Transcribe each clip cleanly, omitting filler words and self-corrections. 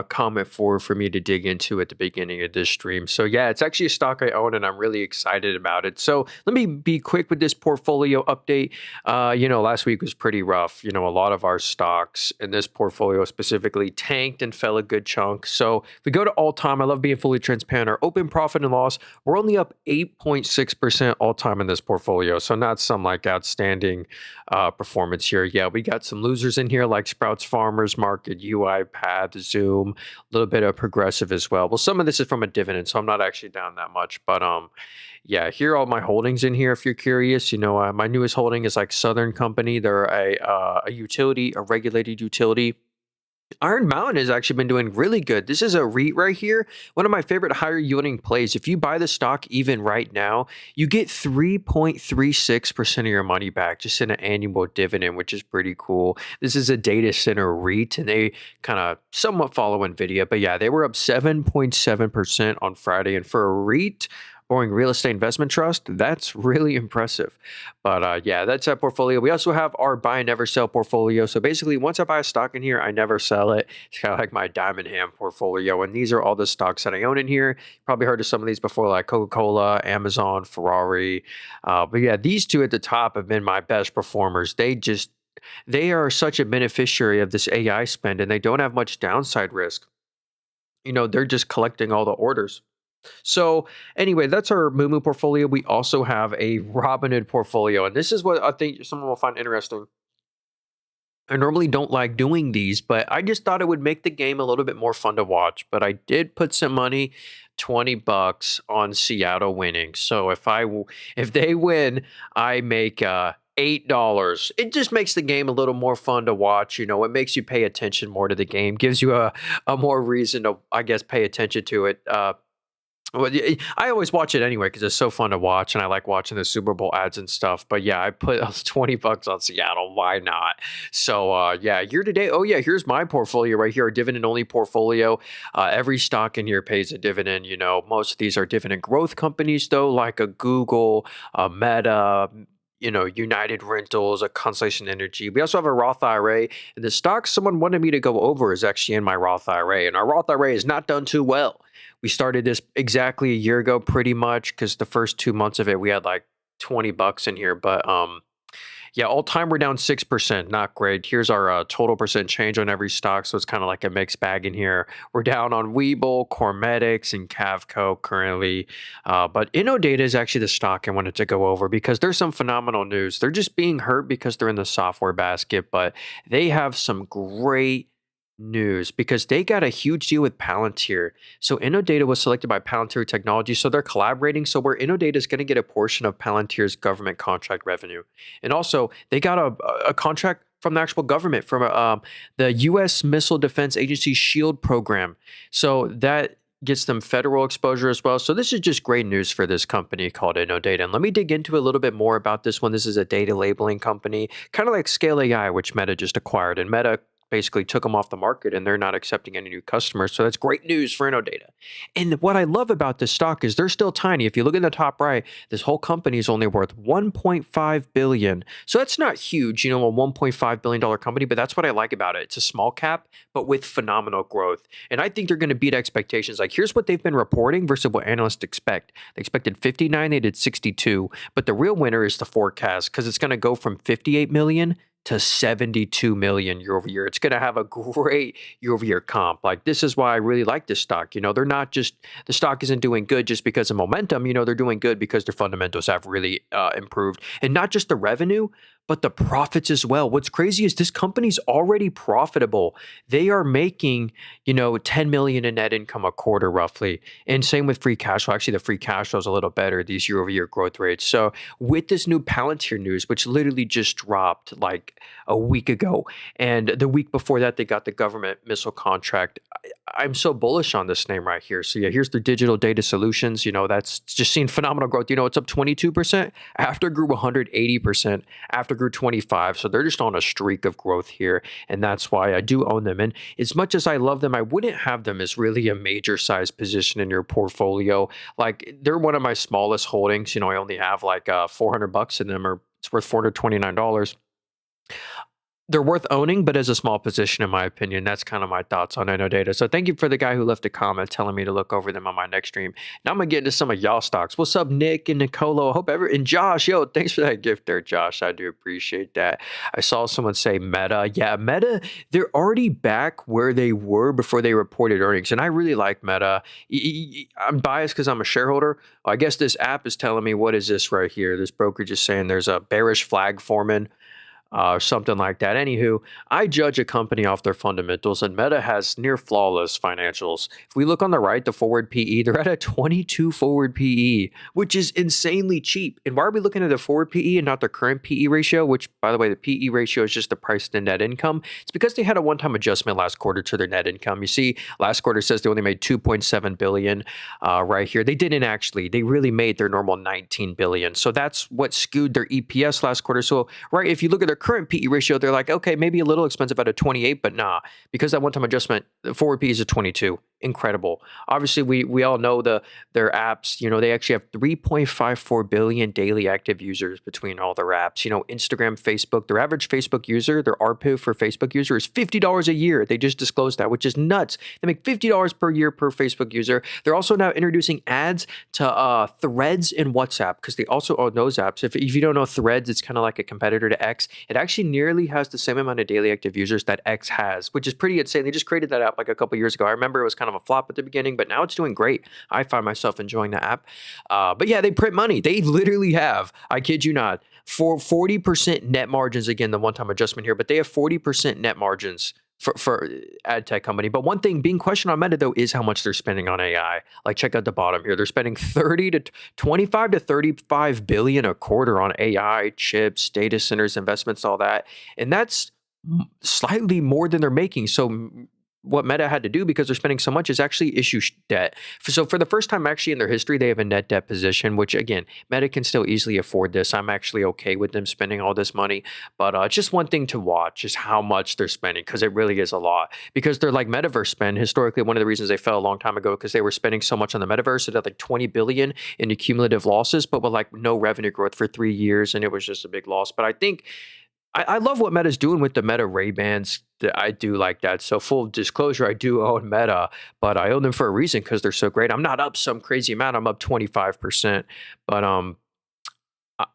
comment for me to dig into at the beginning of this stream. So yeah, it's actually a stock I own, and I'm really excited about it. So let me be quick with this portfolio update. Last week was pretty rough. A lot of our stocks in this portfolio specifically tanked and fell a good chunk. So if we go to all time, I love being fully transparent. Our open profit and loss, we're only up 8.6% all time in this portfolio. So not some like outstanding performance here. Yeah, we got some losers in here like Sprouts Farmers Market, UiPath, Zoom, a little bit of Progressive as well. Well, some of this is from a dividend, so I'm not actually down that much. But yeah, here are all my holdings in here. If you're curious, my newest holding is like Southern Company. They're a utility, a regulated utility. Iron Mountain has actually been doing really good. This is a REIT right here. One of my favorite higher yielding plays. If you buy the stock even right now, you get 3.36% of your money back just in an annual dividend, which is pretty cool. This is a data center REIT, and they kind of somewhat follow NVIDIA. But yeah, they were up 7.7% on Friday. And for a REIT, Boring Real Estate Investment Trust, that's really impressive. But yeah, that's that portfolio. We also have our buy and never sell portfolio. So basically, once I buy a stock in here, I never sell it. It's kind of like my diamond hand portfolio. And these are all the stocks that I own in here. Probably heard of some of these before, like Coca-Cola, Amazon, Ferrari. But yeah, these two at the top have been my best performers. They are such a beneficiary of this AI spend, and they don't have much downside risk. They're just collecting all the orders. So anyway, that's our Moomoo portfolio. We also have a Robinhood portfolio, and this is what I think someone will find interesting. I normally don't like doing these, but I just thought it would make the game a little bit more fun to watch. But I did put some money, $20 on Seattle winning. So if they win, I make $8. It just makes the game a little more fun to watch. It makes you pay attention more to the game, gives you a more reason to, I guess, pay attention to it. Well, I always watch it anyway because it's so fun to watch, and I like watching the Super Bowl ads and stuff. But yeah, I put $20 on Seattle. Why not? So yeah, year to date. Oh yeah, here's my portfolio right here, a dividend only portfolio. Every stock in here pays a dividend. Most of these are dividend growth companies though, like a Google, a Meta. United Rentals, a Constellation Energy. We also have a Roth IRA, and the stock someone wanted me to go over is actually in my Roth IRA, and our Roth IRA has not done too well. We started this exactly a year ago, pretty much, because the first 2 months of it, we had like $20 in here. But yeah, all time we're down 6%. Not great. Here's our total percent change on every stock. So it's kind of like a mixed bag in here. We're down on Webull, Cormedics, and Cavco currently. But Innodata is actually the stock I wanted to go over because there's some phenomenal news. They're just being hurt because they're in the software basket, but they have some great news because they got a huge deal with Palantir. So Innodata was selected by Palantir Technology, so they're collaborating. So where Innodata is going to get a portion of Palantir's government contract revenue, and also they got a contract from the actual government from the U.S. Missile Defense Agency Shield program. So that gets them federal exposure as well. So this is just great news for this company called Innodata. And let me dig into a little bit more about this one. This is a data labeling company, kind of like Scale AI, which Meta just acquired. And Meta basically took them off the market and they're not accepting any new customers. So that's great news for Innodata. And what I love about this stock is they're still tiny. If you look in the top right, this whole company is only worth $1.5 billion. So that's not huge, a $1.5 billion company, but that's what I like about it. It's a small cap, but with phenomenal growth. And I think they're going to beat expectations. Like here's what they've been reporting versus what analysts expect. They expected 59, they did 62. But the real winner is the forecast because it's going to go from 58 million to 72 million year over year. It's going to have a great year over year comp. Like this is why I really like this stock. They're not just, the stock isn't doing good just because of momentum. They're doing good because their fundamentals have really improved, and not just the revenue, but the profits as well. What's crazy is this company's already profitable. They are making, 10 million in net income a quarter roughly. And same with free cash flow. Actually, the free cash flow is a little better, these year over year growth rates. So with this new Palantir news, which literally just dropped like a week ago, and the week before that, they got the government missile contract. I'm so bullish on this name right here. So yeah, here's the digital data solutions. That's just seen phenomenal growth. It's up 22%. After grew 180%. After grew 25. So they're just on a streak of growth here. And that's why I do own them. And as much as I love them, I wouldn't have them as really a major size position in your portfolio. Like they're one of my smallest holdings. I only have like $400 in them, or it's worth $429. They're worth owning, but as a small position, in my opinion. That's kind of my thoughts on Innodata. So thank you for the guy who left a comment telling me to look over them on my next stream. Now I'm gonna get into some of y'all stocks. What's up, Nick and Nicolo? I hope and Josh, yo, thanks for that gift there, Josh. I do appreciate that. I saw someone say Meta. Yeah, Meta, they're already back where they were before they reported earnings. And I really like Meta. I'm biased because I'm a shareholder. I guess this app is telling me, what is this right here? This brokerage is saying there's a bearish flag forming, something like that. Anywho, I judge a company off their fundamentals, and Meta has near flawless financials. If we look on the right, the forward PE, they're at a 22 forward PE, which is insanely cheap. And why are we looking at the forward PE and not the current PE ratio, which, by the way, the PE ratio is just the price to net income? It's because they had a one-time adjustment last quarter to their net income. You see, last quarter says they only made 2.7 billion right here. They didn't actually. They really made their normal 19 billion. So that's what skewed their EPS last quarter. So, right, if you look at their current PE ratio, they're like, okay, maybe a little expensive at a 28, but nah, because that one-time adjustment, the forward PE is a 22. Incredible. Obviously, we all know their apps. They actually have 3.54 billion daily active users between all their apps. Instagram, Facebook. Their average Facebook user, their ARPU for Facebook user is $50 a year. They just disclosed that, which is nuts. They make $50 per year per Facebook user. They're also now introducing ads to Threads and WhatsApp because they also own those apps. If you don't know Threads, it's kind of like a competitor to X. It actually nearly has the same amount of daily active users that X has, which is pretty insane. They just created that app like a couple years ago. I remember it was kind of a flop at the beginning, but now it's doing great. I find myself enjoying the app. But yeah, they print money. They literally have, I kid you not, for 40% net margins. Again, the one-time adjustment here, but they have 40% net margins for ad tech company. But one thing being questioned on Meta, though, is how much they're spending on AI. Like, check out the bottom here. They're spending 25 to 35 billion a quarter on AI, chips, data centers, investments, all that. And that's slightly more than they're making. So what Meta had to do, because they're spending so much, is actually issue debt. So for the first time actually in their history, they have a net debt position, which again, Meta can still easily afford this. I'm actually okay with them spending all this money, but just one thing to watch is how much they're spending, because it really is a lot. Because they're like metaverse spend. Historically, one of the reasons they fell a long time ago, because they were spending so much on the metaverse, it had like 20 billion in cumulative losses, but with like no revenue growth for 3 years, and it was just a big loss. But I think I love what Meta's doing with the Meta Ray-Bans. I do like that. So full disclosure, I do own Meta, but I own them for a reason, because they're so great. I'm not up some crazy amount. I'm up 25%. But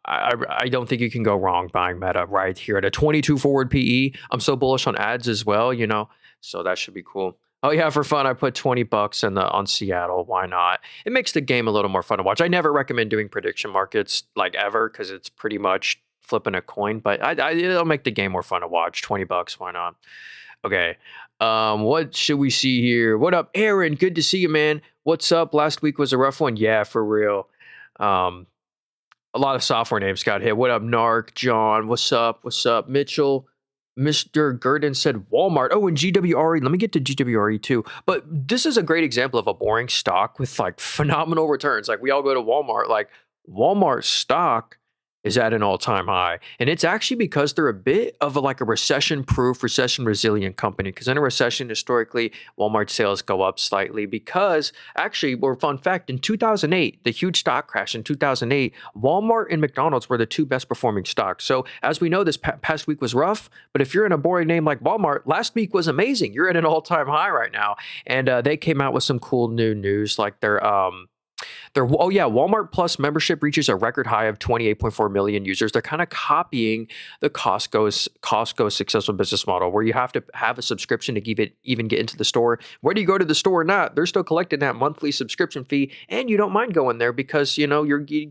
I don't think you can go wrong buying Meta right here at a 22 forward PE. I'm so bullish on ads as well, so that should be cool. Oh yeah, for fun, I put 20 bucks on Seattle. Why not? It makes the game a little more fun to watch. I never recommend doing prediction markets like ever, because it's pretty much flipping a coin, but it'll make the game more fun to watch. 20 bucks, why not? Okay. What should we see here? What up, Aaron? Good to see you, man. What's up? Last week was a rough one. Yeah, for real. A lot of software names got hit. What up, Narc? John, what's up? What's up? Mitchell, Mr. Gurdon said Walmart. Oh, and GWRE. Let me get to GWRE too. But this is a great example of a boring stock with like phenomenal returns. Like, we all go to Walmart, like Walmart stock is at an all-time high. And it's actually because they're a bit of like a recession-proof, recession-resilient company. Because in a recession, historically, Walmart sales go up slightly because actually, well, fun fact, in 2008, the huge stock crash in 2008, Walmart and McDonald's were the two best performing stocks. So as we know, this past week was rough, but if you're in a boring name like Walmart, last week was amazing. You're at an all-time high right now. And they came out with some cool new news, like Walmart Plus membership reaches a record high of 28.4 million users. They're kind of copying the Costco successful business model, where you have to have a subscription to even get into the store. Whether you go to the store or not, they're still collecting that monthly subscription fee, and you don't mind going there because you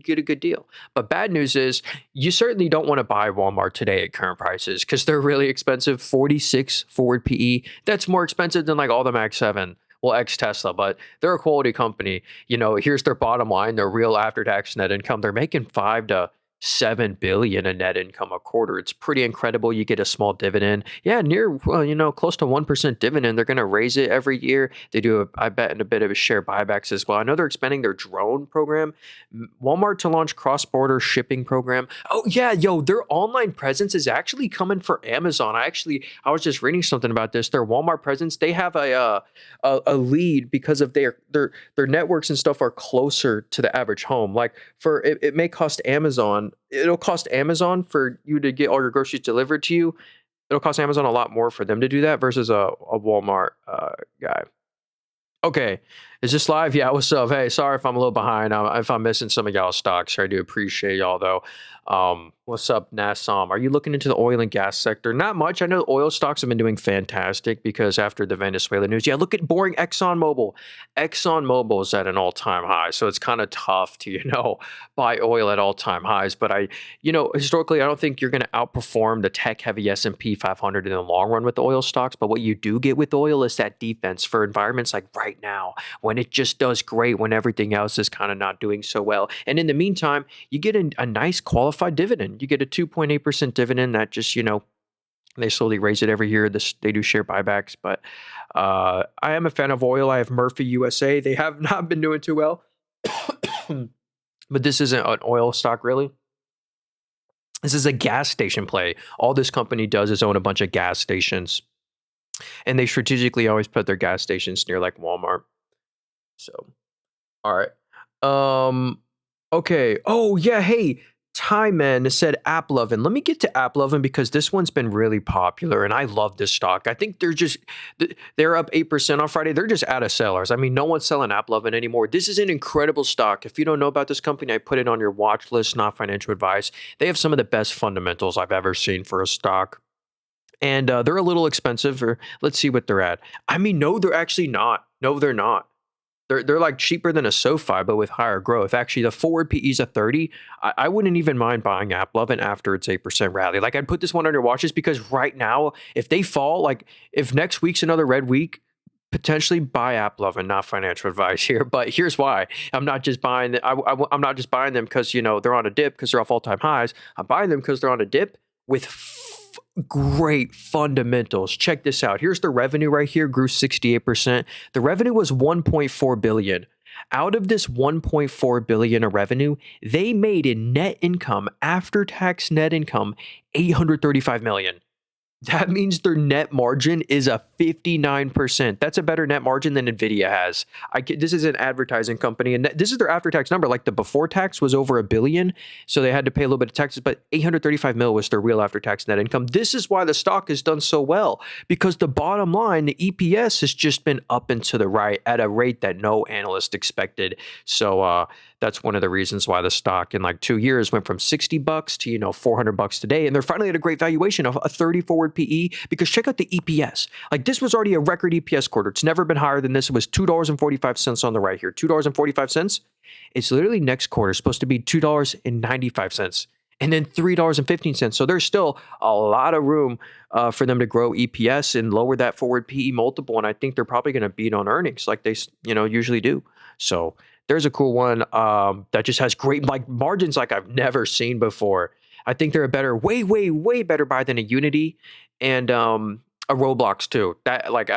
get a good deal. But bad news is you certainly don't want to buy Walmart today at current prices, because they're really expensive. 46 forward PE. That's more expensive than like all the Mag 7. Well, ex Tesla, but they're a quality company. Here's their bottom line, their real after-tax net income. They're making 5 to 7 billion in net income a quarter. It's pretty incredible. You get a small dividend. Yeah, close to 1% dividend. They're going to raise it every year. They do, I bet, in a bit of a share buybacks as well. I know they're expanding their drone program. Walmart to launch cross-border shipping program. Oh yeah, their online presence is actually coming for Amazon. I was just reading something about this. Their Walmart presence, they have a lead because of their networks and stuff are closer to the average home. Like it may cost Amazon. It'll cost Amazon for you to get all your groceries delivered to you It'll cost Amazon a lot more for them to do that versus a Walmart guy. Okay. Is this live? Yeah, what's up? Hey, sorry if I'm a little behind. If I'm missing some of y'all stocks, I do appreciate y'all though. What's up, Nassam? Are you looking into the oil and gas sector? Not much. I know oil stocks have been doing fantastic because after the Venezuela news, yeah, look at boring ExxonMobil. ExxonMobil is at an all-time high, so it's kind of tough to, buy oil at all-time highs. But historically, I don't think you're going to outperform the tech-heavy S&P 500 in the long run with oil stocks. But what you do get with oil is that defense for environments like right now, when it just does great, when everything else is kind of not doing so well. And in the meantime, you get a nice qualified dividend. You get a 2.8% dividend that just, they slowly raise it every year. They do share buybacks, but I am a fan of oil. I have Murphy USA. They have not been doing too well, but this isn't an oil stock really. This is a gas station play. All this company does is own a bunch of gas stations, and they strategically always put their gas stations near like Walmart. So, all right. Okay. Oh yeah. Hey, Tyman said AppLovin. Let me get to AppLovin because this one's been really popular, and I love this stock. I think they're up 8% on Friday. They're just out of sellers. I mean, no one's selling AppLovin anymore. This is an incredible stock. If you don't know about this company, I put it on your watch list. Not financial advice. They have some of the best fundamentals I've ever seen for a stock. And they're a little expensive. Or let's see what they're at. I mean, no, they're actually not. No, they're not. They're like cheaper than a SoFi, but with higher growth. Actually, the forward PE is a 30. I wouldn't even mind buying AppLovin after its 8% rally. Like I'd put this one on your watches because right now, if they fall, like if next week's another red week, potentially buy AppLovin. Not financial advice here, but here's why. I'm not just buying. I'm not just buying them because they're on a dip because they're off all-time highs. I'm buying them because they're on a dip with great fundamentals. Check this out. Here's the revenue right here, grew 68%. The revenue was 1.4 billion. Out of this 1.4 billion of revenue, they made in net income, after tax net income, 835 million. That means their net margin is a 59%. That's a better net margin than Nvidia has. This is an advertising company, and this is their after-tax number. Like the before tax was over $1 billion, so they had to pay a little bit of taxes, but 835 mil was their real after-tax net income. This is why the stock has done so well, because the bottom line, the EPS has just been up and to the right at a rate that no analyst expected. So that's one of the reasons why the stock in like 2 years went from $60 to $400 today, and they're finally at a great valuation of a 30 forward PE. Because check out the EPS. Like this was already a record EPS quarter. It's never been higher than this. It was $2.45 on the right here. $2.45. It's literally next quarter supposed to be $2.95, and then $3.15. So there's still a lot of room for them to grow EPS and lower that forward PE multiple. And I think they're probably going to beat on earnings like they usually do. So there's a cool one that just has great like margins like I've never seen before. I think they're a better, way, way, way better buy than a Unity and a Roblox too. That like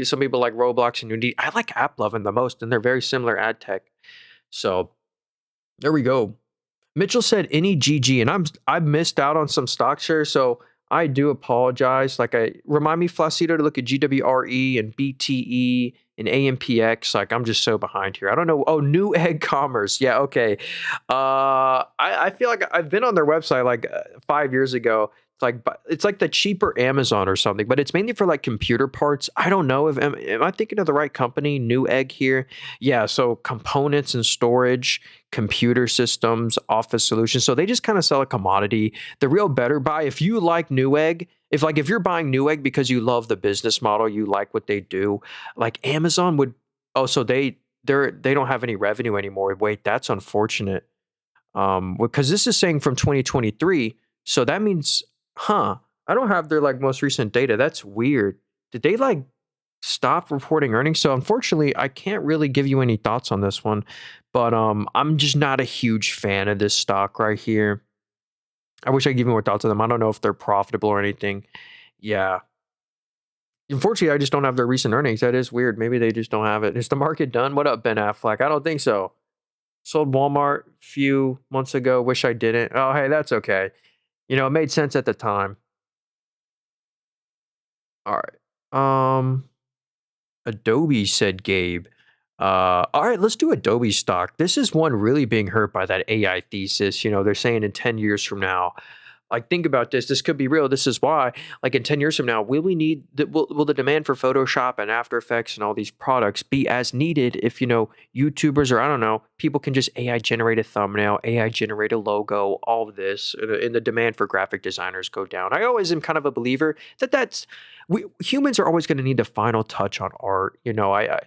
some people like Roblox and Unity. I like AppLovin the most, and they're very similar ad tech. So there we go. Mitchell said any GG, and I've missed out on some stock shares, so I do apologize. Like remind me, Flacito, to look at GWRE and BTE and AMPX. Like I'm just so behind here. I don't know. Oh, Newegg Commerce. Yeah, okay. I feel like I've been on their website like 5 years ago. It's like the cheaper Amazon or something, but it's mainly for like computer parts. I don't know if am I thinking of the right company? Newegg here. Yeah, so components and storage, computer systems, office solutions. So they just kind of sell a commodity. The real better buy, if you like Newegg, if you're buying Newegg because you love the business model, you like what they do, like Amazon would. Oh, so they don't have any revenue anymore. Wait, that's unfortunate. Because this is saying from 2023, so that means, I don't have their like most recent data. That's weird. Did they like stop reporting earnings? So unfortunately, I can't really give you any thoughts on this one. But I'm just not a huge fan of this stock right here. I wish I could give you more thoughts on them. I don't know if they're profitable or anything. Yeah. Unfortunately, I just don't have their recent earnings. That is weird. Maybe they just don't have it. Is the market done? What up, Ben Affleck? I don't think so. Sold Walmart a few months ago. Wish I didn't. Oh, hey, that's okay. It made sense at the time. All right. Adobe, said Gabe. All right, let's do Adobe stock. This is one really being hurt by that AI thesis. They're saying in 10 years from now, Like, think about this. This could be real. This is why, like, in 10 years from now, will the demand for Photoshop and After Effects and all these products be as needed if, YouTubers or I don't know, people can just AI generate a thumbnail, AI generate a logo, all of this, and the demand for graphic designers go down. I always am kind of a believer we humans are always going to need the final touch on art. I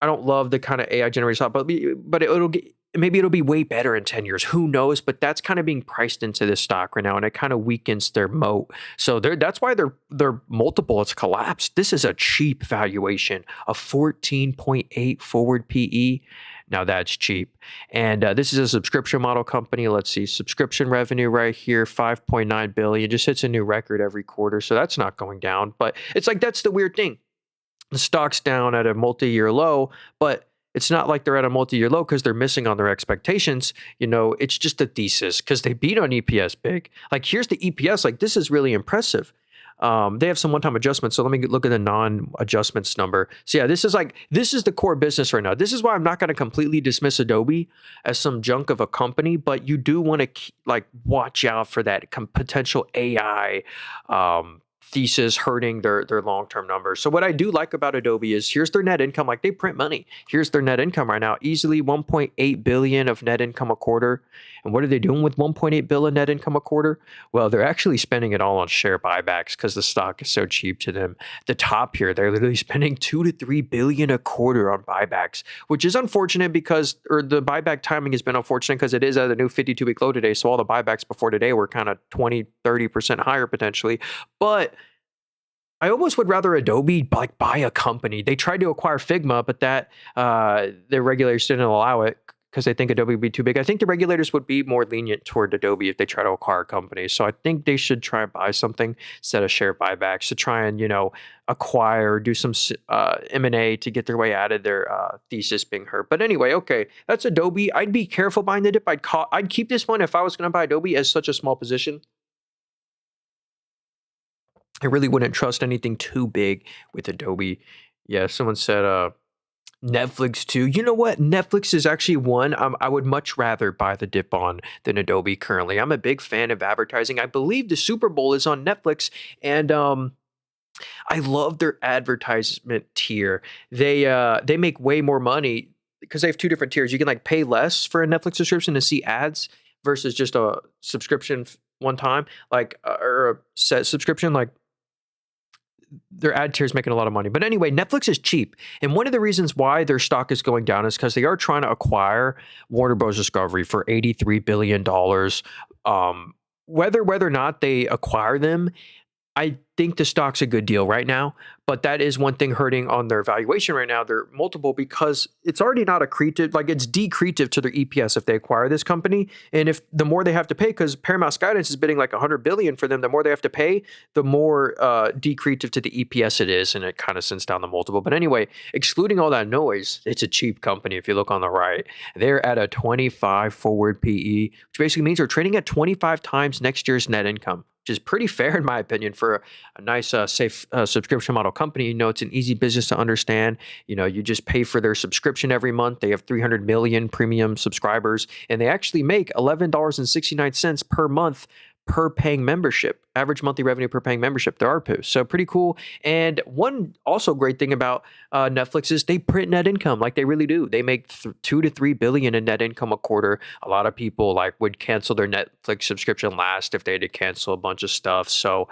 don't love the kind of AI generated stuff, but it'll get, maybe it'll be way better in 10 years. Who knows? But that's kind of being priced into this stock right now, and it kind of weakens their moat. So that's why their multiple has collapsed. This is a cheap valuation, a 14.8 forward PE. Now that's cheap. And this is a subscription model company. Let's see, subscription revenue right here, 5.9 billion, just hits a new record every quarter. So that's not going down. But it's like, that's the weird thing. The stock's down at a multi-year low, but it's not like they're at a multi-year low because they're missing on their expectations. It's just a thesis because they beat on EPS big. Like, here's the EPS. Like, this is really impressive. They have some one-time adjustments. So let me look at the non-adjustments number. So yeah, this is the core business right now. This is why I'm not going to completely dismiss Adobe as some junk of a company, but you do want to watch out for that potential AI thesis hurting their long-term numbers. So what I do like about Adobe is here's their net income. Like, they print money. Here's their net income right now, easily 1.8 billion of net income a quarter. And what are they doing with 1.8 billion net income a quarter? Well, they're actually spending it all on share buybacks because the stock is so cheap to them. The top here, they're literally spending 2 to 3 billion a quarter on buybacks, which is unfortunate or the buyback timing has been unfortunate because it is at a new 52-week low today. So all the buybacks before today were kind of 20-30% higher potentially. But I almost would rather Adobe buy a company. They tried to acquire Figma, but the regulators didn't allow it because they think Adobe would be too big. I think the regulators would be more lenient toward Adobe if they try to acquire companies. So I think they should try and buy something instead of share buybacks to try and acquire, do some M&A to get their way out of their thesis being hurt. But anyway, okay, that's Adobe. I'd be careful buying the dip. I'd keep this one if I was going to buy Adobe as such a small position. I really wouldn't trust anything too big with Adobe. Yeah, someone said Netflix too. You know what? Netflix is actually one I would much rather buy the dip on than Adobe currently. I'm a big fan of advertising. I believe the Super Bowl is on Netflix, and I love their advertisement tier. They make way more money because they have two different tiers. You can pay less for a Netflix subscription to see ads versus just a subscription one time, or a set subscription their ad tier is making a lot of money. But anyway, Netflix is cheap. And one of the reasons why their stock is going down is because they are trying to acquire Warner Bros. Discovery for $83 billion. Whether or not they acquire them, I think the stock's a good deal right now, but that is one thing hurting on their valuation right now, their multiple, because it's already not accretive, it's decretive to their EPS if they acquire this company. And if the more they have to pay, because Paramount's guidance is bidding $100 billion for them, the more they have to pay, the more decretive to the EPS it is, and it kind of sends down the multiple. But anyway, excluding all that noise, it's a cheap company. If you look on the right, they're at a 25 forward PE, which basically means they're trading at 25 times next year's net income, which is pretty fair in my opinion for a nice, safe subscription model company. It's an easy business to understand. You just pay for their subscription every month. They have 300 million premium subscribers, and they actually make $11.69 per month per paying membership, average monthly revenue per paying membership, their ARPU. So pretty cool. And one also great thing about Netflix is they print net income like they really do. They make 2 to 3 billion in net income a quarter. A lot of people would cancel their Netflix subscription last if they had to cancel a bunch of stuff. So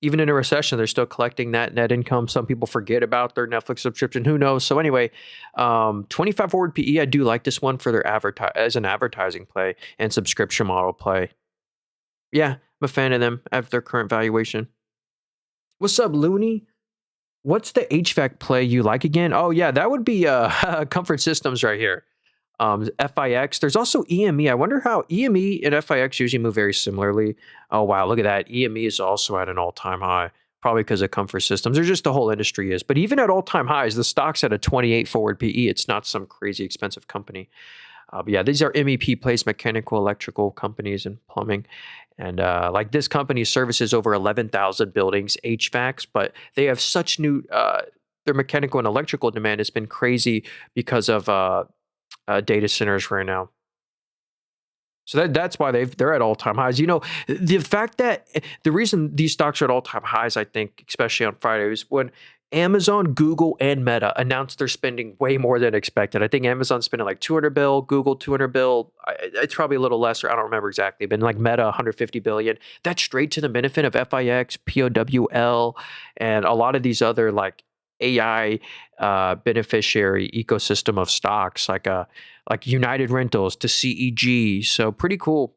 even in a recession, they're still collecting that net income. Some people forget about their Netflix subscription. Who knows? So anyway, 25 forward PE. I do like this one for their as an advertising play and subscription model play. Yeah, I'm a fan of them at their current valuation. What's up, Looney? What's the HVAC play you like again? Oh, yeah, that would be Comfort Systems right here. FIX. There's also EME. I wonder how EME and FIX usually move very similarly. Oh, wow, look at that. EME is also at an all-time high, probably because of Comfort Systems, or just the whole industry is. But even at all-time highs, the stock's at a 28 forward PE. It's not some crazy expensive company. But yeah, these are MEP plays, mechanical, electrical companies, and plumbing. And this company services over 11,000 buildings, HVACs, but they have such their mechanical and electrical demand has been crazy because of data centers right now. So that's why they're at all-time highs. The fact that the reason these stocks are at all-time highs, I think, especially on Friday, is when Amazon, Google, and Meta announced they're spending way more than expected. I think Amazon's spending like 200 bill, Google 200 bill. It's probably a little lesser. I don't remember exactly, but like Meta 150 billion. That's straight to the benefit of FIX, POWL, and a lot of these other like AI beneficiary ecosystem of stocks like United Rentals to CEG. So pretty cool.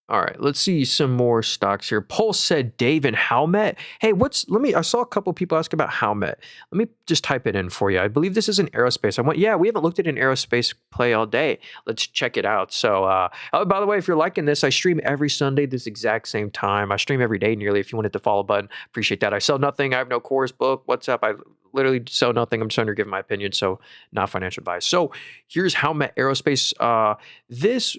All right, let's see some more stocks here. Pulse said Dave and Howmet. Hey, I saw a couple people ask about Howmet. Let me just type it in for you. I believe this is an aerospace. Yeah, we haven't looked at an aerospace play all day. Let's check it out. So, oh, by the way, if you're liking this, I stream every Sunday this exact same time. I stream every day nearly. If you want to hit the follow button, appreciate that. I sell nothing. I have no course book. What's up? I literally sell nothing. I'm just trying to give my opinion, so not financial advice. So here's Howmet Aerospace. This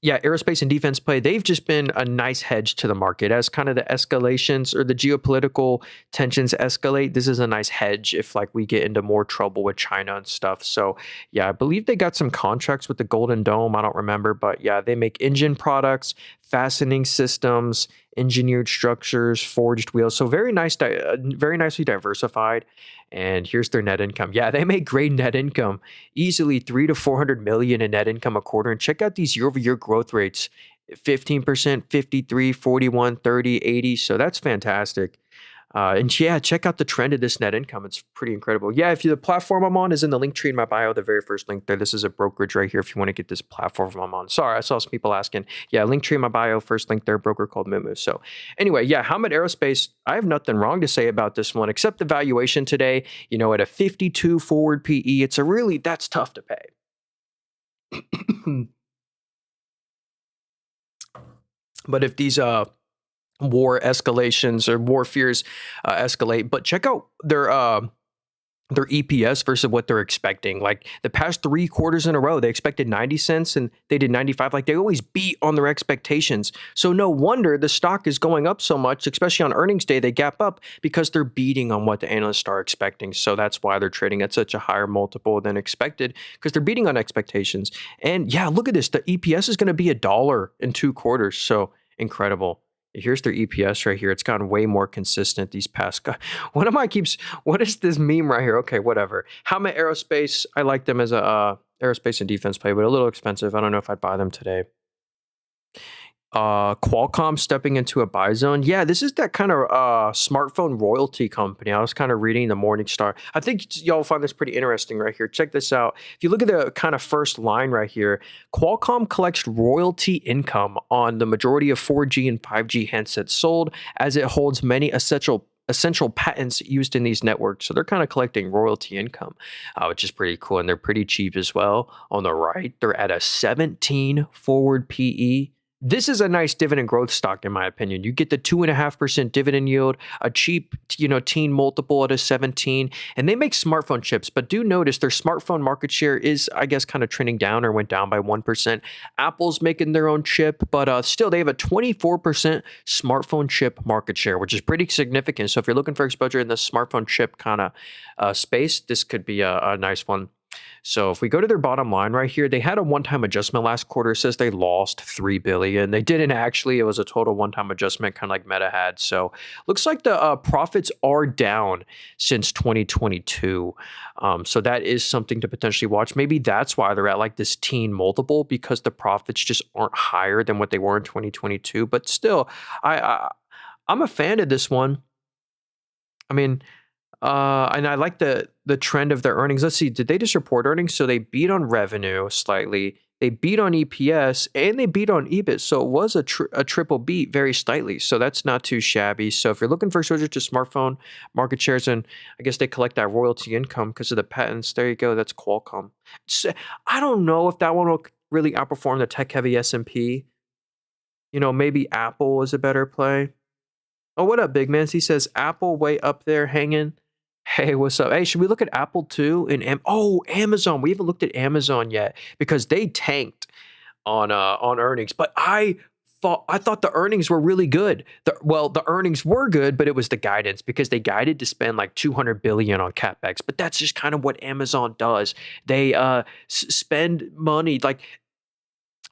yeah, aerospace and defense play, they've just been a nice hedge to the market as kind of the escalations or the geopolitical tensions escalate. This is a nice hedge if like we get into more trouble with China and stuff. So yeah, I believe they got some contracts with the Golden Dome. I don't remember, but yeah, they make engine products, fastening systems, engineered structures, forged wheels. So very nice, very nicely diversified. And here's their net income. Yeah, they make great net income, easily 300 to 400 million in net income a quarter. And check out these year-over-year growth rates: 15%, 53, 41, 30, 80. So that's fantastic. And yeah, check out the trend of this net income. It's pretty incredible. Yeah, if the platform I'm on is in the link tree in my bio, the very first link there. This is a brokerage right here if you want to get this platform I'm on. Sorry, I saw some people asking. Yeah, link tree in my bio, first link there, broker called Moomoo. So anyway, yeah, Howmet Aerospace, I have nothing wrong to say about this one, except the valuation today, at a 52 forward PE, that's tough to pay. But if these war escalations or war fears escalate. But check out their EPS versus what they're expecting. Like the past 3 quarters in a row, they expected 90 cents and they did 95. Like they always beat on their expectations. So no wonder the stock is going up so much, especially on earnings day. They gap up because they're beating on what the analysts are expecting. So that's why they're trading at such a higher multiple than expected, because they're beating on expectations. And yeah, look at this. The EPS is going to be $1 in 2 quarters. So incredible. Here's their EPS right here. It's gotten way more consistent these past. What is this meme right here? Okay, whatever. Howmet Aerospace. I like them as a aerospace and defense play, but a little expensive. I don't know if I'd buy them today. Qualcomm stepping into a buy zone. Yeah, this is that kind of smartphone royalty company. I was kind of reading the Morningstar. I think y'all find this pretty interesting right here. Check this out. If you look at the kind of first line right here, Qualcomm collects royalty income on the majority of 4G and 5G handsets sold, as it holds many essential patents used in these networks. So they're kind of collecting royalty income, which is pretty cool. And they're pretty cheap as well. On the right, they're at a 17 forward PE. This is a nice dividend growth stock, in my opinion. You get the 2.5% dividend yield, a cheap, teen multiple at a 17, and they make smartphone chips. But do notice their smartphone market share is, I guess, kind of trending down or went down by 1%. Apple's making their own chip, but still they have a 24% smartphone chip market share, which is pretty significant. So if you're looking for exposure in the smartphone chip kind of space, this could be a nice one. So if we go to their bottom line right here, they had a one-time adjustment last quarter. It says they lost $3 billion. They didn't actually. It was a total one-time adjustment, kind of like Meta had. So looks like the profits are down since 2022. So that is something to potentially watch. Maybe that's why they're at like this teen multiple, because the profits just aren't higher than what they were in 2022. But still, I'm a fan of this one. I mean, and I like the trend of their earnings. Let's see, did they just report earnings? So they beat on revenue slightly, they beat on EPS, and they beat on EBIT. So it was a triple beat very slightly. So that's not too shabby. So if you're looking for exposure to smartphone market shares, and I guess they collect that royalty income because of the patents, there you go. That's Qualcomm. So, I don't know if that one will really outperform the tech-heavy S&P. Maybe Apple is a better play. Oh, what up, big man? He says Apple way up there hanging. Hey, what's up? Hey, should we look at Apple too? And Amazon. We haven't looked at Amazon yet because they tanked on earnings. But I I thought the earnings were really good. The earnings were good, but it was the guidance because they guided to spend like 200 billion on capex. But that's just kind of what Amazon does. They spend money like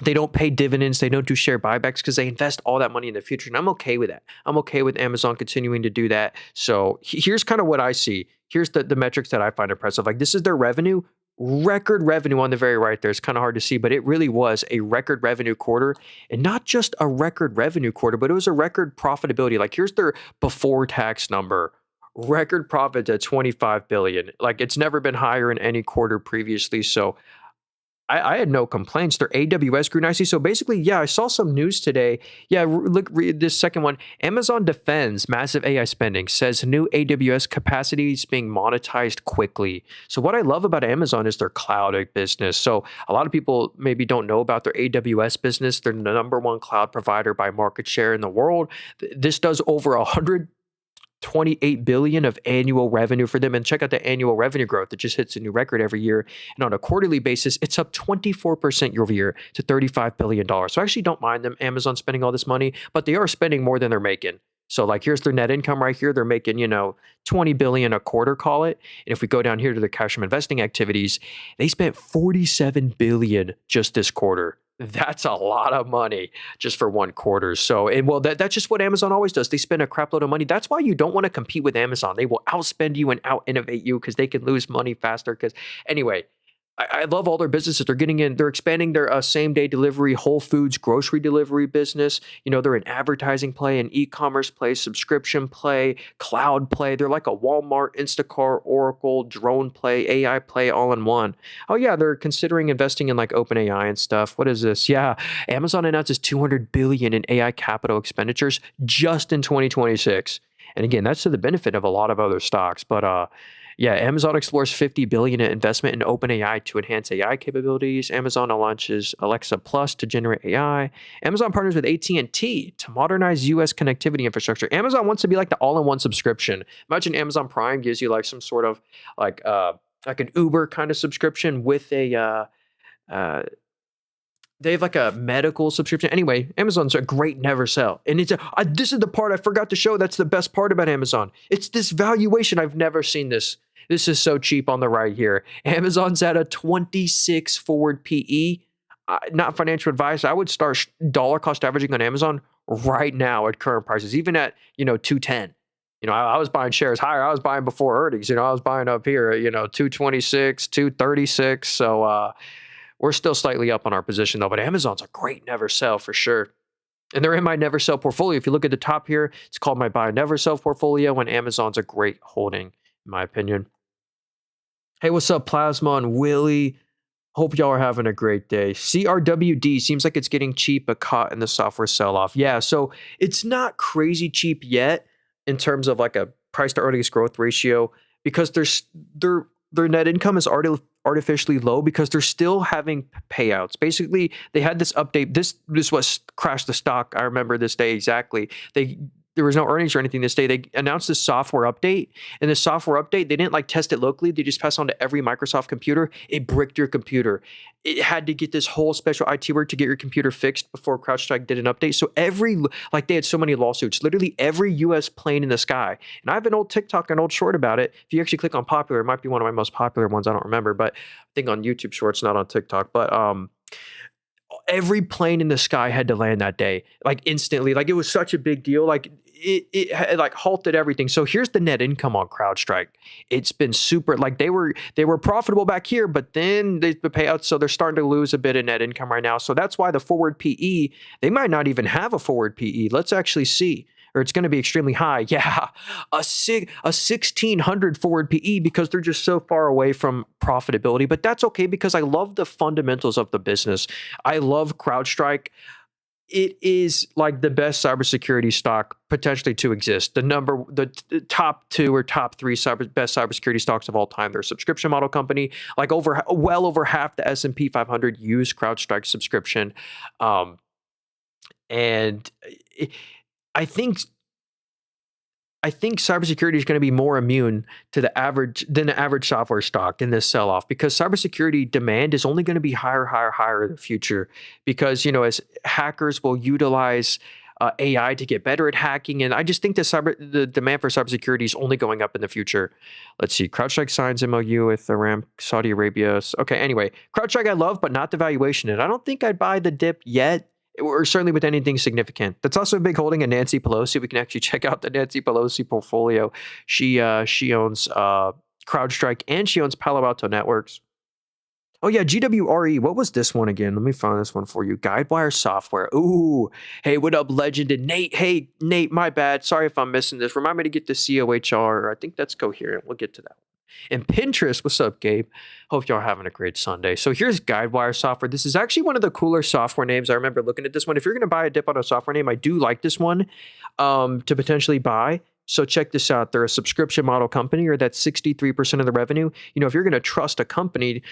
they don't pay dividends. They don't do share buybacks because they invest all that money in the future. And I'm okay with that. I'm okay with Amazon continuing to do that. So here's kind of what I see. Here's the metrics that I find impressive. Like this is their revenue, record revenue on the very right there. It's kind of hard to see, but it really was a record revenue quarter. And not just a record revenue quarter, but it was a record profitability. Like here's their before tax number. Record profit at 25 billion. Like it's never been higher in any quarter previously. So I had no complaints. Their AWS grew nicely. So basically, yeah, I saw some news today. Yeah, read this second one. Amazon defends massive AI spending, says new AWS capacity is being monetized quickly. So what I love about Amazon is their cloud business. So a lot of people maybe don't know about their AWS business. They're the number one cloud provider by market share in the world. This does over 128 billion of annual revenue for them. And check out the annual revenue growth. It just hits a new record every year. And on a quarterly basis, it's up 24% year over year to $35 billion. So I actually don't mind them, Amazon spending all this money, but they are spending more than they're making. So like here's their net income right here. They're making, 20 billion a quarter, call it. And if we go down here to the cash from investing activities, they spent 47 billion just this quarter. That's a lot of money just for one quarter. So, and well, that's just what Amazon always does. They spend a crap load of money. That's why you don't want to compete with Amazon. They will outspend you and out innovate you because they can lose money faster. Because anyway, I love all their businesses. They're expanding their same day delivery, Whole Foods grocery delivery business. They're an advertising play, an e-commerce play, subscription play, cloud play. They're like a Walmart, Instacart, Oracle, drone play, AI play all in one. Oh yeah, they're considering investing in like OpenAI and stuff. What is this? Yeah, Amazon announces 200 billion in AI capital expenditures just in 2026. And again, that's to the benefit of a lot of other stocks. But yeah, Amazon explores 50 billion in investment in OpenAI to enhance AI capabilities. Amazon launches Alexa Plus to generate AI. Amazon partners with AT&T to modernize US connectivity infrastructure. Amazon wants to be like the all-in-one subscription. Imagine Amazon Prime gives you like some sort of like an Uber kind of subscription with a they have like a medical subscription. Anyway, Amazon's a great never sell. And this is the part I forgot to show. That's the best part about Amazon. It's this valuation. I've never seen this. This is so cheap on the right here. Amazon's at a 26 forward PE. Not financial advice. I would start dollar cost averaging on Amazon right now at current prices, even at, 210. I was buying shares higher. I was buying before earnings. I was buying up here at, 226, 236. So, we're still slightly up on our position though, but Amazon's a great never sell for sure. And they're in my never sell portfolio. If you look at the top here, it's called my buy never sell portfolio, and Amazon's a great holding, in my opinion. Hey, what's up, Plasma and Willie? Hope y'all are having a great day. CRWD seems like it's getting cheap, but caught in the software sell-off. Yeah, so it's not crazy cheap yet in terms of like a price to earnings growth ratio because their net income is artificially low because they're still having payouts. Basically, they had this update. This was crashed the stock. I remember this day exactly. There was no earnings or anything this day. They announced this software update, and the software update, they didn't like test it locally. They just passed on to every Microsoft computer. It bricked your computer. It had to get this whole special IT work to get your computer fixed before CrowdStrike did an update. So they had so many lawsuits. Literally every US plane in the sky. And I have an old TikTok, an old short about it. If you actually click on popular, it might be one of my most popular ones. I don't remember, but I think on YouTube Shorts, not on TikTok. But every plane in the sky had to land that day, like instantly. Like it was such a big deal. Like it had like halted everything. So here's the net income on CrowdStrike. It's been super, like they were profitable back here, but then the payouts, so they're starting to lose a bit of net income right now. So that's why the forward PE, they might not even have a forward PE. Let's actually see. Or it's going to be extremely high. Yeah, a 1600 forward PE because they're just so far away from profitability. But that's okay because I love the fundamentals of the business. I love CrowdStrike. It is like the best cybersecurity stock potentially to exist. The top two or top three best cybersecurity stocks of all time. They're a subscription model company. Like well over half the S&P 500 use CrowdStrike subscription, and I think I think cybersecurity is going to be more immune to the average software stock in this sell-off because cybersecurity demand is only going to be higher, higher, higher in the future because, as hackers will utilize AI to get better at hacking. And I just think the demand for cybersecurity is only going up in the future. Let's see. CrowdStrike signs MOU with Iran, Saudi Arabia. Okay, anyway, CrowdStrike I love, but not the valuation. And I don't think I'd buy the dip yet, or certainly with anything significant. That's also a big holding of Nancy Pelosi. We can actually check out the Nancy Pelosi portfolio. She owns CrowdStrike and she owns Palo Alto Networks. Oh yeah, GWRE. What was this one again? Let me find this one for you. Guidewire Software. Ooh. Hey, what up, Legend and Nate? Hey, Nate, my bad. Sorry if I'm missing this. Remind me to get the COHR. I think that's Coherent. We'll get to that. And Pinterest. What's up, Gabe? Hope y'all are having a great Sunday. So here's Guidewire Software. This is actually one of the cooler software names. I remember looking at this one. If you're going to buy a dip on a software name, I do like this one to potentially buy. So check this out. They're a subscription model company, or that's 63% of the revenue. If you're going to trust a company,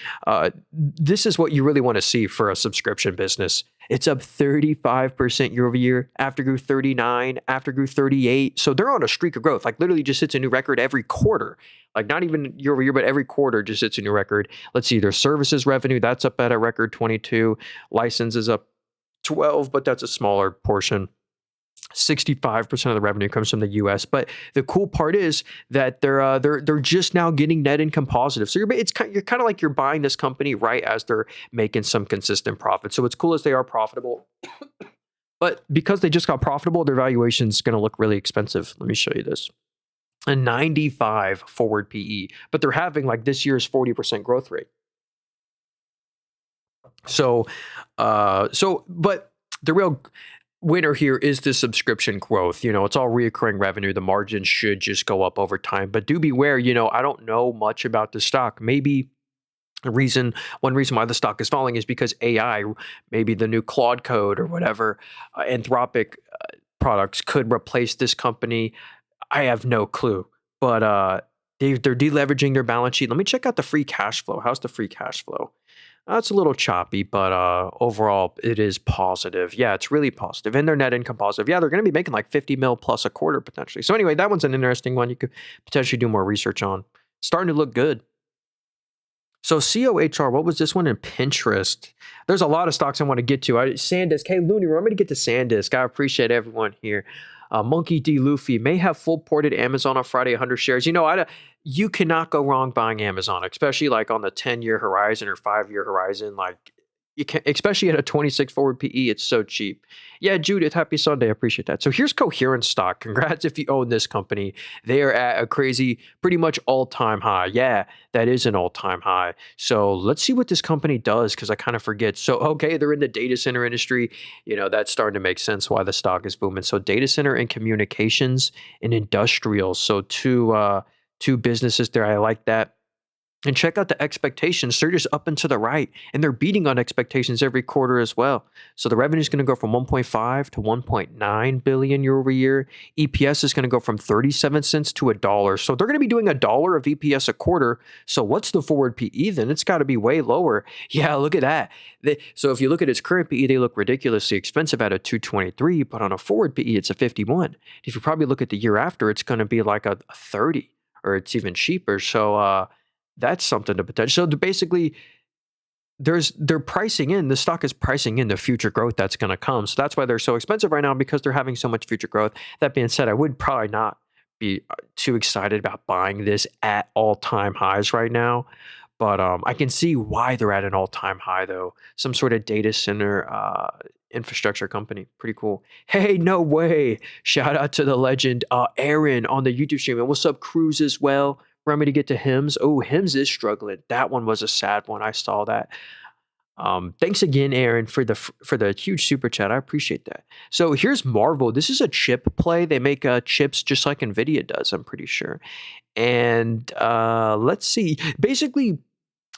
this is what you really want to see for a subscription business. It's up 35% year over year. After grew 39, after grew 38. So they're on a streak of growth. Like literally just hits a new record every quarter. Like not even year over year, but every quarter just hits a new record. Let's see, their services revenue, that's up at a record 22. License is up 12, but that's a smaller portion. 65% of the revenue comes from the U.S. But the cool part is that they're just now getting net income positive. So you're kind of like you're buying this company right as they're making some consistent profit. So it's cool as they are profitable. But because they just got profitable, their valuation is going to look really expensive. Let me show you this. A 95 forward PE, but they're having like this year's 40% growth rate. But the real winner here is the subscription growth. It's all reoccurring revenue. The margins should just go up over time. But do beware, I don't know much about the stock. Maybe one reason why the stock is falling is because AI, maybe the new Claude code or whatever, Anthropic products could replace this company. I have no clue. But they're deleveraging their balance sheet. Let me check out the free cash flow. How's the free cash flow? It's a little choppy, but overall, it is positive. Yeah, it's really positive. And their net income positive. Yeah, they're going to be making like 50 mil plus a quarter potentially. So anyway, that one's an interesting one you could potentially do more research on. Starting to look good. So COHR, what was this one in Pinterest? There's a lot of stocks I want to get to. SanDisk. Hey, Looney, remember to get to SanDisk. I appreciate everyone here. Monkey D. Luffy may have full ported Amazon on Friday, 100 shares. You cannot go wrong buying Amazon, especially like on the 10-year horizon or 5-year horizon. Like you can, especially at a 26 forward PE, it's so cheap. Yeah, Judith, happy Sunday. I appreciate that. So here's Coherent stock. Congrats if you own this company. They are at a crazy, pretty much all-time high. Yeah, that is an all-time high. So let's see what this company does because I kind of forget. So, okay, they're in the data center industry. That's starting to make sense why the stock is booming. So data center and communications and industrial. So two businesses there. I like that. And check out the expectations. They're just up and to the right. And they're beating on expectations every quarter as well. So the revenue is going to go from 1.5 to 1.9 billion year over year. EPS is going to go from 37 cents to $1. So they're going to be doing $1 of EPS a quarter. So what's the forward PE then? It's got to be way lower. Yeah, look at that. So if you look at its current PE, they look ridiculously expensive at a 223, but on a forward PE, it's a 51. If you probably look at the year after, it's going to be like a 30, or it's even cheaper. So that's something to potential. So basically, they're pricing in, the stock is pricing in the future growth that's going to come. So that's why they're so expensive right now, because they're having so much future growth. That being said, I would probably not be too excited about buying this at all-time highs right now. But I can see why they're at an all-time high, though. Some sort of data center infrastructure company. Pretty cool. Hey, no way. Shout out to the legend, Aaron on the YouTube stream. And what's up, Cruz as well? Remind me to get to Hims. Oh, Hims is struggling. That one was a sad one. I saw that. Thanks again, Aaron, for the huge super chat. I appreciate that. So here's Marvell. This is a chip play. They make chips just like NVIDIA does, I'm pretty sure. And let's see. Basically,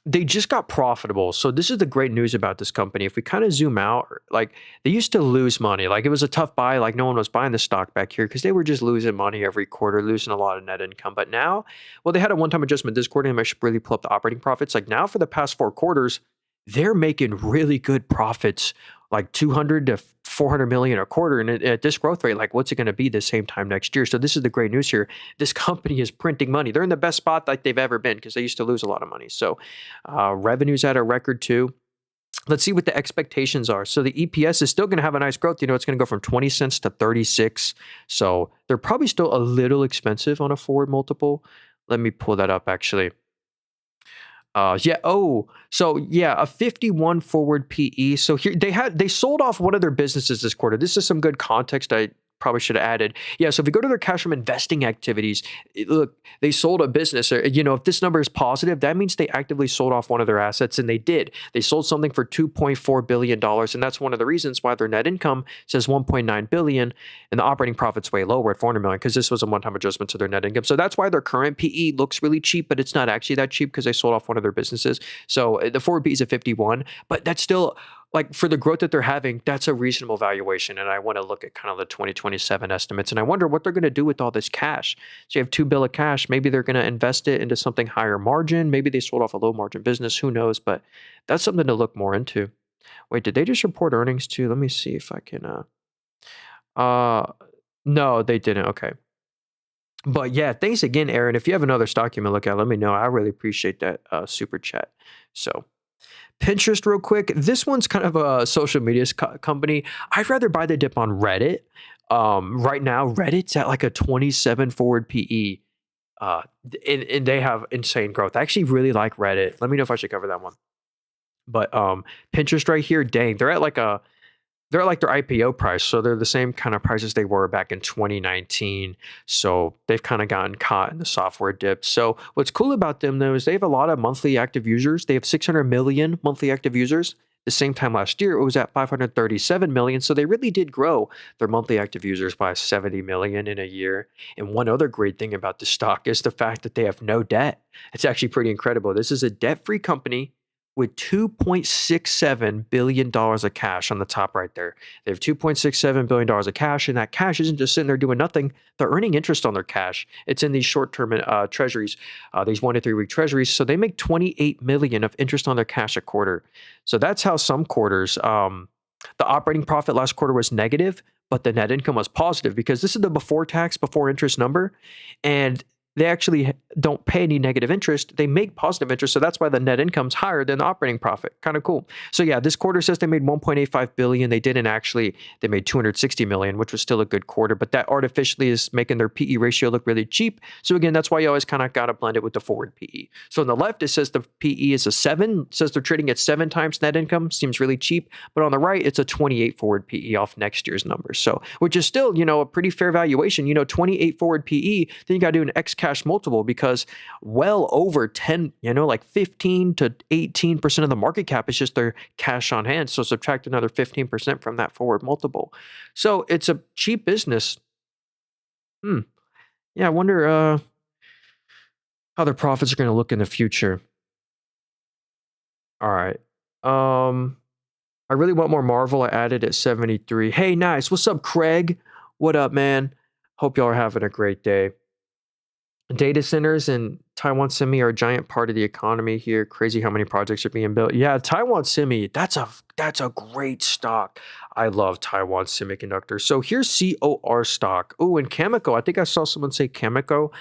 they just got profitable. So this is the great news about this company. If we kind of zoom out, like they used to lose money. Like it was a tough buy. Like no one was buying the stock back here because they were just losing money every quarter, losing a lot of net income. But now, well, they had a one-time adjustment this quarter, and I should really pull up the operating profits. Like now for the past 4 quarters, they're making really good profits like 200 to 400 million a quarter. And at this growth rate, like what's it going to be the same time next year? So this is the great news here. This company is printing money. They're in the best spot like they've ever been because they used to lose a lot of money. So revenue's at a record too. Let's see what the expectations are. So the EPS is still going to have a nice growth. You know, it's going to go from 20 cents to 36. So they're probably still a little expensive on a forward multiple. Let me pull that up actually. Yeah. Oh, so yeah, a 51 forward PE. So here they sold off one of their businesses this quarter. This is some good context I probably should have added. Yeah. So if you go to their cash from investing activities, look, they sold a business. Or, you know, if this number is positive, that means they actively sold off one of their assets, and they did. They sold something for $2.4 billion, and that's one of the reasons why their net income says 1.9 billion, and the operating profit's way lower at 400 million because this was a one-time adjustment to their net income. So that's why their current PE looks really cheap, but it's not actually that cheap because they sold off one of their businesses. So the forward PE is a 51, but that's still like for the growth that they're having, that's a reasonable valuation. And I want to look at kind of the 2027 estimates, and I wonder what they're going to do with all this cash. So you have $2 billion of cash. Maybe they're going to invest it into something higher margin. Maybe they sold off a low margin business. Who knows? But that's something to look more into. Wait, did they just report earnings too? Let me see if I can. No, they didn't. Okay. But yeah, thanks again, Aaron. If you have another stock you may look at, let me know. I really appreciate that super chat. So Pinterest, real quick. This one's kind of a social media company. I'd rather buy the dip on Reddit. Right now, Reddit's at like a 27 forward PE. And they have insane growth. I actually really like Reddit. Let me know if I should cover that one. But Pinterest right here, dang, they're at like their IPO price. So they're the same kind of prices they were back in 2019. So they've kind of gotten caught in the software dip. So what's cool about them though is they have a lot of monthly active users. They have 600 million monthly active users. The same time last year, it was at 537 million. So they really did grow their monthly active users by 70 million in a year. And one other great thing about the stock is the fact that they have no debt. It's actually pretty incredible. This is a debt-free company with $2.67 billion of cash on the top right there. They have $2.67 billion of cash, and that cash isn't just sitting there doing nothing. They're earning interest on their cash. It's in these short-term treasuries, these 1 to 3 week treasuries. So they make $28 million of interest on their cash a quarter. So that's how some quarters, the operating profit last quarter was negative, but the net income was positive because this is the before tax, before interest number. And they actually don't pay any negative interest. They make positive interest. So that's why the net income's higher than the operating profit. Kind of cool. So yeah, this quarter says they made 1.85 billion. They didn't actually, they made 260 million, which was still a good quarter, but that artificially is making their PE ratio look really cheap. So again, that's why you always kind of got to blend it with the forward PE. So on the left, it says the PE is a 7, it says they're trading at 7 times net income, seems really cheap. But on the right, it's a 28 forward PE off next year's numbers. So, which is still, you know, a pretty fair valuation, 28 forward PE, then you got to do an X cash multiple because well over 10, like 15 to 18% of the market cap is just their cash on hand. So subtract another 15% from that forward multiple. So it's a cheap business. Yeah, I wonder how their profits are going to look in the future. All right. I really want more Marvel. I added at 73. Hey, nice. What's up, Craig? What up, man? Hope y'all are having a great day. Data centers and Taiwan Semi are a giant part of the economy here. Crazy how many projects are being built. Yeah, Taiwan Semi, that's a great stock. I love Taiwan Semiconductor. So here's COR stock. Oh, and Cameco. I think I saw someone say Cameco.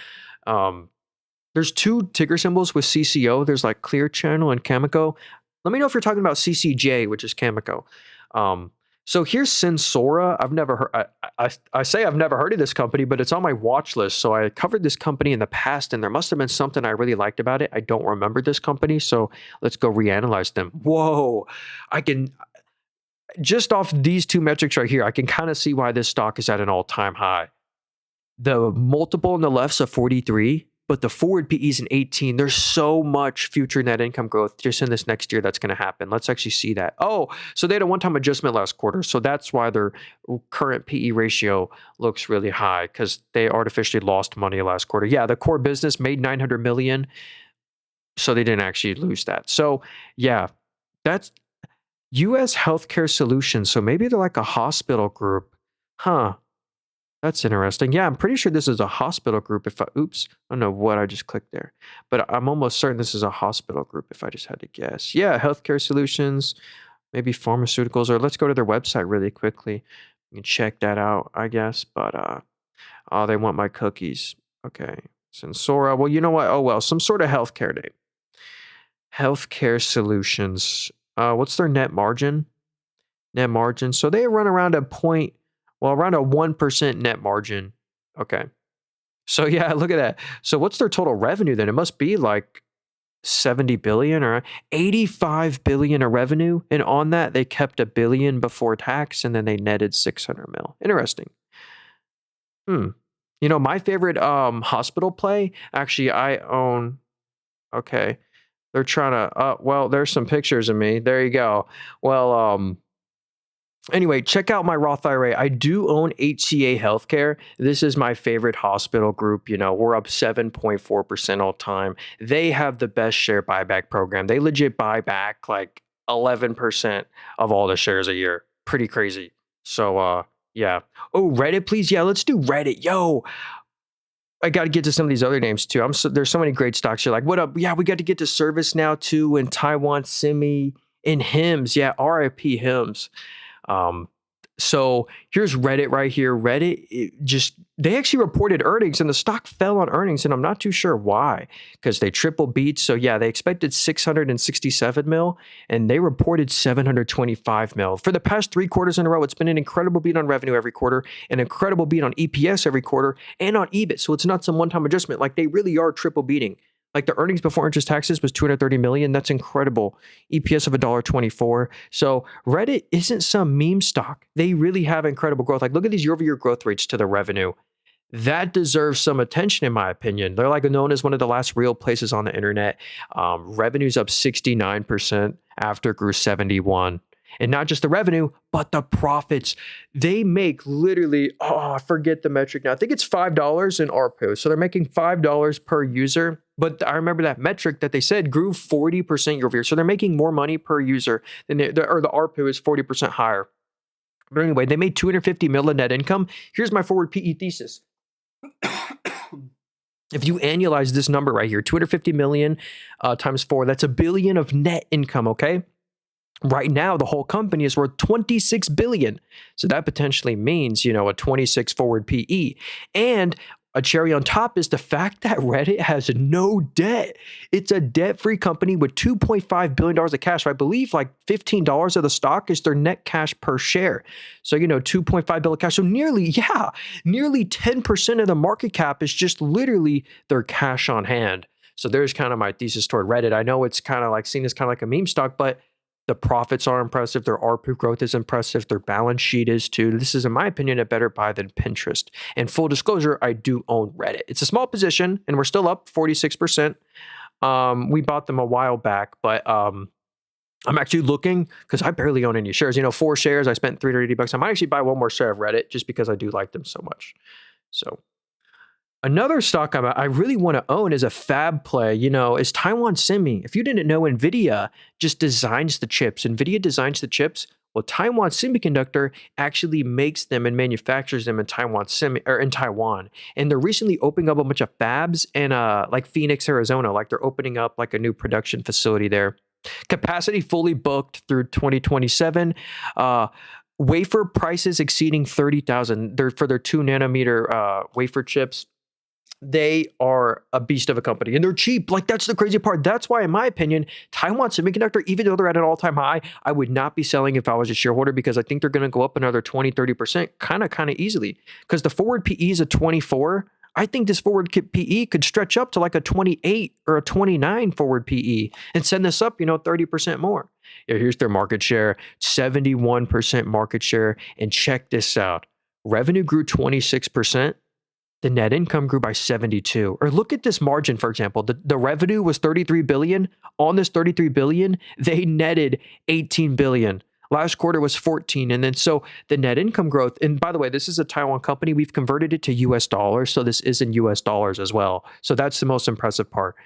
There's 2 ticker symbols with CCO. There's like Clear Channel and Cameco. Let me know if you're talking about CCJ, which is Cameco. So here's Cencora. I've never heard. I say I've never heard of this company, but it's on my watch list. So I covered this company in the past, and there must have been something I really liked about it. I don't remember this company, so let's go reanalyze them. Whoa, I can just off these 2 metrics right here, I can kind of see why this stock is at an all-time high. The multiple on the left's a 43. But the forward PE is an 18. There's so much future net income growth just in this next year that's going to happen. Let's actually see that. Oh, so they had a one-time adjustment last quarter. So that's why their current PE ratio looks really high because they artificially lost money last quarter. Yeah, the core business made 900 million. So they didn't actually lose that. So yeah, that's U.S. Healthcare Solutions. So maybe they're like a hospital group. Huh. That's interesting. Yeah, I'm pretty sure this is a hospital group. Oops, I don't know what I just clicked there, but I'm almost certain this is a hospital group if I just had to guess. Yeah, Healthcare Solutions. maybe pharmaceuticals, or let's go to their website really quickly. You can check that out, I guess. But oh, they want my cookies. Okay. Cencora. Well, you know what? Oh well, some sort of healthcare name. Healthcare solutions. What's their net margin? Net margin. So they run around around a 1% net margin. Okay. So yeah, look at that. So what's their total revenue then? It must be like 70 billion or 85 billion of revenue. And on that, they kept a billion before tax and then they netted 600 mil. Interesting. Hmm. You know, my favorite hospital play, actually, I own, okay. They're trying to, well, there's some pictures of me. There you go. Well, anyway, check out my Roth IRA. I do own HCA Healthcare. This is my favorite hospital group. You know, we're up 7.4% all time. They have the best share buyback program. They legit buy back like 11% of all the shares a year. Pretty crazy. So, yeah. Oh, Reddit, please. Yeah, let's do Reddit. Yo, I got to get to some of these other names too. There's so many great stocks. You're like, what up? Yeah, we got to get to ServiceNow too, and Taiwan Semi and Hims. Yeah, RIP Hims. Um, so here's Reddit right here. Reddit, they actually reported earnings and the stock fell on earnings, and I'm not too sure why, because they triple beat. So yeah, they expected 667 mil and they reported 725 mil. For the past 3 quarters in a row, it's been an incredible beat on revenue every quarter, an incredible beat on EPS every quarter, and on EBIT. So it's not some one-time adjustment. Like they really are triple beating. Like the earnings before interest taxes was 230 million. That's incredible. EPS of $1.24. So Reddit isn't some meme stock. They really have incredible growth. Like look at these year-over-year growth rates to the revenue. That deserves some attention, in my opinion. They're like known as one of the last real places on the internet. Revenue's up 69% after it grew 71. And not just the revenue, but the profits. They make literally, I forget the metric now. I think it's $5 in ARPU. So they're making $5 per user. But I remember that metric that they said grew 40% year over year. So they're making more money per user than the ARPU is 40% higher. But anyway, they made 250 million net income. Here's my forward PE thesis. If you annualize this number right here, 250 million times 4, that's $1 billion of net income, okay? Right now, the whole company is worth 26 billion. So that potentially means, a 26 forward PE. And a cherry on top is the fact that Reddit has no debt. It's a debt-free company with $2.5 billion of cash. I believe like $15 of the stock is their net cash per share. So, $2.5 billion cash. So nearly 10% of the market cap is just literally their cash on hand. So there's kind of my thesis toward Reddit. I know it's kind of like seen as kind of like a meme stock, but the profits are impressive. Their ARPU growth is impressive. Their balance sheet is too. This is, in my opinion, a better buy than Pinterest. And full disclosure, I do own Reddit. It's a small position, and we're still up 46%. We bought them a while back, but I'm actually looking because I barely own any shares. 4 shares. I spent $380. I might actually buy one more share of Reddit just because I do like them so much. So another stock I really want to own is a fab play, is Taiwan Semi. If you didn't know, NVIDIA just designs the chips. NVIDIA designs the chips. Well, Taiwan Semiconductor actually makes them and manufactures them in Taiwan. And they're recently opening up a bunch of fabs in like Phoenix, Arizona. Like they're opening up like a new production facility there. Capacity fully booked through 2027. Wafer prices exceeding 30,000. They're for their 2 nanometer wafer chips. They are a beast of a company and they're cheap. Like that's the crazy part. That's why, in my opinion, Taiwan Semiconductor, even though they're at an all-time high, I would not be selling if I was a shareholder because I think they're going to go up another 20, 30% kind of easily because the forward PE is a 24. I think this forward PE could stretch up to like a 28 or a 29 forward PE and send this up, 30% more. Here's their market share, 71% market share. And check this out. Revenue grew 26%. The net income grew by 72. Or look at this margin, for example. The revenue was 33 billion. On this 33 billion, they netted 18 billion. Last quarter was 14. And then so the net income growth, and by the way, this is a Taiwan company. We've converted it to US dollars. So this is in US dollars as well. So that's the most impressive part.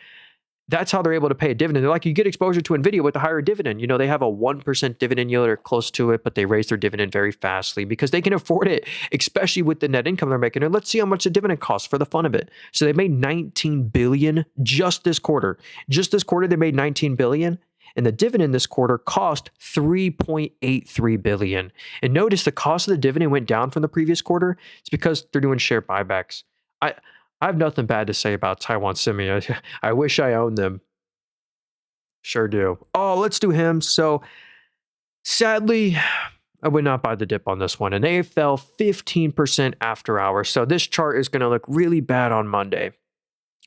That's how they're able to pay a dividend. They're like, you get exposure to NVIDIA with a higher dividend. They have a 1% dividend yield or close to it, but they raise their dividend very fastly because they can afford it, especially with the net income they're making. And let's see how much the dividend costs for the fun of it. So they made 19 billion just this quarter. Just this quarter, they made 19 billion. And the dividend this quarter cost $3.83 billion. And notice the cost of the dividend went down from the previous quarter. It's because they're doing share buybacks. I I have nothing bad to say about Taiwan Semi. I wish I owned them. Sure do. Oh, let's do him. So sadly, I would not buy the dip on this one. And they fell 15% after hours. So this chart is going to look really bad on Monday.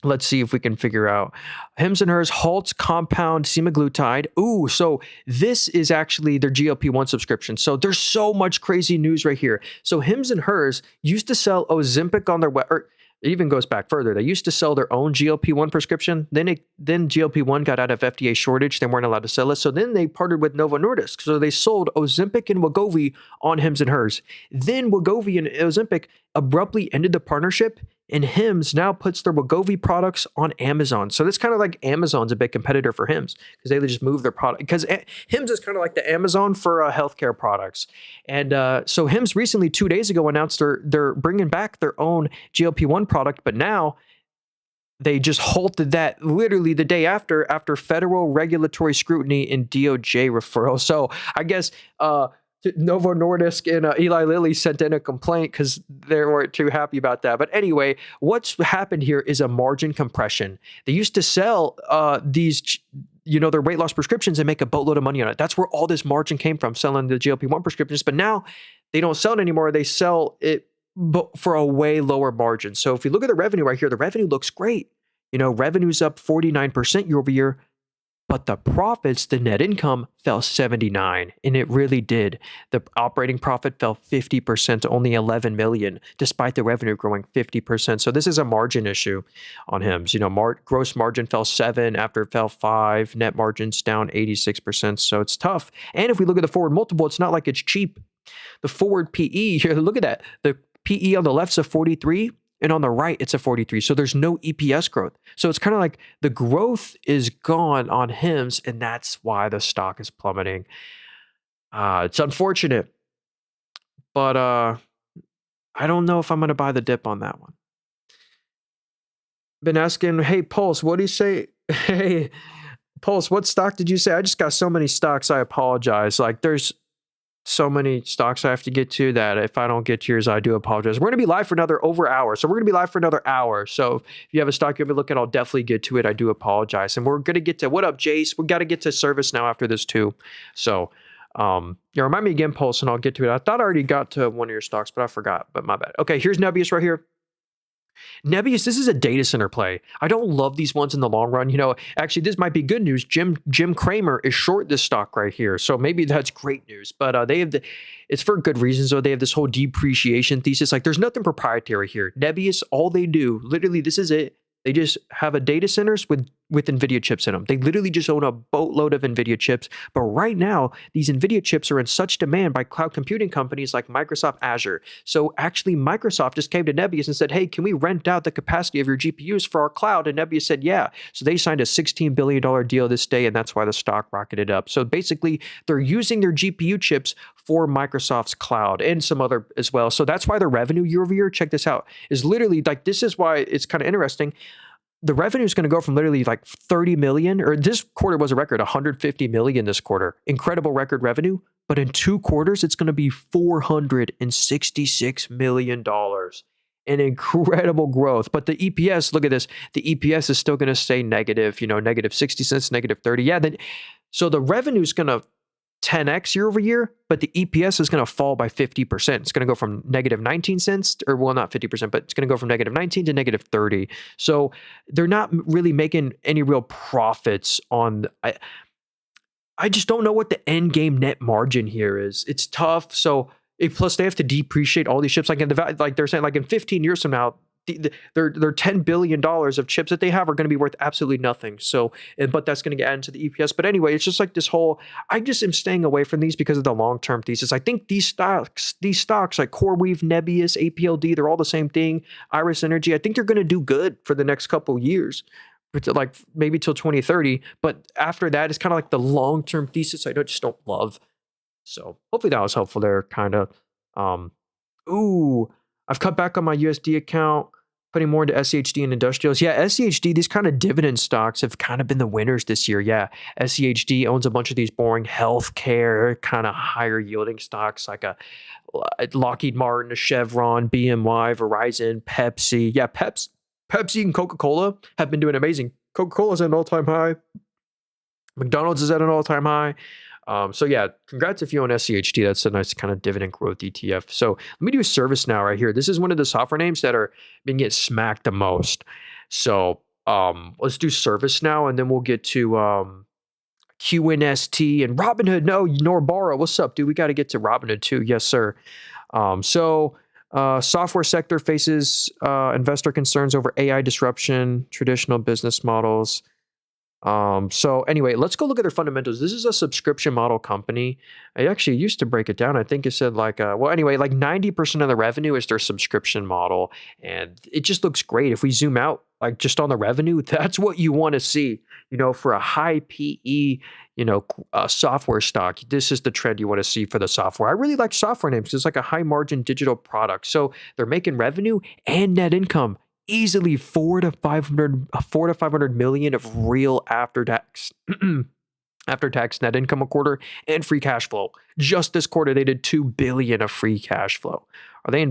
Let's see if we can figure out. Hims and Hers halts compound semaglutide. Ooh, so this is actually their GLP-1 subscription. So there's so much crazy news right here. So Hims and Hers used to sell Ozempic on their web, or it even goes back further. They used to sell their own GLP-1 prescription. Then GLP-1 got out of FDA shortage. They weren't allowed to sell it. So then they partnered with Novo Nordisk. So they sold Ozempic and Wegovy on Hims and Hers. Then Wegovy and Ozempic abruptly ended the partnership, and Hims now puts their Wegovy products on Amazon. So that's kind of like Amazon's a big competitor for Hims because they just move their product. Because Hims is kind of like the Amazon for healthcare products. And so Hims recently, 2 days ago, announced they're bringing back their own GLP-1 product, but now they just halted that literally the day after federal regulatory scrutiny and DOJ referral. So I guess Novo Nordisk and Eli Lilly sent in a complaint because they weren't too happy about that. But anyway, what's happened here is a margin compression. They used to sell these, their weight loss prescriptions and make a boatload of money on it. That's where all this margin came from, selling the GLP-1 prescriptions. But now they don't sell it anymore. They sell it for a way lower margin. So if you look at the revenue right here, the revenue looks great. Revenue's up 49% year over year. But the profits, the net income, fell 79, and it really did. The operating profit fell 50% to only $11 million, despite the revenue growing 50%. So this is a margin issue on Hims. Gross margin fell 7 after it fell 5. Net margins down 86%. So it's tough. And if we look at the forward multiple, it's not like it's cheap. The forward PE, look at that. The PE on the left's a 43. And on the right, it's a 43. So there's no EPS growth. So it's kind of like the growth is gone on Hims, and that's why the stock is plummeting. It's unfortunate, but I don't know if I'm going to buy the dip on that one. Been asking, hey, Pulse, what do you say? Hey, Pulse, what stock did you say? I just got so many stocks. I apologize. Like there's so many stocks I have to get to that if I don't get to yours, I do apologize. We're going to be live for another over hour. So we're going to be live for another hour. So if you have a stock you're going to be looking at, I'll definitely get to it. I do apologize. And we're going to get to, what up, Jace? We got to get to ServiceNow after this too. So remind me again, Pulse, and I'll get to it. I thought I already got to one of your stocks, but I forgot, but my bad. Okay, here's Nebius right here. Nebius, this is a data center play. I don't love these ones in the long run. Actually, this might be good news. Jim Cramer is short this stock right here. So maybe that's great news. But they have it's for good reasons, though. They have this whole depreciation thesis. Like there's nothing proprietary here. Nebius, all they do, literally, this is it. They just have a data centers with NVIDIA chips in them. They literally just own a boatload of NVIDIA chips. But right now, these NVIDIA chips are in such demand by cloud computing companies like Microsoft Azure. So actually, Microsoft just came to Nebius and said, hey, can we rent out the capacity of your GPUs for our cloud? And Nebius said, yeah. So they signed a $16 billion deal this day, and that's why the stock rocketed up. So basically, they're using their GPU chips for Microsoft's cloud and some other as well. So that's why the revenue year over year, check this out, is literally like, this is why it's kind of interesting. The revenue is going to go from literally like 30 million, or this quarter was a record, 150 million this quarter. Incredible record revenue. But in 2 quarters, it's going to be $466 million. An incredible growth. But the EPS, look at this. The EPS is still going to stay negative, negative 60 cents, negative 30. Yeah. So the revenue is going to 10x year over year, but the EPS is going to fall by 50%. It's going to go from negative 19 cents, or well, not 50%, but it's going to go from negative 19 to negative 30. So they're not really making any real profits on. I just don't know what the end game net margin here is. It's tough. So plus they have to depreciate all these chips. Like they're saying, like in 15 years from now, their $10 billion of chips that they have are going to be worth absolutely nothing. So, but that's going to get added to the EPS. But anyway, it's just like this whole, I just am staying away from these because of the long-term thesis. I think these stocks like CoreWeave, Nebius, APLD, they're all the same thing. Iris Energy, I think they're going to do good for the next couple years, like maybe till 2030. But after that, it's kind of like the long-term thesis I just don't love. So hopefully that was helpful there, kind of. I've cut back on my USD account. putting more into SEHD and industrials. Yeah, SEHD, these kind of dividend stocks have kind of been the winners this year. Yeah, SEHD owns a bunch of these boring healthcare, kind of higher yielding stocks like a Lockheed Martin, a Chevron, BMY, Verizon, Pepsi. Yeah, Pepsi and Coca-Cola have been doing amazing. Coca-Cola's at an all-time high. McDonald's is at an all-time high. So yeah, congrats if you own SCHD. That's a nice kind of dividend growth ETF. So let me do ServiceNow right here. This is one of the software names that are being get smacked the most. So let's do ServiceNow, and then we'll get to QNST and Robinhood. No, Norbara, what's up, dude? We got to get to Robinhood too. Yes, sir. Software sector faces investor concerns over AI disruption, traditional business models. So anyway, let's go look at their fundamentals. This is a subscription model company. I actually used to break it down. I think it said like 90% of the revenue is their subscription model, and it just looks great. If we zoom out, like just on the revenue, that's what you want to see, for a high PE, software stock. This is the trend you want to see for the software. I really like software names. It's like a high margin digital product. So they're making revenue and net income. Easily 4 to 500 million of real after tax net income a quarter and free cash flow. Just this quarter, they did 2 billion of free cash flow. Are they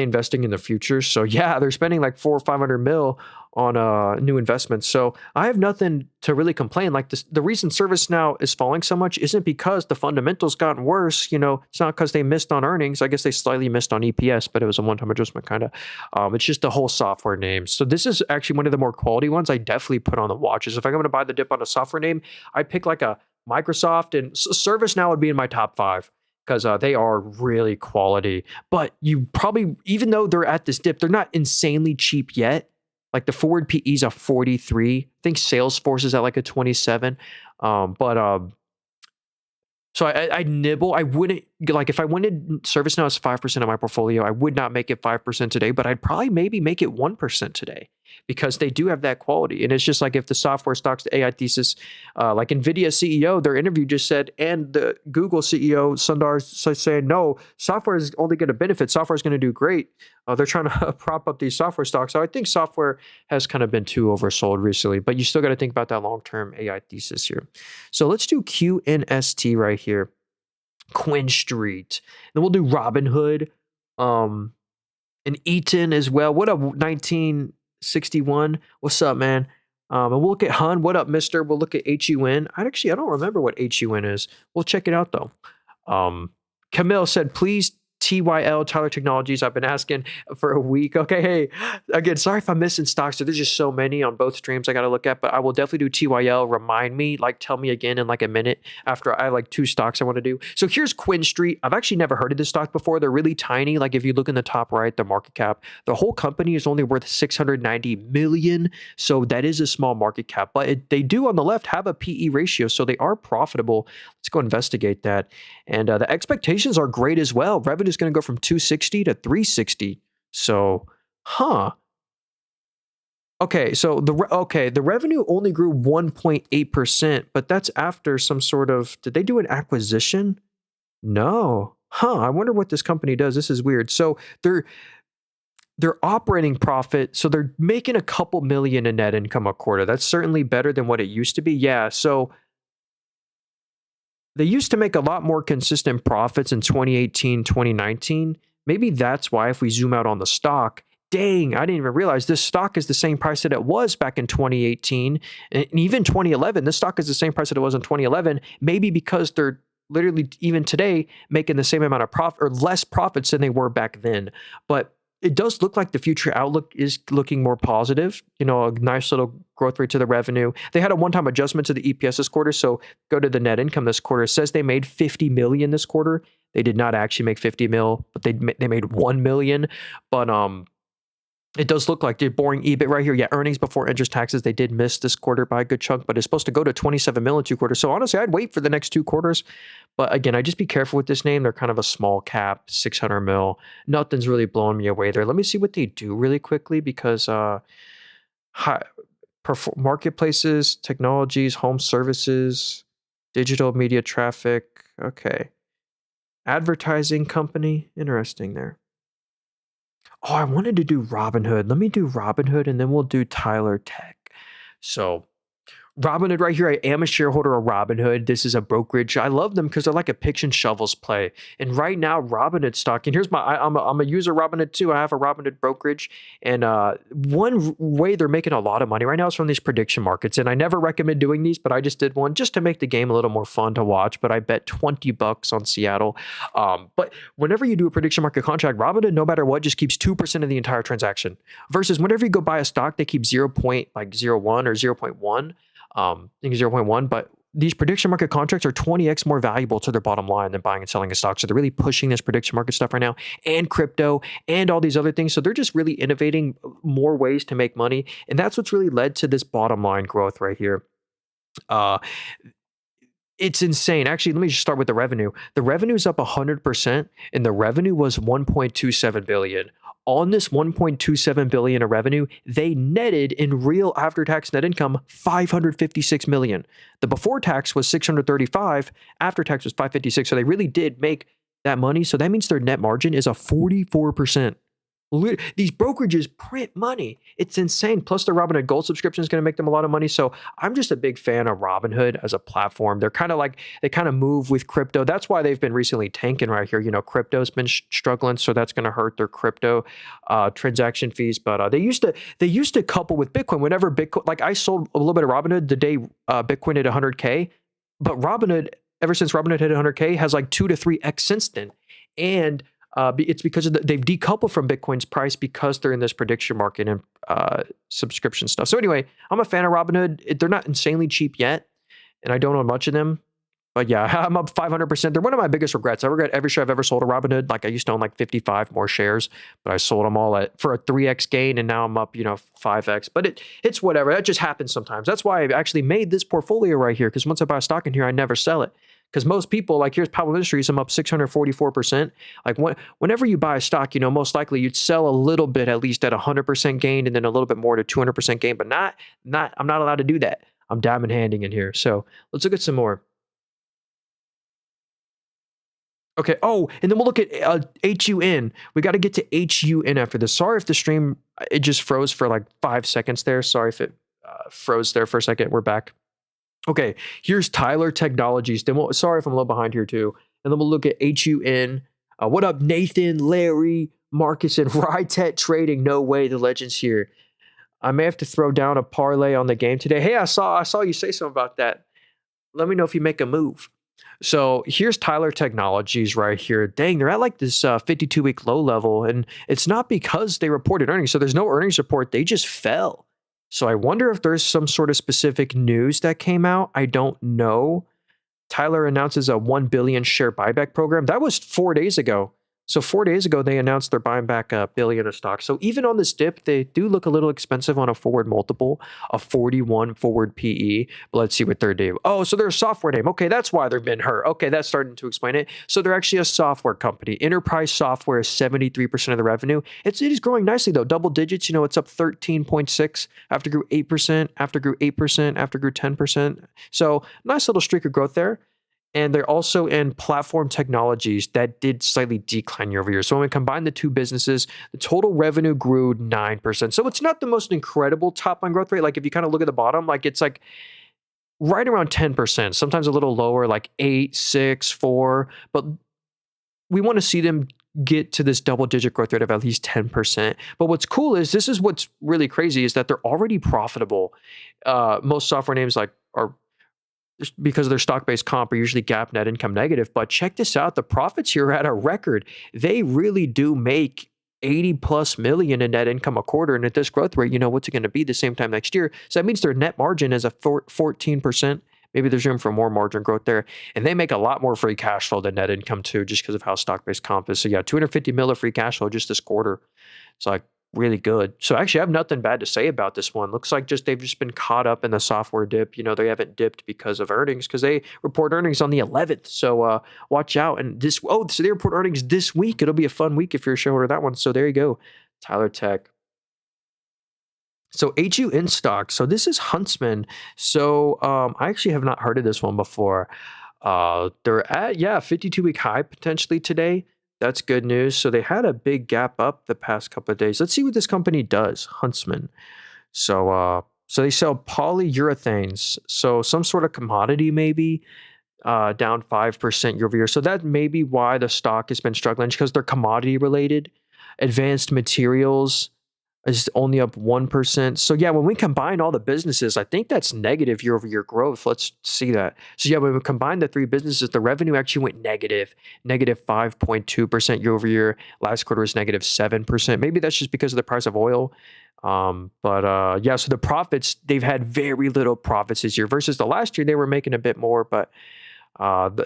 investing in the future? So yeah, they're spending like 400 or 500 mil on new investments. So I have nothing to really complain. Like this, the reason ServiceNow is falling so much isn't because the fundamentals gotten worse. It's not because they missed on earnings. I guess they slightly missed on EPS, but it was a one-time adjustment kind of. It's just the whole software name. So this is actually one of the more quality ones. I definitely put on the watches. If I'm going to buy the dip on a software name, I'd pick like a Microsoft, and ServiceNow would be in my top 5. Because they are really quality. But you probably, even though they're at this dip, they're not insanely cheap yet. Like the forward PE is a 43. I think Salesforce is at like a 27. So I nibble. I wouldn't, like if I wanted ServiceNow as 5% of my portfolio, I would not make it 5% today, but I'd probably maybe make it 1% today because they do have that quality. And it's just like if the software stocks, the AI thesis, like NVIDIA CEO, their interview just said, and the Google CEO, Sundar, saying, no, software is only going to benefit. Software is going to do great. They're trying to prop up these software stocks. So I think software has kind of been too oversold recently, but you still got to think about that long-term AI thesis here. So let's do QNST right here. QuinStreet. Then we'll do Robinhood, and Eaton as well. What up, 1961? What's up, man? And we'll look at Hun. What up, mister? We'll look at HUN. I don't remember what HUN is. We'll check it out, though. Camille said, please TYL, Tyler Technologies. I've been asking for a week. Okay, hey, again, sorry if I'm missing stocks. So there's just so many on both streams I got to look at, but I will definitely do TYL. Remind me, tell me again in like a minute after I have like 2 stocks I want to do. So here's QuinStreet. I've actually never heard of this stock before. They're really tiny. Like if you look in the top right, the market cap, the whole company is only worth 690 million. So that is a small market cap, but they do on the left have a PE ratio. So they are profitable. Let's go investigate that. And the expectations are great as well. Revenue is going to go from 260 to 360. So, okay, so the revenue only grew 1.8%, but that's after some sort of, did they do an acquisition? No. I wonder what this company does. This is weird. So their operating profit, so they're making a couple million in net income a quarter. That's certainly better than what it used to be. Yeah, so they used to make a lot more consistent profits in 2018, 2019. Maybe that's why if we zoom out on the stock, dang, I didn't even realize this stock is the same price that it was back in 2018. And even 2011, this stock is the same price that it was in 2011. Maybe because they're literally even today making the same amount of profit or less profits than they were back then. But it does look like the future outlook is looking more positive. A nice little growth rate to the revenue. They had a one-time adjustment to the EPS this quarter. So go to the net income this quarter. It says they made 50 million this quarter. They did not actually make 50 mil, but they made 1 million. But it does look like they're boring EBIT right here. Yeah, earnings before interest taxes, they did miss this quarter by a good chunk, but it's supposed to go to 27 mil in 2 quarters. So honestly, I'd wait for the next 2 quarters. But again, I just be careful with this name. They're kind of a small cap, 600 mil. Nothing's really blowing me away there. Let me see what they do really quickly because marketplaces, technologies, home services, digital media traffic. Okay. Advertising company. Interesting there. Oh, I wanted to do Robinhood. Let me do Robinhood and then we'll do Tyler Tech. So Robinhood right here. I am a shareholder of Robinhood. This is a brokerage. I love them because they're like a picks and shovels play. And right now, Robinhood stock. And here's I'm a user of Robinhood too. I have a Robinhood brokerage. And one way they're making a lot of money right now is from these prediction markets. And I never recommend doing these, but I just did one just to make the game a little more fun to watch. But I bet $20 on Seattle. But whenever you do a prediction market contract, Robinhood, no matter what, just keeps 2% of the entire transaction. Versus whenever you go buy a stock, they keep 0.01 or 0.1. I think 0.1, but these prediction market contracts are 20x more valuable to their bottom line than buying and selling a stock. So they're really pushing this prediction market stuff right now and crypto and all these other things. So they're just really innovating more ways to make money. And that's what's really led to this bottom line growth right here. Uh, it's insane. Actually, let me just start with the revenue. The revenue is up 100%, and the revenue was 1.27 billion. On this 1.27 billion of revenue, they netted in real after-tax net income 556 million. The before tax was 635, after tax was 556. So they really did make that money. So that means their net margin is a 44%. These brokerages print money. It's insane. Plus, the Robinhood Gold subscription is going to make them a lot of money. So I'm just a big fan of Robinhood as a platform. They're kind of like, they kind of move with crypto. That's why they've been recently tanking right here. You know, crypto's been struggling, so that's going to hurt their crypto transaction fees. But they used to couple with Bitcoin. Whenever Bitcoin, like I sold a little bit of Robinhood the day Bitcoin hit 100K, but Robinhood, ever since Robinhood hit 100K, has like 2 to 3x since then. And it's because they've decoupled from Bitcoin's price because they're in this prediction market and subscription stuff. So anyway, I'm a fan of Robinhood. They're not insanely cheap yet, and I don't own much of them. But yeah, I'm up 500%. They're one of my biggest regrets. I regret every share I've ever sold of Robinhood. Like I used to own like 55 more shares, but I sold them all for a 3x gain, and now I'm up, 5x. But it's whatever. That just happens sometimes. That's why I actually made this portfolio right here, because once I buy a stock in here, I never sell it. Because most people, like here's Powell Industries, I'm up 644%. Like whenever you buy a stock, most likely you'd sell a little bit at least at 100% gain, and then a little bit more to 200% gain. But I'm not allowed to do that. I'm diamond handing in here. So let's look at some more. Okay. Oh, and then we'll look at HUN. We got to get to HUN after this. Sorry if the stream, it just froze for like 5 seconds there. Sorry if it froze there for a second. We're back. Okay. Here's Tyler Technologies. Then sorry if I'm a little behind here too. And then we'll look at HUN. What up, Nathan, Larry, Marcus, and Rytet Trading? No way, the legends here. I may have to throw down a parlay on the game today. Hey, I saw you say something about that. Let me know if you make a move. So here's Tyler Technologies right here. Dang, they're at like this 52-week low level, and it's not because they reported earnings. So there's no earnings report. They just fell. So I wonder if there's some sort of specific news that came out. I don't know. Tyler announces a 1 billion share buyback program. That was 4 days ago. So 4 days ago, they announced they're buying back $1 billion of stock. So even on this dip, they do look a little expensive on a forward multiple, a 41 forward PE. But let's see what they're doing. Oh, so they're a software name. Okay, that's why they've been hurt. Okay, that's starting to explain it. So they're actually a software company. Enterprise software is 73% of the revenue. It is growing nicely though, double digits. It's up 13.6 after grew 8%, after grew 8%, after grew 10%. So nice little streak of growth there. And they're also in platform technologies that did slightly decline year over year. So when we combine the two businesses, the total revenue grew 9%. So it's not the most incredible top line growth rate. Like if you kind of look at the bottom, like it's like right around 10%, sometimes a little lower, like 8, 6, 4. But we want to see them get to this double digit growth rate of at least 10%. But what's cool is this is what's really crazy is that they're already profitable. Most software names like are, because of their stock-based comp, are usually GAAP net income negative. But check this out. The profits here are at a record. They really do make 80 plus million in net income a quarter. And at this growth rate, what's it going to be the same time next year? So that means their net margin is a 14%. Maybe there's room for more margin growth there. And they make a lot more free cash flow than net income too, just because of how stock-based comp is. So yeah, 250 mil of free cash flow just this quarter. It's like really good. So actually I have nothing bad to say about this one. Looks like they've just been caught up in the software dip. They haven't dipped because of earnings, because they report earnings on the 11th. So watch out. And so they report earnings this week. It'll be a fun week if you're a shareholder of that one. So there you go. Tyler Tech. So HUN stock. So this is Huntsman. So I actually have not heard of this one before. They're at 52-week high potentially today. That's good news. So they had a big gap up the past couple of days. Let's see what this company does. Huntsman. So they sell polyurethanes. So some sort of commodity maybe, down 5% year over year. So that may be why the stock has been struggling because they're commodity related. Advanced materials is only up 1%. So yeah, when we combine all the businesses, I think that's negative year over year growth. Let's see that. So yeah, when we combine the three businesses, the revenue actually went negative 5.2% year over year. Last quarter was negative 7%. Maybe that's just because of the price of oil. But yeah, so the profits, they've had very little profits this year versus the last year, they were making a bit more, but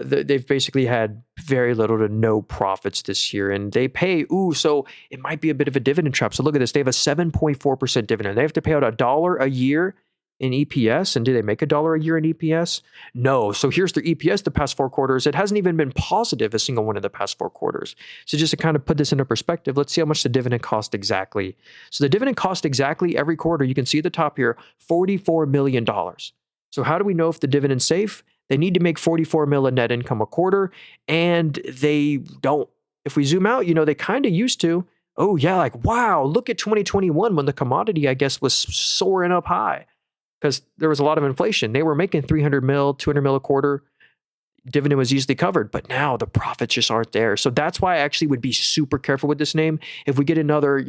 they've basically had very little to no profits this year, and they pay. So it might be a bit of a dividend trap. So look at this: they have a 7.4% dividend. They have to pay out $1 a year in EPS, and do they make $1 a year in EPS? No. So here's their EPS the past 4 quarters. It hasn't even been positive a single one of the past 4 quarters. So just to kind of put this into perspective, let's see how much the dividend cost exactly. So the dividend cost exactly every quarter. You can see at the top here, $44 million. So how do we know if the dividend's safe? They need to make 44 mil in net income a quarter, and they don't. If we zoom out, they kind of used to. Oh yeah, like wow, look at 2021 when the commodity, I guess, was soaring up high because there was a lot of inflation. They were making 300 mil, 200 mil a quarter. Dividend was easily covered, but now the profits just aren't there. So that's why I actually would be super careful with this name. If we get another,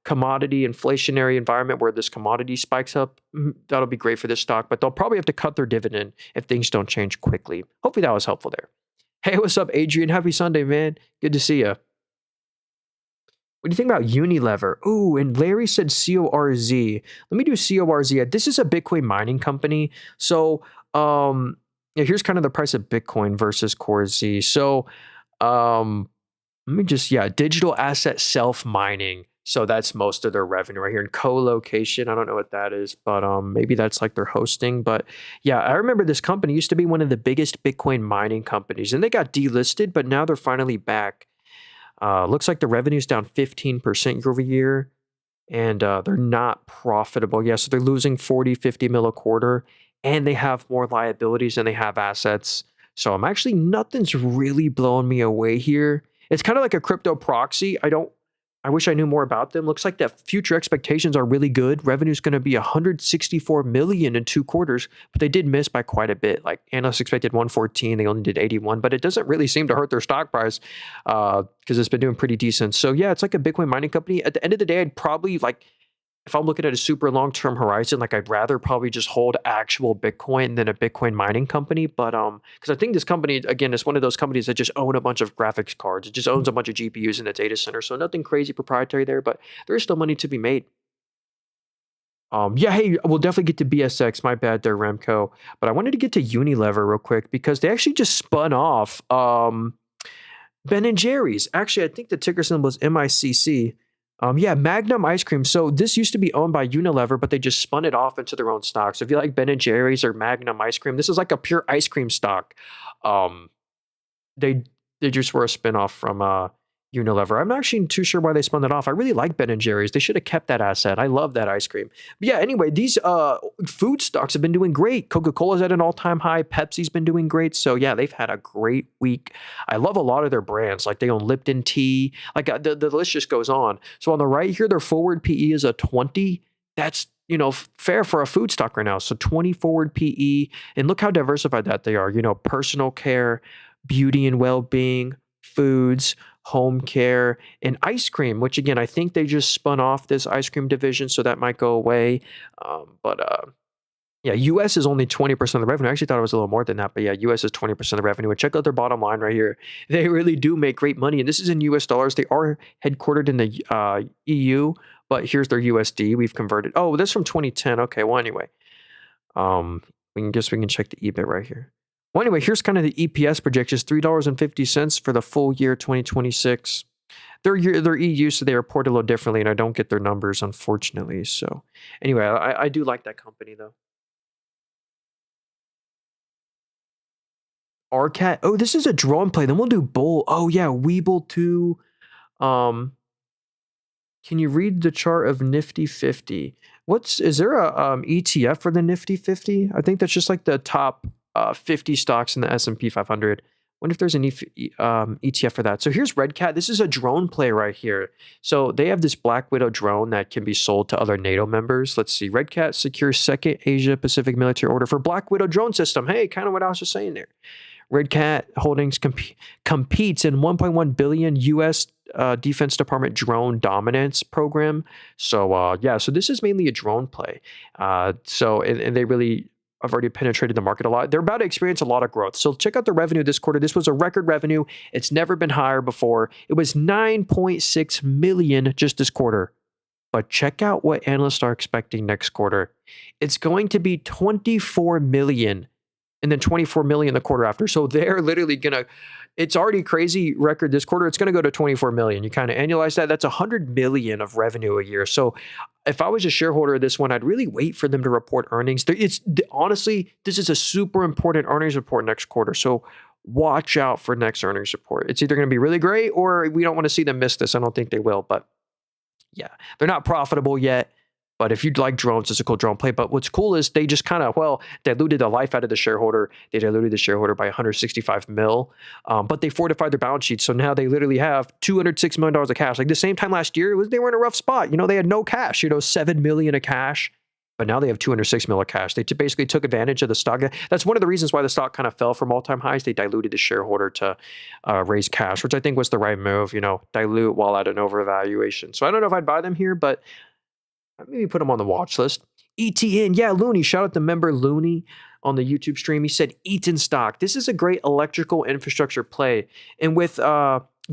commodity inflationary environment where this commodity spikes up, that'll be great for this stock, but they'll probably have to cut their dividend if things don't change quickly. Hopefully that was helpful there. Hey, what's up, Adrian? Happy Sunday, man. Good to see you. What do you think about Unilever? Ooh, and Larry said CORZ. Let me do CORZ. This is a Bitcoin mining company. So, yeah, here's kind of the price of Bitcoin versus CoreZ. So, let me just, digital asset self-mining. So that's most of their revenue right here. And co-location, I don't know what that is, but maybe that's like their hosting. But yeah, I remember this company used to be one of the biggest Bitcoin mining companies, and they got delisted, but now they're finally back. Looks like the revenue's down 15% year over year, and they're not profitable. Yeah, so they're losing 40, 50 mil a quarter, and they have more liabilities than they have assets. So nothing's really blowing me away here. It's kind of like a crypto proxy. I wish I knew more about them. Looks like that future expectations are really good. Revenue's going to be 164 million in 2 quarters, but they did miss by quite a bit. Like analysts expected 114, they only did 81, but it doesn't really seem to hurt their stock price because it's been doing pretty decent. So yeah, it's like a Bitcoin mining company. At the end of the day, I'd probably if I'm looking at a super long-term horizon, I'd rather probably just hold actual Bitcoin than a Bitcoin mining company. But because I think this company, again, is one of those companies that just own a bunch of graphics cards. It just owns a bunch of GPUs in a data center. So nothing crazy proprietary there, but there is still money to be made. Yeah, hey, we'll definitely get to BSX. My bad there, Remco. But I wanted to get to Unilever real quick because they actually just spun off Ben and Jerry's. Actually, I think the ticker symbol is MICC. Yeah, Magnum ice cream. So this used to be owned by Unilever, but they just spun it off into their own stock. So if you like Ben and Jerry's or Magnum ice cream, this is like a pure ice cream stock. They just were a spinoff from Unilever. I'm not actually too sure why they spun that off. I really like Ben and Jerry's. They should have kept that asset. I love that ice cream. But yeah, anyway, these food stocks have been doing great. Coca-Cola's at an all-time high. Pepsi's been doing great. So yeah, they've had a great week. I love a lot of their brands. Like they own Lipton tea. The list just goes on. So on the right here, their forward PE is a 20. That's fair for a food stock right now. So 20 forward PE. And look how diversified that they are. Personal care, beauty and well-being, foods, home care, and ice cream, which again, I think they just spun off this ice cream division, so that might go away. Yeah, US is only 20% of the revenue. I actually thought it was a little more than that, but yeah, US is 20% of the revenue. And check out their bottom line right here. They really do make great money, and this is in US dollars. They are headquartered in the EU, but here's their USD. We've converted. Oh, this is from 2010. Okay, well, anyway. We can check the EBIT right here. Well, anyway, here's kind of the EPS projections, $3.50 for the full year 2026. They're EU, so they report a little differently, and I don't get their numbers, unfortunately. So anyway, I do like that company, though. RCAT. Oh, this is a draw and play. Then we'll do Bull. Oh, yeah, Weeble too. Can you read the chart of Nifty 50? Is there a ETF for the Nifty 50? I think that's just like the top 50 stocks in the S&P 500. Wonder if there's an ETF for that. So here's Red Cat. This is a drone play right here. So they have this Black Widow drone that can be sold to other NATO members. Let's see. Red Cat secures second Asia Pacific military order for Black Widow drone system. Hey, kind of what I was just saying there. Red Cat Holdings competes in 1.1 billion US Defense Department drone dominance program. So yeah, so this is mainly a drone play. And they really have already penetrated the market a lot. They're about to experience a lot of growth. So check out the revenue this quarter. This was a record revenue. It's never been higher before. It was 9.6 million just this quarter. But check out what analysts are expecting next quarter. It's going to be 24 million and then 24 million the quarter after. So they're literally gonna, it's already crazy record this quarter. It's gonna go to 24 million. You kind of annualize that. That's 100 million of revenue a year. So if I was a shareholder of this one, I'd really wait for them to report earnings. Honestly, this is a super important earnings report next quarter. So watch out for next earnings report. It's either gonna be really great or we don't want to see them miss this. I don't think they will, but yeah, they're not profitable yet. But if you'd like drones, it's a cool drone play. But what's cool is they just kind of, diluted the life out of the shareholder. They diluted the shareholder by 165 mil, but they fortified their balance sheet. So now they literally have $206 million of cash. Like the same time last year, they were in a rough spot. They had no cash, 7 million of cash. But now they have 206 mil of cash. They basically took advantage of the stock. That's one of the reasons why the stock kind of fell from all-time highs. They diluted the shareholder to raise cash, which I think was the right move, dilute while at an overvaluation. So I don't know if I'd buy them here, but maybe put him on the watch list. ETN, yeah, Looney. Shout out to member Looney on the YouTube stream. He said Eaton stock. This is a great electrical infrastructure play. And with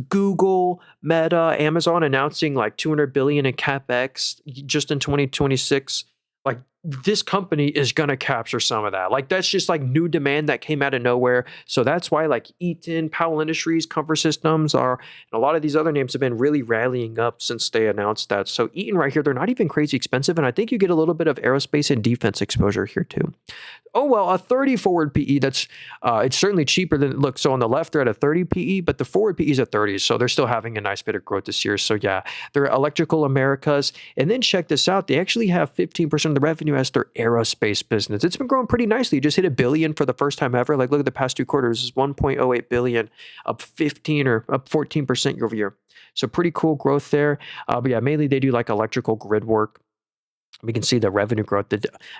Google, Meta, Amazon announcing like 200 billion in CapEx just in 2026, like this company is going to capture some of that. Like that's just like new demand that came out of nowhere. So that's why like Eaton, Powell Industries, Comfort Systems and a lot of these other names have been really rallying up since they announced that. So Eaton right here, they're not even crazy expensive. And I think you get a little bit of aerospace and defense exposure here too. Oh, well, a 30 forward PE, that's it's certainly cheaper than, look, so on the left, they're at a 30 PE, but the forward PE is at 30. So they're still having a nice bit of growth this year. So yeah, they're Electrical Americas. And then check this out. They actually have 15% of the revenue as their aerospace business. It's been growing pretty nicely. It just hit $1 billion for the first time ever. Like look at the past 2 quarters, it's 1.08 billion, up 15 or up 14% year over year. So pretty cool growth there. But yeah, mainly they do like electrical grid work. We can see the revenue growth.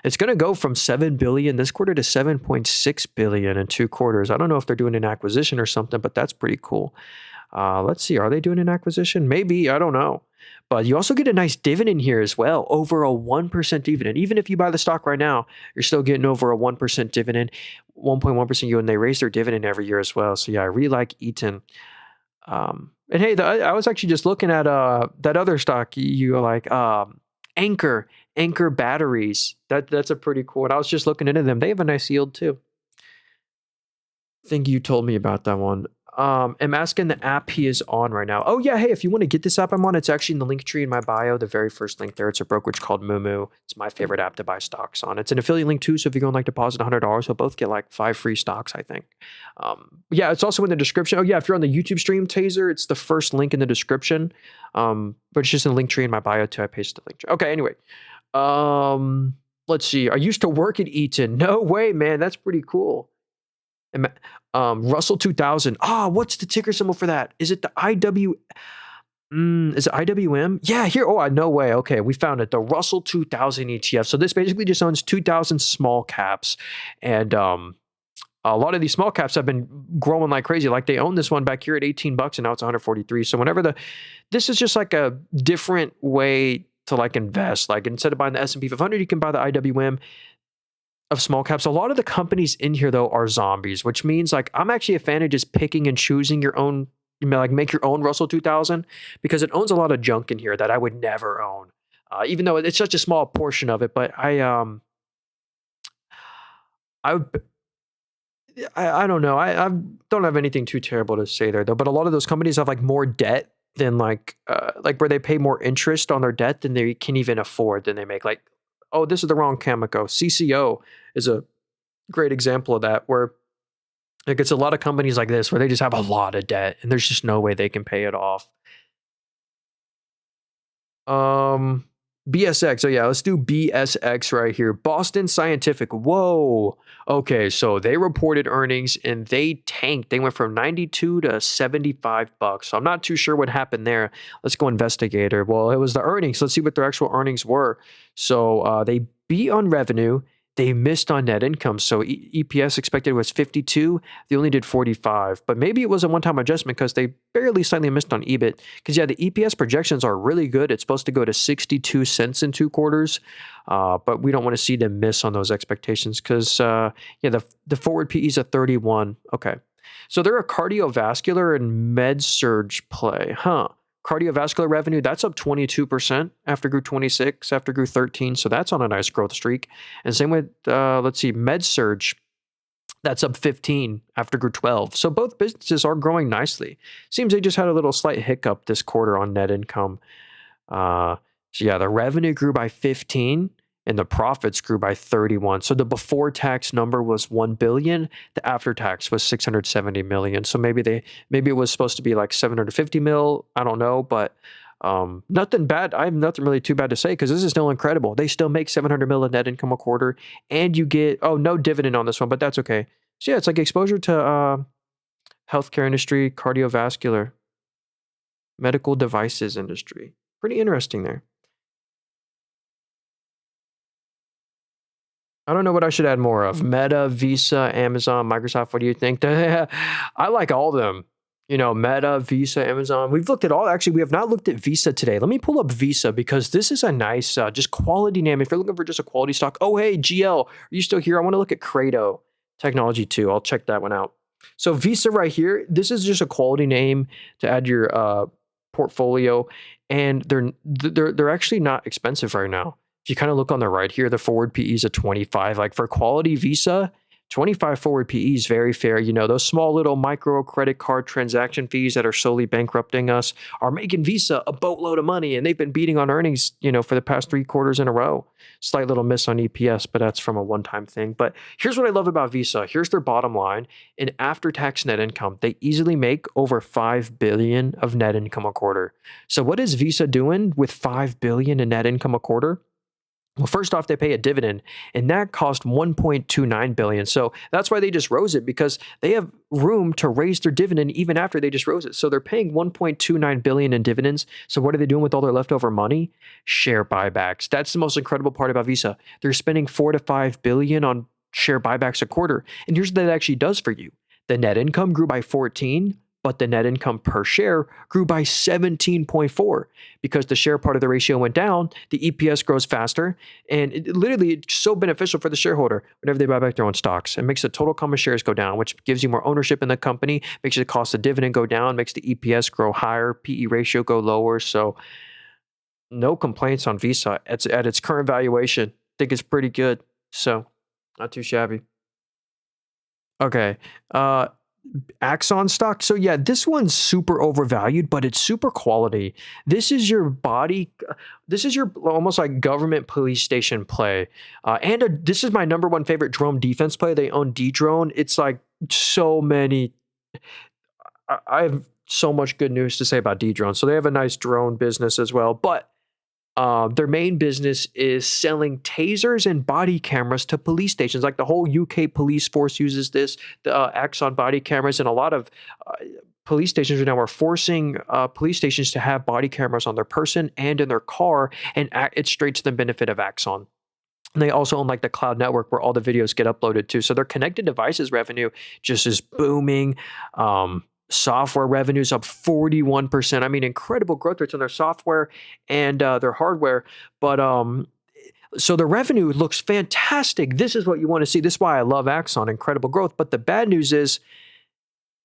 It's going to go from 7 billion this quarter to 7.6 billion in 2 quarters. I don't know if they're doing an acquisition or something, but that's pretty cool. Let's see. Are they doing an acquisition? Maybe. I don't know. But you also get a nice dividend here as well, over a 1% dividend. Even if you buy the stock right now, you're still getting over a 1% dividend, 1.1% yield, and they raise their dividend every year as well. So yeah, I really like Eaton. And hey, I was actually just looking at that other stock you like, Anchor batteries. That's a pretty cool. And I was just looking into them. They have a nice yield too. I think you told me about that one. I'm asking the app he is on right now. Oh yeah, hey, if you want to get this app I'm on, it's actually in the link tree in my bio, the very first link there. It's a brokerage called Moomoo. It's my favorite app to buy stocks on. It's an affiliate link too, so if you go and like deposit $100, we'll both get like 5 free stocks, I think. Yeah, it's also in the description. Oh yeah, if you're on the YouTube stream, Taser, it's the first link in the description. But it's just in the link tree in my bio too. I pasted the link tree. Okay, anyway. Let's see. I used to work at Eaton. No way, man. That's pretty cool. Russell 2000. What's the ticker symbol for that? Is it the IW? Is it IWM? Yeah, here. Oh, no way. Okay, we found it. The Russell 2000 ETF. So this basically just owns 2,000 small caps, and a lot of these small caps have been growing like crazy. Like they own this one back here at $18, and now it's 143. So this is just like a different way to like invest. Like instead of buying the S&P 500, you can buy the IWM of small caps. A lot of the companies in here though are zombies, which means like I'm actually a fan of just picking and choosing your own, like make your own Russell 2000, because it owns a lot of junk in here that I would never own, even though it's such a small portion of it. But I don't know. I don't have anything too terrible to say there though. But a lot of those companies have like more debt than like where they pay more interest on their debt than they can even afford than they make. Like, oh, this is the wrong Cameco. CCO is a great example of that, where like it's a lot of companies like this where they just have a lot of debt and there's just no way they can pay it off. BSX. So yeah, let's do BSX right here. Boston Scientific. Whoa. Okay, so they reported earnings and they tanked. They went from 92 to 75 bucks. So I'm not too sure what happened there. Let's go investigator. Well, it was the earnings. Let's see what their actual earnings were. So they beat on revenue. They missed on net income. So EPS expected was 52. They only did 45. But maybe it was a one-time adjustment because they barely slightly missed on EBIT. Because, yeah, the EPS projections are really good. It's supposed to go to 62 cents in 2 quarters. But we don't want to see them miss on those expectations because, yeah, the forward PE is a 31. Okay. So they're a cardiovascular and med surge play. Huh. Cardiovascular revenue, that's up 22%. After grew 26, after grew 13. So that's on a nice growth streak. And same with, let's see, med surge. That's up 15 after grew 12. So both businesses are growing nicely. Seems they just had a little slight hiccup this quarter on net income. Uh, so yeah, the revenue grew by 15 and the profits grew by 31. So the before tax number was 1 billion, the after tax was 670 million. So maybe it was supposed to be like 750 mil, I don't know, but nothing bad. I have nothing really too bad to say because this is still incredible. They still make 700 mil in net income a quarter and you get no dividend on this one, but that's okay. So yeah, it's like exposure to healthcare industry, cardiovascular, medical devices industry. Pretty interesting there. I don't know what I should add more of. Meta, Visa, Amazon, Microsoft. What do you think? I like all of them. You know, Meta, Visa, Amazon. We've looked at all. Actually, we have not looked at Visa today. Let me pull up Visa because this is a nice, just quality name. If you're looking for just a quality stock, oh, hey, GL, are you still here? I want to look at Credo Technology too. I'll check that one out. So Visa right here, this is just a quality name to add your portfolio, and they're actually not expensive right now. If you kind of look on the right here, the forward PE is a 25. Like for quality Visa, 25 forward PE is very fair. You know, those small little micro credit card transaction fees that are slowly bankrupting us are making Visa a boatload of money, and they've been beating on earnings, you know, for the past 3 quarters in a row. Slight little miss on EPS, but that's from a one-time thing. But here's what I love about Visa. Here's their bottom line. In after-tax net income, they easily make over 5 billion of net income a quarter. So what is Visa doing with 5 billion in net income a quarter? Well, first off, they pay a dividend, and that cost 1.29 billion. So that's why they just rose it, because they have room to raise their dividend even after they just rose it. So they're paying 1.29 billion in dividends. So what are they doing with all their leftover money? Share buybacks. That's the most incredible part about Visa. They're spending 4 to 5 billion on share buybacks a quarter. And here's what that actually does for you. The net income grew by 14, but the net income per share grew by 17.4 because the share part of the ratio went down. The EPS grows faster, and it's so beneficial for the shareholder whenever they buy back their own stocks. It makes the total common shares go down, which gives you more ownership in the company, makes the cost of dividend go down, makes the EPS grow higher, PE ratio go lower. So no complaints on Visa. It's at its current valuation. I think it's pretty good. So not too shabby. Okay. Axon stock. So yeah, this one's super overvalued, but it's super quality. This is your this is your almost like government police station play. This is my number one favorite drone defense play. They own Drone. It's like so many. I have so much good news to say about Drone. So they have a nice drone business as well, but their main business is selling tasers and body cameras to police stations. Like the whole UK police force uses this, the Axon body cameras, and a lot of police stations right now are forcing police stations to have body cameras on their person and in their car, and it's straight to the benefit of Axon. And they also own like the cloud network where all the videos get uploaded to. So their connected devices revenue just is booming. Software revenues up 41%. I mean, incredible growth rates on their software and their hardware. But so the revenue looks fantastic. This is what you want to see. This is why I love Axon, incredible growth. But the bad news is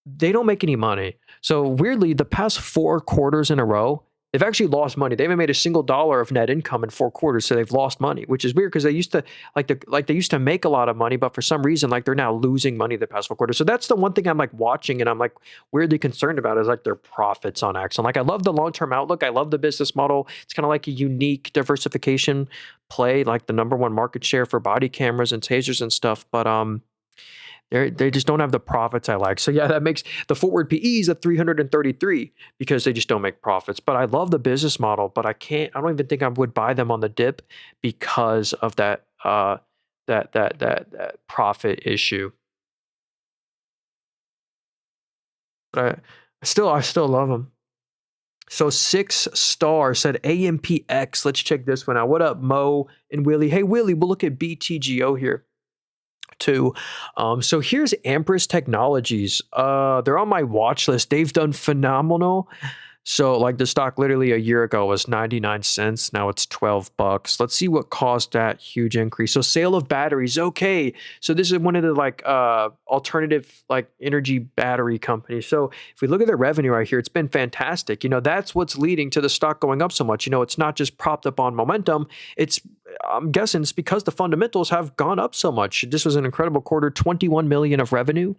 they don't make any money. So weirdly, the past 4 quarters in a row, they've actually lost money. They haven't made a single dollar of net income in 4 quarters, so they've lost money, which is weird because they used to they used to make a lot of money, but for some reason, like they're now losing money the past 4 quarters. So that's the one thing I'm like watching and I'm like weirdly concerned about is like their profits on Axon. Like I love the long-term outlook. I love the business model. It's kind of like a unique diversification play, like the number 1 market share for body cameras and tasers and stuff. But They just don't have the profits I like. So yeah, that makes the forward PEs at 333 because they just don't make profits. But I love the business model, but I don't even think I would buy them on the dip because of that profit issue. But I still love them. So 6 star said AMPX. Let's check this one out. What up, Mo and Willie? Hey Willie, we'll look at BTGO here too. So here's Ampress Technologies. They're on my watch list. They've done phenomenal. So like the stock literally a year ago was 99 cents. Now it's 12 bucks. Let's see what caused that huge increase. So sale of batteries. Okay. So this is one of the like alternative like energy battery companies. So if we look at their revenue right here, it's been fantastic. That's what's leading to the stock going up so much. It's not just propped up on momentum. I'm guessing it's because the fundamentals have gone up so much. This was an incredible quarter, 21 million of revenue.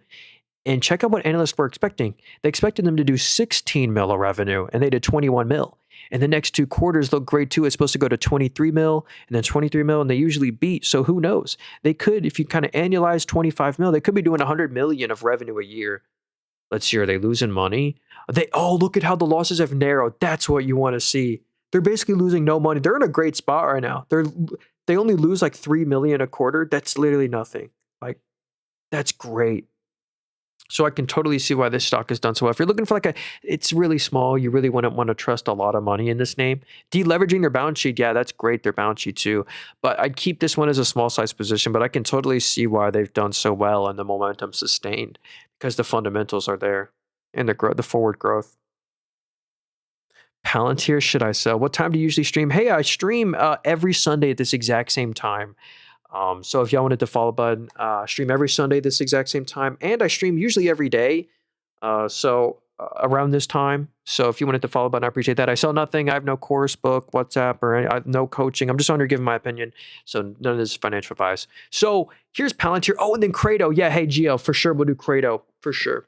And check out what analysts were expecting. They expected them to do 16 mil of revenue, and they did 21 mil. And the next 2 quarters look great too. It's supposed to go to 23 mil and then 23 mil, and they usually beat. So who knows? They could, if you kind of annualize 25 mil, they could be doing 100 million of revenue a year. Let's see, are they losing money? Look at how the losses have narrowed. That's what you want to see. They're basically losing no money. They're in a great spot right now. They only lose like 3 million a quarter. That's literally nothing. Like, that's great. So I can totally see why this stock has done so well. If you're looking for it's really small, you really wouldn't want to trust a lot of money in this name. Deleveraging their balance sheet, yeah, that's great, their balance sheet too. But I'd keep this one as a small size position, but I can totally see why they've done so well and the momentum sustained because the fundamentals are there and the forward growth. Palantir, should I sell? What time do you usually stream? Hey, I stream every Sunday at this exact same time. So if y'all wanted to follow button, stream every Sunday this exact same time, and I stream usually every day. Around this time. So if you wanted to follow button, I appreciate that. I sell nothing. I have no course, book, WhatsApp, or I have no coaching. I'm just on here giving my opinion. So none of this is financial advice. So here's Palantir. Oh, and then Credo. Yeah, hey GL, for sure we'll do Credo for sure.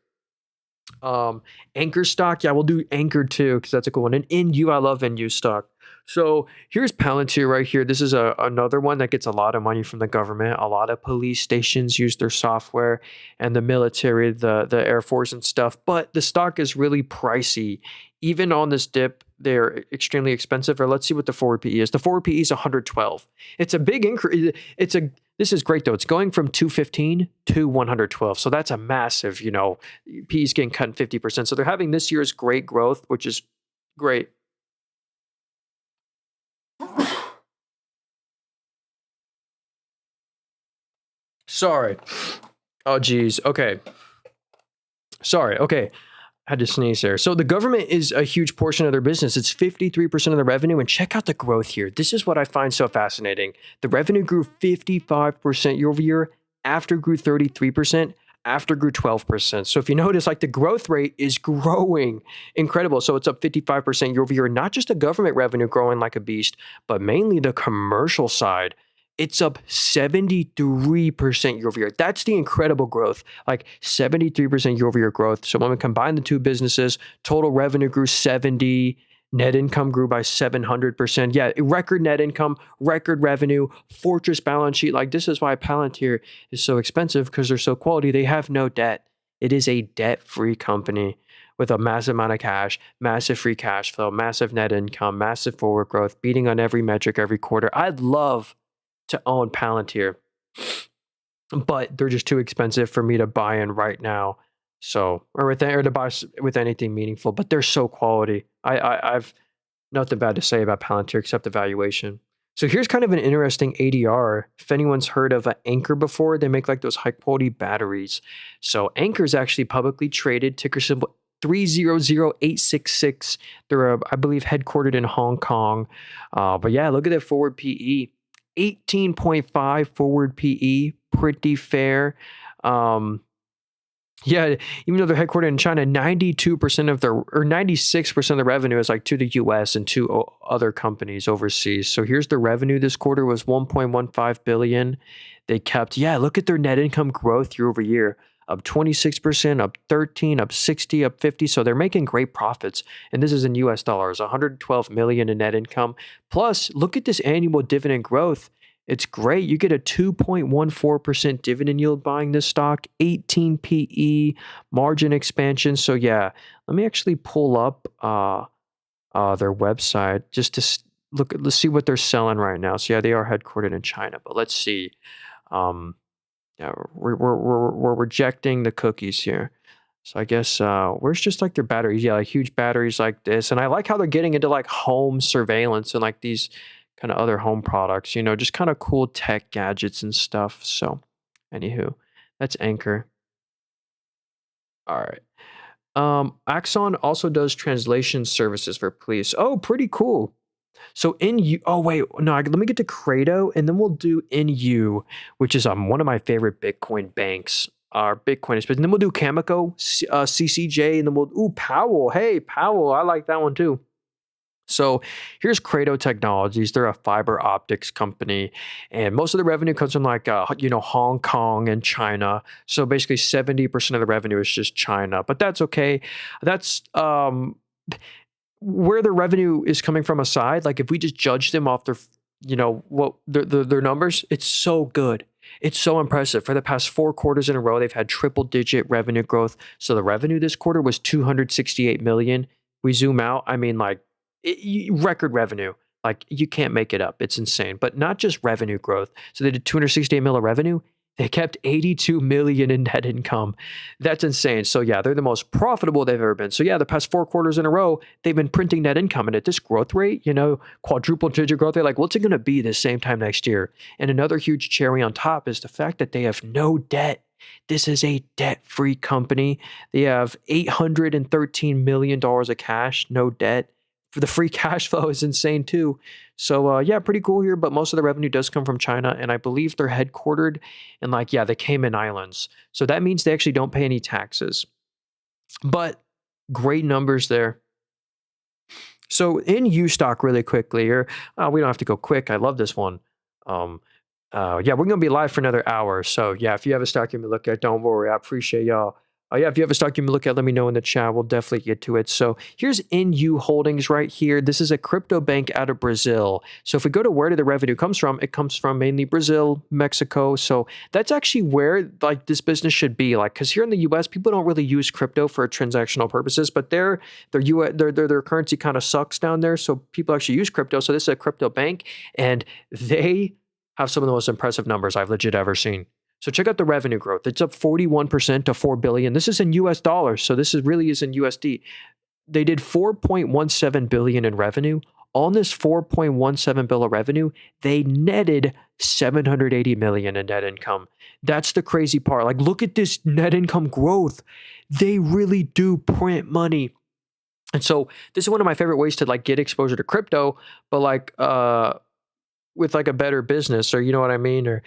Anchor stock, yeah, we'll do Anchor too because that's a cool one. And NU, I love NU stock. So here's Palantir right here. This is another one that gets a lot of money from the government. A lot of police stations use their software, and the military, the Air Force and stuff. But the stock is really pricey. Even on this dip, they're extremely expensive. Or let's see what the forward PE is. The forward PE is 112. It's a big increase. This is great though. It's going from 215 to 112. So that's a massive, PE is getting cut in 50%. So they're having this year's great growth, which is great. Sorry. Oh, geez. Okay. Sorry. Okay. Had to sneeze there. So the government is a huge portion of their business. It's 53% of the revenue. And check out the growth here. This is what I find so fascinating. The revenue grew 55% year over year, after grew 33%, after grew 12%. So if you notice, the growth rate is growing incredible. So it's up 55% year over year. Not just the government revenue growing like a beast, but mainly the commercial side. It's up 73% year over year. That's the incredible growth, 73% year over year growth. So when we combine the two businesses, total revenue grew 70, net income grew by 700%. Yeah, record net income, record revenue, fortress balance sheet. This is why Palantir is so expensive because they're so quality. They have no debt. It is a debt-free company with a massive amount of cash, massive free cash flow, massive net income, massive forward growth, beating on every metric every quarter. I'd love to own Palantir, but they're just too expensive for me to buy in right now. So, or to buy with anything meaningful, but they're so quality. I've nothing bad to say about Palantir except the valuation. So here's kind of an interesting ADR. If anyone's heard of Anchor before, they make those high quality batteries. So Anchor is actually publicly traded, ticker symbol 300866. They're, I believe, headquartered in Hong Kong. But yeah, look at that forward PE. 18.5 forward PE, pretty fair. Yeah, even though they're headquartered in China, 92% of their, or 96% of the revenue is to the US and to other companies overseas. So here's the revenue this quarter was 1.15 billion. They kept, look at their net income growth year over year. Up 26%, up 13, up 60, up 50. So they're making great profits. And this is in US dollars, 112 million in net income. Plus, look at this annual dividend growth. It's great. You get a 2.14% dividend yield buying this stock, 18 PE, margin expansion. So yeah, let me actually pull up their website just to look. Let's see what they're selling right now. So yeah, they are headquartered in China, but let's see. Um, yeah, we're rejecting the cookies here. So I guess where's just like their batteries? Yeah, like huge batteries like this. And I like how they're getting into like home surveillance and like these kind of other home products, just kind of cool tech gadgets and stuff. So anywho, that's Anchor. All right. Axon also does translation services for police. Oh, pretty cool. So oh wait, no, let me get to Credo and then we'll do NU, which is one of my favorite Bitcoin banks. Our Bitcoin is, but then we'll do Cameco, CCJ, and then Powell. Hey, Powell, I like that one too. So here's Credo Technologies. They're a fiber optics company, and most of the revenue comes from like Hong Kong and China. So basically, 70% of the revenue is just China, but that's okay. That's where the revenue is coming from aside, like if we just judge them off their, what their numbers, it's so good. It's so impressive. For the past 4 quarters in a row, they've had triple digit revenue growth. So the revenue this quarter was 268 million. We zoom out, I mean, like record revenue. Like you can't make it up. It's insane. But not just revenue growth. So they did 268 million of revenue. They kept 82 million in net income. That's insane. So yeah, they're the most profitable they've ever been. So yeah, the past 4 quarters in a row, they've been printing net income. And at this growth rate, quadruple digit growth rate, like what's it going to be this same time next year? And another huge cherry on top is the fact that they have no debt. This is a debt-free company. They have $813 million of cash, no debt. For the free cash flow is insane too. So yeah, pretty cool here, but most of the revenue does come from China, and I believe they're headquartered in the Cayman Islands. So that means they actually don't pay any taxes. But great numbers there. So in U stock really quickly, or we don't have to go quick. I love this one. Yeah, we're gonna be live for another hour. So yeah, if you have a stock you may look at, don't worry. I appreciate y'all. Yeah, if you have a stock you may look at, let me know in the chat. We'll definitely get to it. So here's NU Holdings right here. This is a crypto bank out of Brazil. So if we go to where the revenue comes from, it comes from mainly Brazil, Mexico. So that's actually where like this business should be. Like, because here in the US, people don't really use crypto for transactional purposes, but their currency kind of sucks down there. So people actually use crypto. So this is a crypto bank, and they have some of the most impressive numbers I've legit ever seen. So check out the revenue growth. It's up 41% to $4 billion. This is in US dollars, so this really is in USD. They did $4.17 billion in revenue. On this $4.17 billion revenue, they netted $780 million in net income. That's the crazy part. Like, look at this net income growth. They really do print money. And so this is one of my favorite ways to like get exposure to crypto, but like with like a better business, or you know what I mean? Or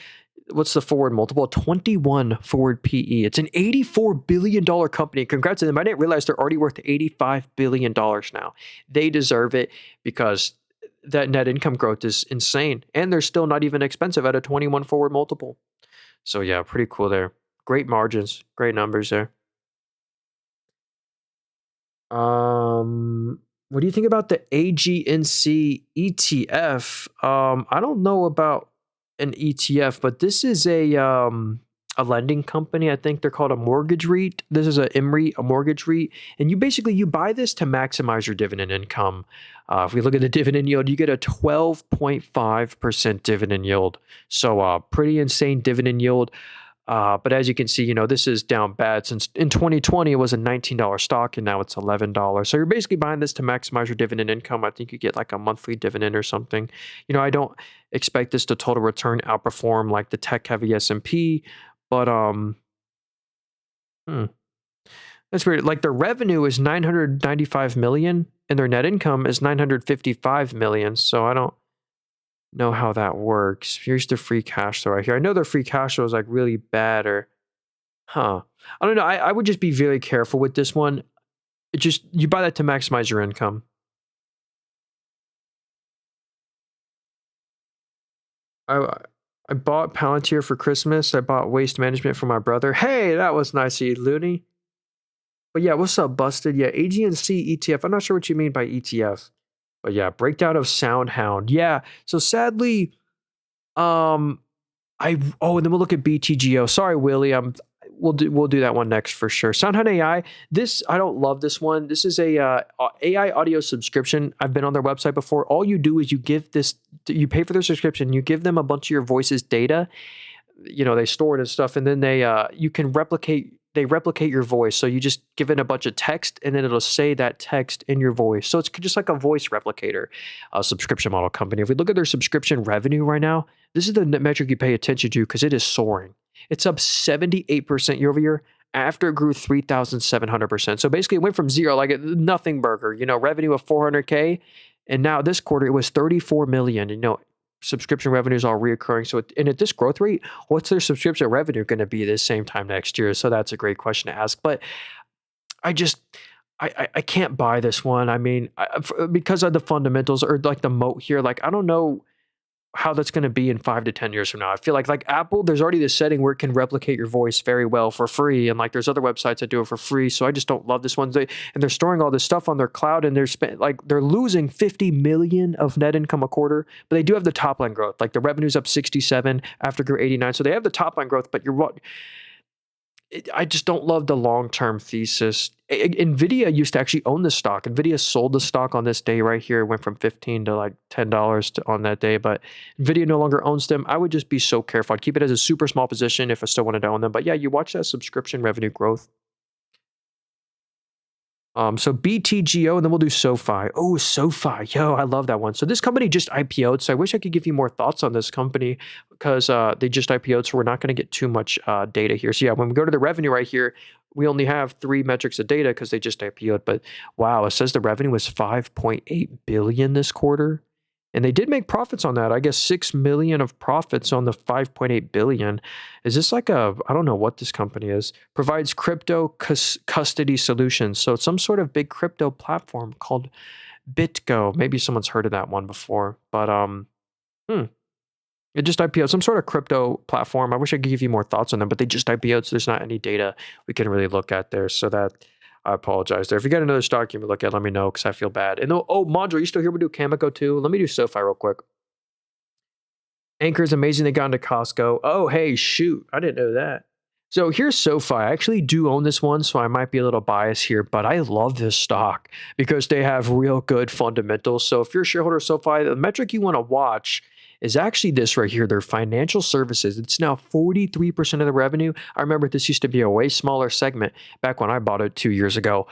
what's the forward multiple? 21 forward PE. It's an $84 billion company. Congrats to them. I didn't realize they're already worth $85 billion now. They deserve it because that net income growth is insane. And they're still not even expensive at a 21 forward multiple. So yeah, pretty cool there. Great margins, great numbers there. What do you think about the AGNC ETF? I don't know about an ETF, but this is a lending company. I think they're called a mortgage REIT. This is a MREIT, a mortgage REIT, and you buy this to maximize your dividend income. If we look at the dividend yield, you get a 12.5% dividend yield. So pretty insane dividend yield. But as you can see, this is down bad since in 2020, it was a $19 stock and now it's $11. So you're basically buying this to maximize your dividend income. I think you get like a monthly dividend or something. I don't expect this to total return outperform like the tech heavy S&P, but that's weird. Like their revenue is 995 million and their net income is 955 million. So I don't know how that works. Here's the free cash flow right here. I know their free cash flow is like really bad, or I don't know. I would just be very careful with this one. You buy that to maximize your income. I bought Palantir for Christmas. I bought Waste Management for my brother. Hey, that was nice of you, Looney. But yeah, what's up, Busted? Yeah, AGNC ETF. I'm not sure what you mean by ETF. But yeah, breakdown of SoundHound. Yeah, so sadly, Um, and then we'll look at BTGO. Sorry, Willie. We'll do that one next for sure. SoundHound AI. This I don't love this one. This is a AI audio subscription. I've been on their website before. All you do is you pay for their subscription. You give them a bunch of your voice's data. They store it and stuff, and then they replicate your voice. So you just give it a bunch of text, and then it'll say that text in your voice. So it's just like a voice replicator, a subscription model company. If we look at their subscription revenue right now, this is the metric you pay attention to because it is soaring. It's up 78% year over year after it grew 3,700%. So basically it went from zero, like a nothing burger, revenue of 400K. And now this quarter it was 34 million. Subscription revenue is all reoccurring. So, and at this growth rate, what's their subscription revenue going to be this same time next year? So that's a great question to ask. But I just, I can't buy this one. I mean, because of the fundamentals or like the moat here, like I don't know how that's going to be in 5 to 10 years from now. I feel like Apple, there's already this setting where it can replicate your voice very well for free. And like there's other websites that do it for free. So I just don't love this one. And they're storing all this stuff on their cloud and they're losing 50 million of net income a quarter, but they do have the top line growth. Like the revenue's up 67 after grew 89. So they have the top line growth, but I just don't love the long-term thesis. NVIDIA used to actually own the stock. NVIDIA sold the stock on this day right here. It went from $15 to like $10 on that day, but NVIDIA no longer owns them. I would just be so careful. I'd keep it as a super small position if I still wanted to own them. But yeah, you watch that subscription revenue growth. So BTGO, and then we'll do SoFi. Oh, SoFi. Yo, I love that one. So this company just IPO'd. So I wish I could give you more thoughts on this company because they just IPO'd. So we're not going to get too much data here. So yeah, when we go to the revenue right here, we only have 3 metrics of data because they just IPO'd. But wow, it says the revenue was 5.8 billion this quarter. And they did make profits on that. I guess 6 million of profits on the 5.8 billion. Is this like I don't know what this company is. Provides crypto custody solutions. So it's some sort of big crypto platform called BitGo. Maybe someone's heard of that one before. But it just IPO'd, some sort of crypto platform. I wish I could give you more thoughts on them, but they just IPO'd, so there's not any data we can really look at there. So that I apologize there. If you got another stock you can look at, let me know because I feel bad. And Mondra, you still here? We do Cameco too. Let me do SoFi real quick. Anchor is amazing. They got into Costco. Oh, hey, shoot. I didn't know that. So here's SoFi. I actually do own this one, so I might be a little biased here, but I love this stock because they have real good fundamentals. So if you're a shareholder of SoFi, the metric you want to watch is actually this right here, their financial services. It's now 43% of the revenue. I remember this used to be a way smaller segment back when I bought it 2 years ago.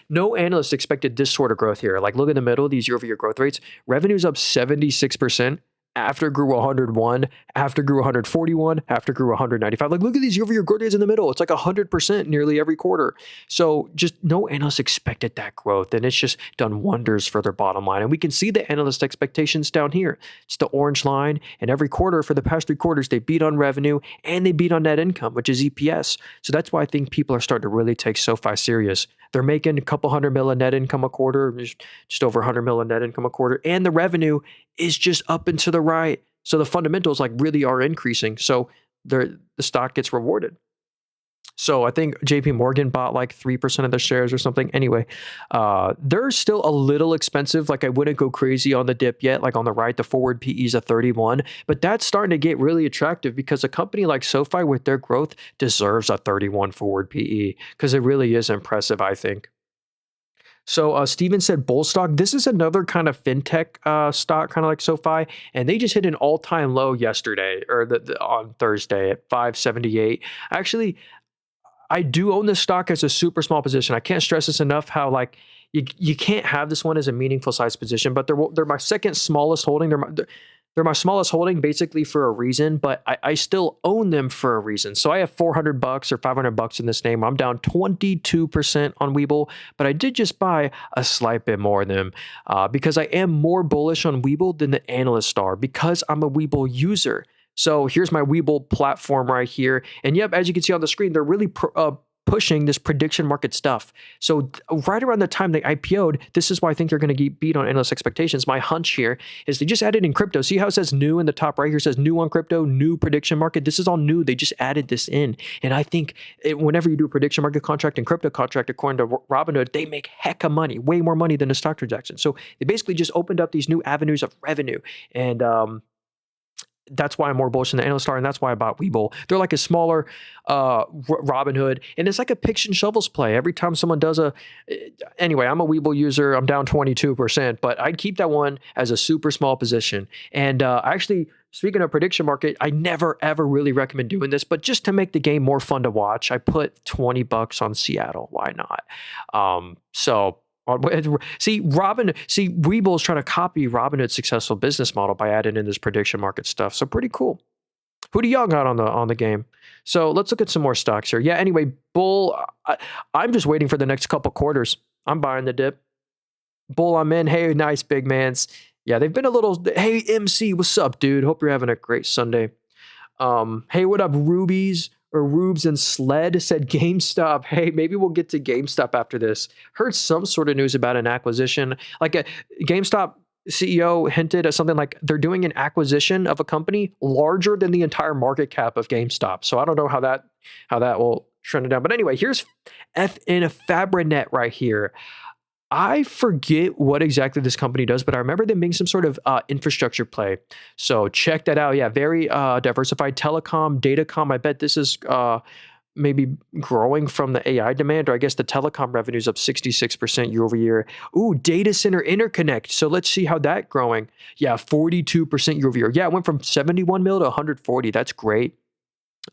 No analyst expected this sort of growth here. Like look in the middle, these year-over-year growth rates. Revenue's up 76%. After grew 101, after grew 141, after grew 195. Like, look at these year-over-year growth rates in the middle. It's like 100% nearly every quarter. So just no analyst expected that growth, and it's just done wonders for their bottom line. And we can see the analyst expectations down here. It's the orange line, and every quarter for the past 3 quarters, they beat on revenue, and they beat on net income, which is EPS. So that's why I think people are starting to really take SoFi serious. They're making a couple $100 million net income a quarter, just over $100 million net income a quarter, and the revenue is just up and to the right. So the fundamentals like really are increasing. So the stock gets rewarded. So I think JP Morgan bought like 3% of the shares or something. Anyway, they're still a little expensive. Like I wouldn't go crazy on the dip yet. Like on the right, the forward PE is a 31, but that's starting to get really attractive because a company like SoFi with their growth deserves a 31 forward PE because it really is impressive, I think. So Steven said bull stock. This is another kind of fintech stock, kind of like SoFi, and they just hit an all-time low yesterday or on Thursday at 578. Actually, I do own this stock as a super small position. I can't stress this enough how like you can't have this one as a meaningful size position, but they're my second smallest holding. They're my smallest holding basically for a reason, but I still own them for a reason. So I have $400 or $500 in this name. I'm down 22% on Webull, but I did just buy a slight bit more than them because I am more bullish on Webull than the analysts are because I'm a Webull user. So here's my Webull platform right here. And yep, as you can see on the screen, they're really pushing this prediction market stuff. So right around the time they IPO'd, this is why I think they're going to get beat on analyst expectations. My hunch here is they just added in crypto. See how it says new in the top right here? It says new on crypto, new prediction market. This is all new. They just added this in. And I think whenever you do a prediction market contract and crypto contract, according to Robinhood, they make heck of money, way more money than a stock transaction. So they basically just opened up these new avenues of revenue. And that's why I'm more bullish than the analysts are, and that's why I bought Webull. They're like a smaller Robinhood, and it's like a picks and shovels play. Every time someone does anyway, I'm a Webull user. I'm down 22%, but I'd keep that one as a super small position. And actually, speaking of prediction market, I never ever really recommend doing this, but just to make the game more fun to watch, I put $20 on Seattle. Why not? Webull's trying to copy Robinhood's successful business model by adding in this prediction market stuff. So pretty cool. Who do y'all got on the game? So let's look at some more stocks here. Yeah. Anyway, Bull. I'm just waiting for the next couple quarters. I'm buying the dip. Bull, I'm in. Hey, nice big mans. Yeah, they've been a little. Hey, MC, what's up, dude? Hope you're having a great Sunday. Hey, what up, Rubies or Rubes and Sled said GameStop. Hey, maybe we'll get to GameStop after this. Heard some sort of news about an acquisition. Like a GameStop CEO hinted at something like they're doing an acquisition of a company larger than the entire market cap of GameStop. So I don't know how that will trend it down. But anyway, here's Fabrinet right here. I forget what exactly this company does, but I remember them being some sort of infrastructure play. So check that out. Yeah, very diversified telecom, datacom. I bet this is maybe growing from the AI demand, or I guess the telecom revenue is up 66% year over year. Ooh, data center interconnect. So let's see how that's growing. Yeah, 42% year over year. Yeah, it went from 71 mil to 140. That's great.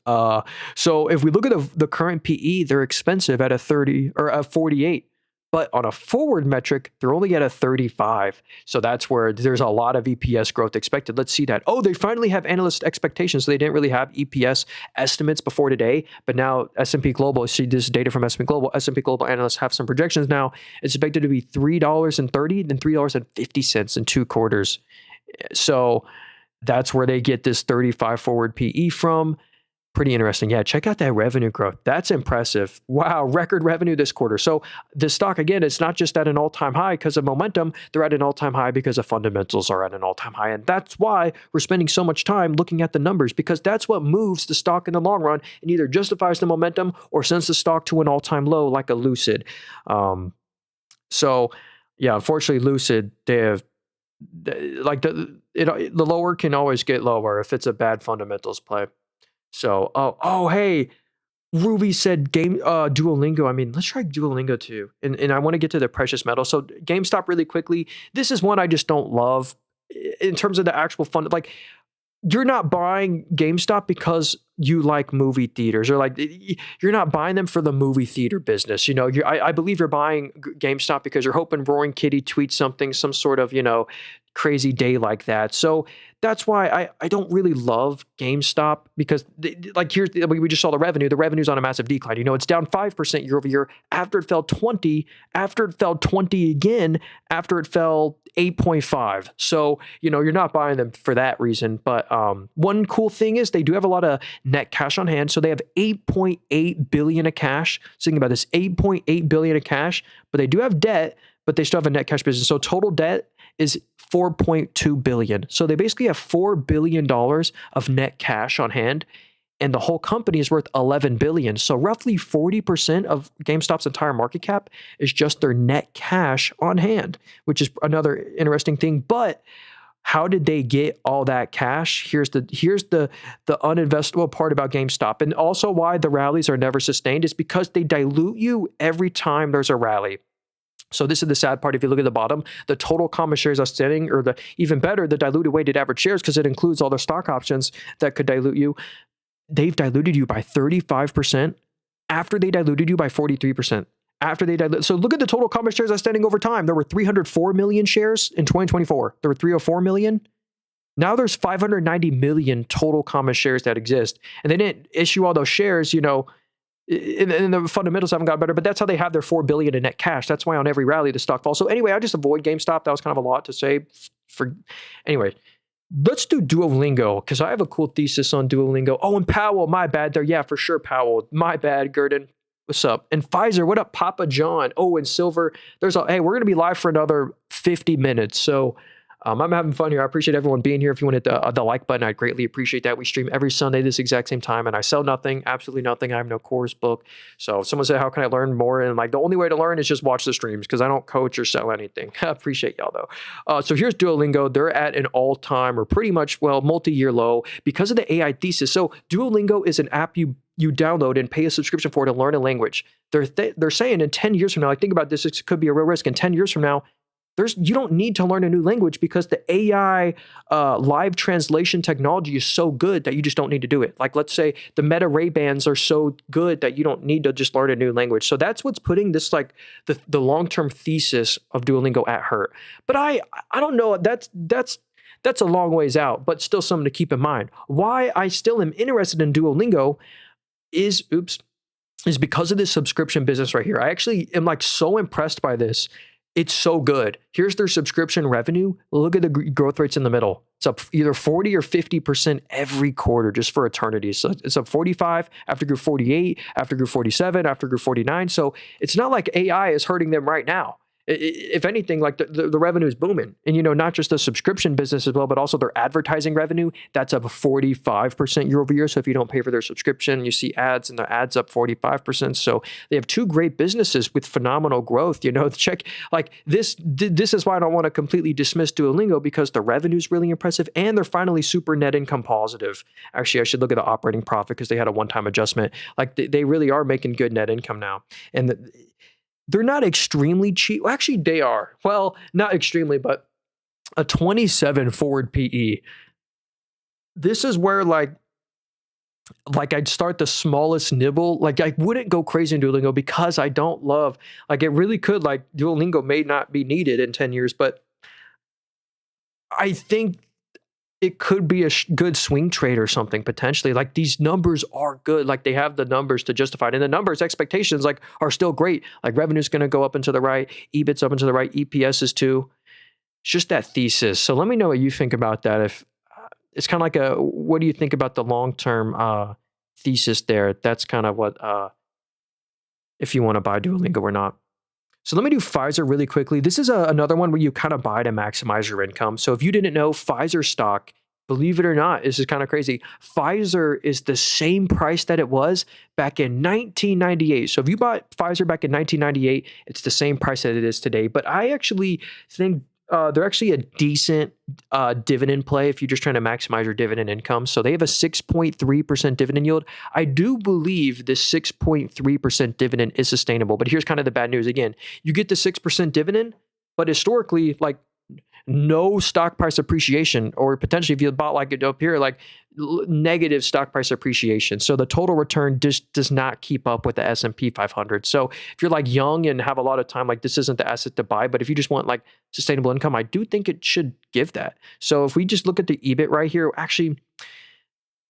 So if we look at the current PE, they're expensive at a 30 or a 48. But on a forward metric, they're only at a 35. So that's where there's a lot of EPS growth expected. Let's see that. Oh, they finally have analyst expectations. So they didn't really have EPS estimates before today. But now S&P Global, see this data from S&P Global. S&P Global analysts have some projections now. It's expected to be $3.30 and $3.50 in 2 quarters. So that's where they get this 35 forward PE from. Pretty interesting. Yeah, check out that revenue growth. That's impressive. Wow, record revenue this quarter. So the stock, again, it's not just at an all-time high because of momentum. They're at an all-time high because the fundamentals are at an all-time high. And that's why we're spending so much time looking at the numbers, because that's what moves the stock in the long run and either justifies the momentum or sends the stock to an all-time low like a Lucid. So yeah, unfortunately, Lucid, they have the lower can always get lower if it's a bad fundamentals play. So, hey, Ruby said Duolingo. I mean, let's try Duolingo too. And I want to get to the precious metal. So GameStop really quickly. This is one I just don't love in terms of the actual fund. Like, you're not buying GameStop because you like movie theaters, or like you're not buying them for the movie theater business. I believe you're buying GameStop because you're hoping Roaring Kitty tweets something, some sort of, crazy day like that. So that's why I don't really love GameStop, because we just saw the revenue. The revenue's on a massive decline. It's down 5% year over year after it fell 20, after it fell 20 again, after it fell 8.5. So, you're not buying them for that reason. But one cool thing is they do have a lot of net cash on hand. So they have $8.8 billion of cash. So think about this, $8.8 billion of cash, but they do have debt, but they still have a net cash business. So total debt is $4.2 billion. So they basically have $4 billion of net cash on hand, and the whole company is worth $11 billion. So roughly 40% of GameStop's entire market cap is just their net cash on hand, which is another interesting thing. But how did they get all that cash? Here's the uninvestable part about GameStop, and also why the rallies are never sustained, is because they dilute you every time there's a rally. So this is the sad part. If you look at the bottom, the total common shares outstanding, or even better, the diluted weighted average shares, because it includes all the stock options that could dilute you. They've diluted you by 35% after they diluted you by 43%. So look at the total common shares outstanding over time. There were 304 million shares in 2024. There were 304 million. Now there's 590 million total common shares that exist. And they didn't issue all those shares, and the fundamentals haven't got better, but that's how they have their $4 billion in net cash. That's why on every rally the stock falls. So anyway, I just avoid GameStop. That was kind of a lot to say. Anyway, let's do Duolingo, because I have a cool thesis on Duolingo. Oh, and Powell, my bad there. Yeah, for sure, Powell. My bad, Gurdon. What's up? And Pfizer, what up, Papa John? Oh, and Silver. Hey, we're going to be live for another 50 minutes. So I'm having fun here. I appreciate everyone being here. If you want to hit the like button, I'd greatly appreciate that. We stream every Sunday this exact same time, and I sell nothing, absolutely nothing. I have no course book. So if someone said, how can I learn more? And like, the only way to learn is just watch the streams because I don't coach or sell anything. I appreciate y'all though. So here's Duolingo. They're at an all-time or pretty much, well, multi-year low because of the AI thesis. So Duolingo is an app you download and pay a subscription for to learn a language. They're saying in 10 years from now, like think about this, it could be a real risk. In 10 years from now, you don't need to learn a new language because the AI live translation technology is so good that you just don't need to do it. Like let's say the Meta Ray-Bans are so good that you don't need to just learn a new language. So that's what's putting this like the long-term thesis of Duolingo at hurt. But I don't know, that's a long ways out, but still something to keep in mind. Why I still am interested in Duolingo is because of this subscription business right here. I actually am like so impressed by this. It's so good. Here's their subscription revenue. Look at the growth rates in the middle. It's up either 40 or 50% every quarter just for eternity. So it's up 45, after grew 48, after grew 47, after grew 49. So it's not like AI is hurting them right now. If anything, like the revenue is booming. And, not just the subscription business as well, but also their advertising revenue. That's up 45% year over year. So if you don't pay for their subscription, you see ads and their ads up 45%. So they have two great businesses with phenomenal growth. Check like this is why I don't want to completely dismiss Duolingo because the revenue is really impressive and they're finally super net income positive. Actually, I should look at the operating profit because they had a one-time adjustment. Like they really are making good net income now. And they're not extremely cheap. Well, actually, they are. Well, not extremely, but a 27 forward PE. This is where like I'd start the smallest nibble. Like I wouldn't go crazy in Duolingo because I don't love, like it really could, like Duolingo may not be needed in 10 years, but I think it could be a good swing trade or something potentially. Like these numbers are good. Like they have the numbers to justify it. And the numbers expectations like are still great. Like revenue's going to go up and to the right. EBIT's up and to the right. EPS is too. It's just that thesis. So let me know what you think about that. If it's kind of like what do you think about the long-term thesis there? That's kind of what, if you want to buy Duolingo or not. So let me do Pfizer really quickly. This is another one where you kind of buy to maximize your income. So if you didn't know, Pfizer stock, believe it or not, this is kind of crazy. Pfizer is the same price that it was back in 1998. So if you bought Pfizer back in 1998, it's the same price that it is today. But I actually think they're actually a decent dividend play if you're just trying to maximize your dividend income. So they have a 6.3% dividend yield. I do believe this 6.3% dividend is sustainable, but here's kind of the bad news. Again, you get the 6% dividend, but historically, like no stock price appreciation, or potentially if you bought like it up here, like negative stock price appreciation. So the total return just does not keep up with the S&P 500. So if you're like young and have a lot of time, like this isn't the asset to buy, but if you just want like sustainable income, I do think it should give that. So if we just look at the EBIT right here, actually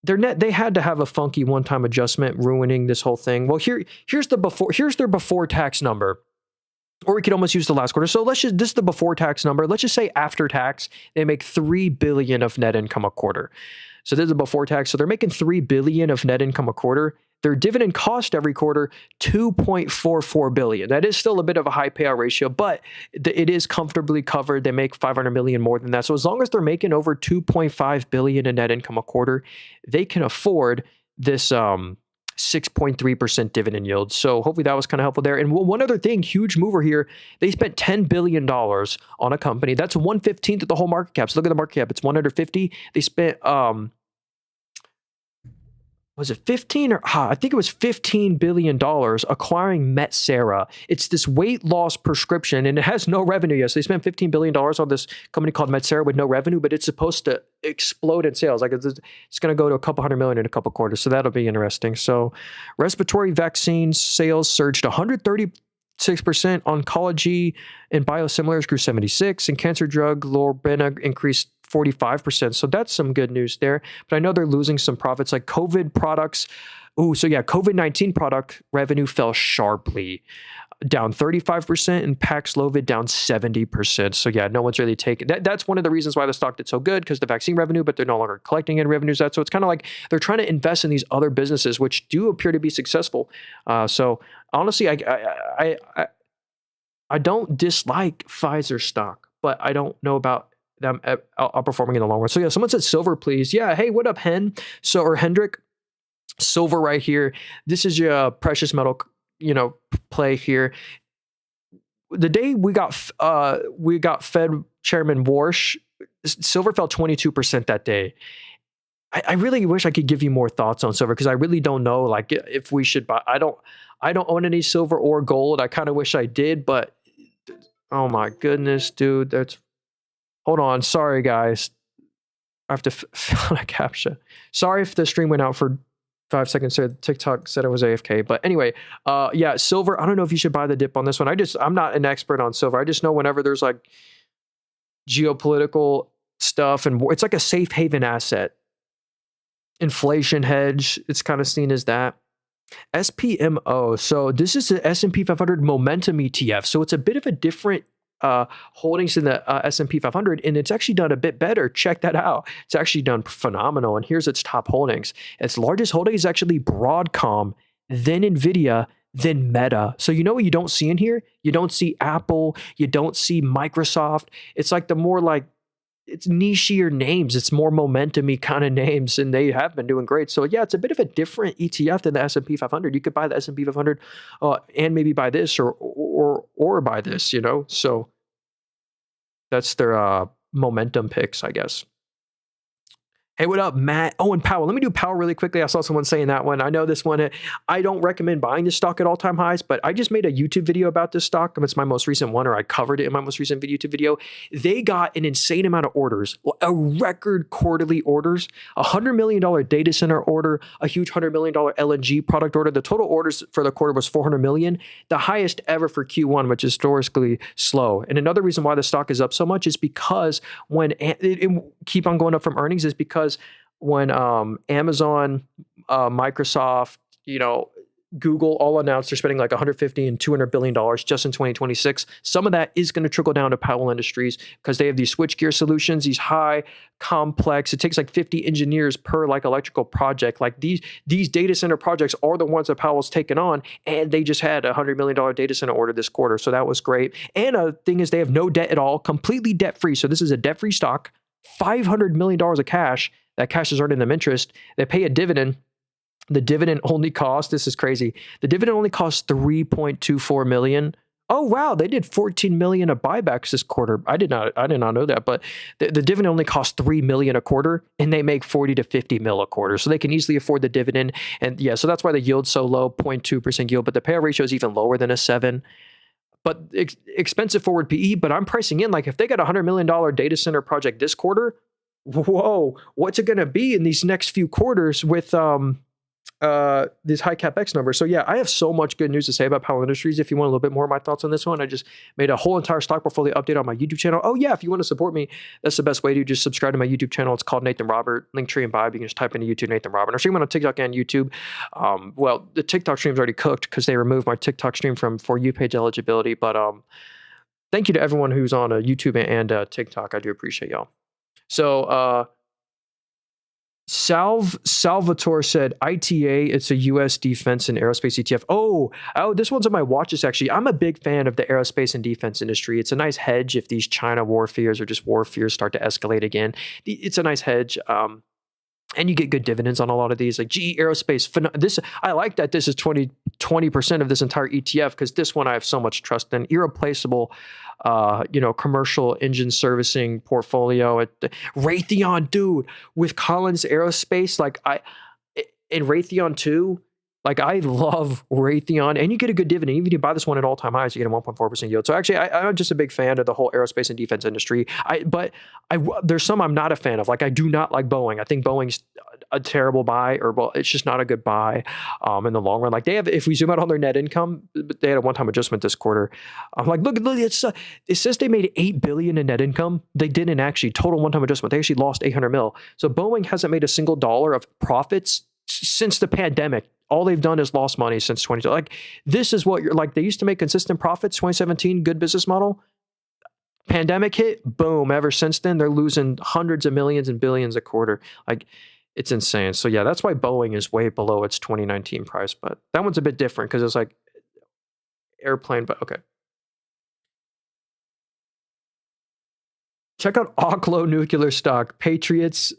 they had to have a funky one-time adjustment ruining this whole thing. Well, here's their before tax number. Or we could almost use the last quarter. So this is the before tax number. Let's just say after tax, they make $3 billion of net income a quarter. So this is the before tax. So they're making $3 billion of net income a quarter. Their dividend cost every quarter, $2.44 billion. That is still a bit of a high payout ratio, but it is comfortably covered. They make $500 million more than that. So as long as they're making over $2.5 billion in net income a quarter, they can afford this 6.3% dividend yield. So hopefully that was kind of helpful there. And one other thing, huge mover here, they spent $10 billion on a company. That's 1/15 of the whole market cap. So look at the market cap. It's 150. They spent, was it 15 or I think it was $15 billion acquiring Metsera. It's this weight loss prescription and it has no revenue yet. So they spent $15 billion on this company called Metsera with no revenue, but it's supposed to explode in sales. Like it's going to go to a couple $100 million in a couple quarters. So that'll be interesting. So respiratory vaccine sales surged 136%. Oncology and biosimilars grew 76%, and cancer drug Lorbrena increased 45%. So that's some good news there. But I know they're losing some profits like COVID products. COVID-19 product revenue fell sharply, down 35%, and Paxlovid down 70%. So yeah, no one's really taking that. That's one of the reasons why the stock did so good, because the vaccine revenue, but they're no longer collecting any revenues. So it's kind of like they're trying to invest in these other businesses, which do appear to be successful. So honestly, I don't dislike Pfizer stock, but I don't know about them outperforming in the long run. So yeah, someone said silver, please. Yeah, hey, what up, Hen? So or Hendrik, silver right here. This is your precious metal, play here. The day we got Fed Chairman Warsh, silver fell 22% that day. I really wish I could give you more thoughts on silver because I really don't know like if we should buy. I don't own any silver or gold. I kind of wish I did, but oh my goodness, dude, that's hold on. Sorry, guys. I have to fill out a captcha. Sorry if the stream went out for 5 seconds there. TikTok said it was AFK. But anyway, yeah, silver. I don't know if you should buy the dip on this one. I'm not an expert on silver. I just know whenever there's like geopolitical stuff and it's like a safe haven asset. Inflation hedge. It's kind of seen as that. SPMO. So this is the S&P 500 momentum ETF. So it's a bit of a different holdings in the S&P 500, and it's actually done a bit better. Check that out. It's actually done phenomenal. And here's its top holdings. Its largest holding is actually Broadcom, then Nvidia, then Meta. So you know what you don't see in here? You don't see Apple. You don't see Microsoft. It's like the more like it's nichier names. It's more momentum-y kind of names, and they have been doing great. So yeah, it's a bit of a different ETF than the S&P 500. You could buy the S&P 500 and maybe buy this or buy this, So that's their momentum picks, I guess. Hey, what up, Matt? Oh, and Powell. Let me do Powell really quickly. I saw someone saying that one. I know this one. I don't recommend buying this stock at all-time highs, but I just made a YouTube video about this stock. It's my most recent one, or I covered it in my most recent YouTube video. They got an insane amount of orders, a record quarterly orders, a $100 million data center order, a huge $100 million LNG product order. The total orders for the quarter was $400 million, the highest ever for Q1, which is historically slow. And another reason why the stock is up so much is because when it keep on going up from earnings is because when Amazon, Microsoft, Google all announced they're spending like $150 and $200 billion just in 2026. Some of that is going to trickle down to Powell Industries because they have these switchgear solutions, these high complex. It takes like 50 engineers per like electrical project. Like these data center projects are the ones that Powell's taken on, and they just had a $100 million data center order this quarter, so that was great. And a thing is, they have no debt at all, completely debt free. So this is a debt free stock. $500 million of cash. That cash is earning them interest. They pay a dividend. The dividend only costs, this is crazy. The dividend only costs $3.24 million. Oh wow, they did $14 million of buybacks this quarter. I did not know that, but the dividend only costs $3 million a quarter, and they make 40 to 50 mil a quarter. So they can easily afford the dividend. And yeah, so that's why the yield's so low, 0.2% yield, but the payout ratio is even lower than a 7. But expensive forward PE, but I'm pricing in like if they got a $100 million data center project this quarter, whoa, what's it going to be in these next few quarters with these high CapEx numbers? So yeah, I have so much good news to say about Powell Industries. If you want a little bit more of my thoughts on this one, I just made a whole entire stock portfolio update on my YouTube channel. Oh yeah, if you want to support me, that's the best way to just subscribe to my YouTube channel. It's called Nathan Robert, Linktree and bio. You can just type into YouTube Nathan Robert. I stream on TikTok and YouTube. Well, the TikTok stream's already cooked because they removed my TikTok stream from For You page eligibility. But thank you to everyone who's on YouTube and TikTok. I do appreciate y'all. So Salvatore said ITA, it's a US defense and aerospace ETF. Oh, this one's on my watch list actually. I'm a big fan of the aerospace and defense industry. It's a nice hedge if these China war fears or just war fears start to escalate again. It's a nice hedge. And you get good dividends on a lot of these, like GE Aerospace. This I like that this is 20% of this entire ETF because this one I have so much trust in. Irreplaceable, commercial engine servicing portfolio. Raytheon, dude, with Collins Aerospace, in Raytheon 2, like I love Raytheon, and you get a good dividend. Even if you buy this one at all-time highs, you get a 1.4% yield. So actually, I'm just a big fan of the whole aerospace and defense industry. There's some I'm not a fan of. Like I do not like Boeing. I think Boeing's a terrible buy, it's just not a good buy in the long run. Like they have, if we zoom out on their net income, they had a one-time adjustment this quarter. I'm like, look, it says they made $8 billion in net income. They didn't actually. Total one-time adjustment. They actually lost $800 million. So Boeing hasn't made a single dollar of profits since the pandemic. All they've done is lost money since 2020. Like this is what you're like. They used to make consistent profits. 2017, good business model. Pandemic hit, boom. Ever since then, they're losing hundreds of millions and billions a quarter. Like it's insane. So yeah, that's why Boeing is way below its 2019 price. But that one's a bit different because it's like airplane. But okay. Check out Oklo nuclear stock. Patriots,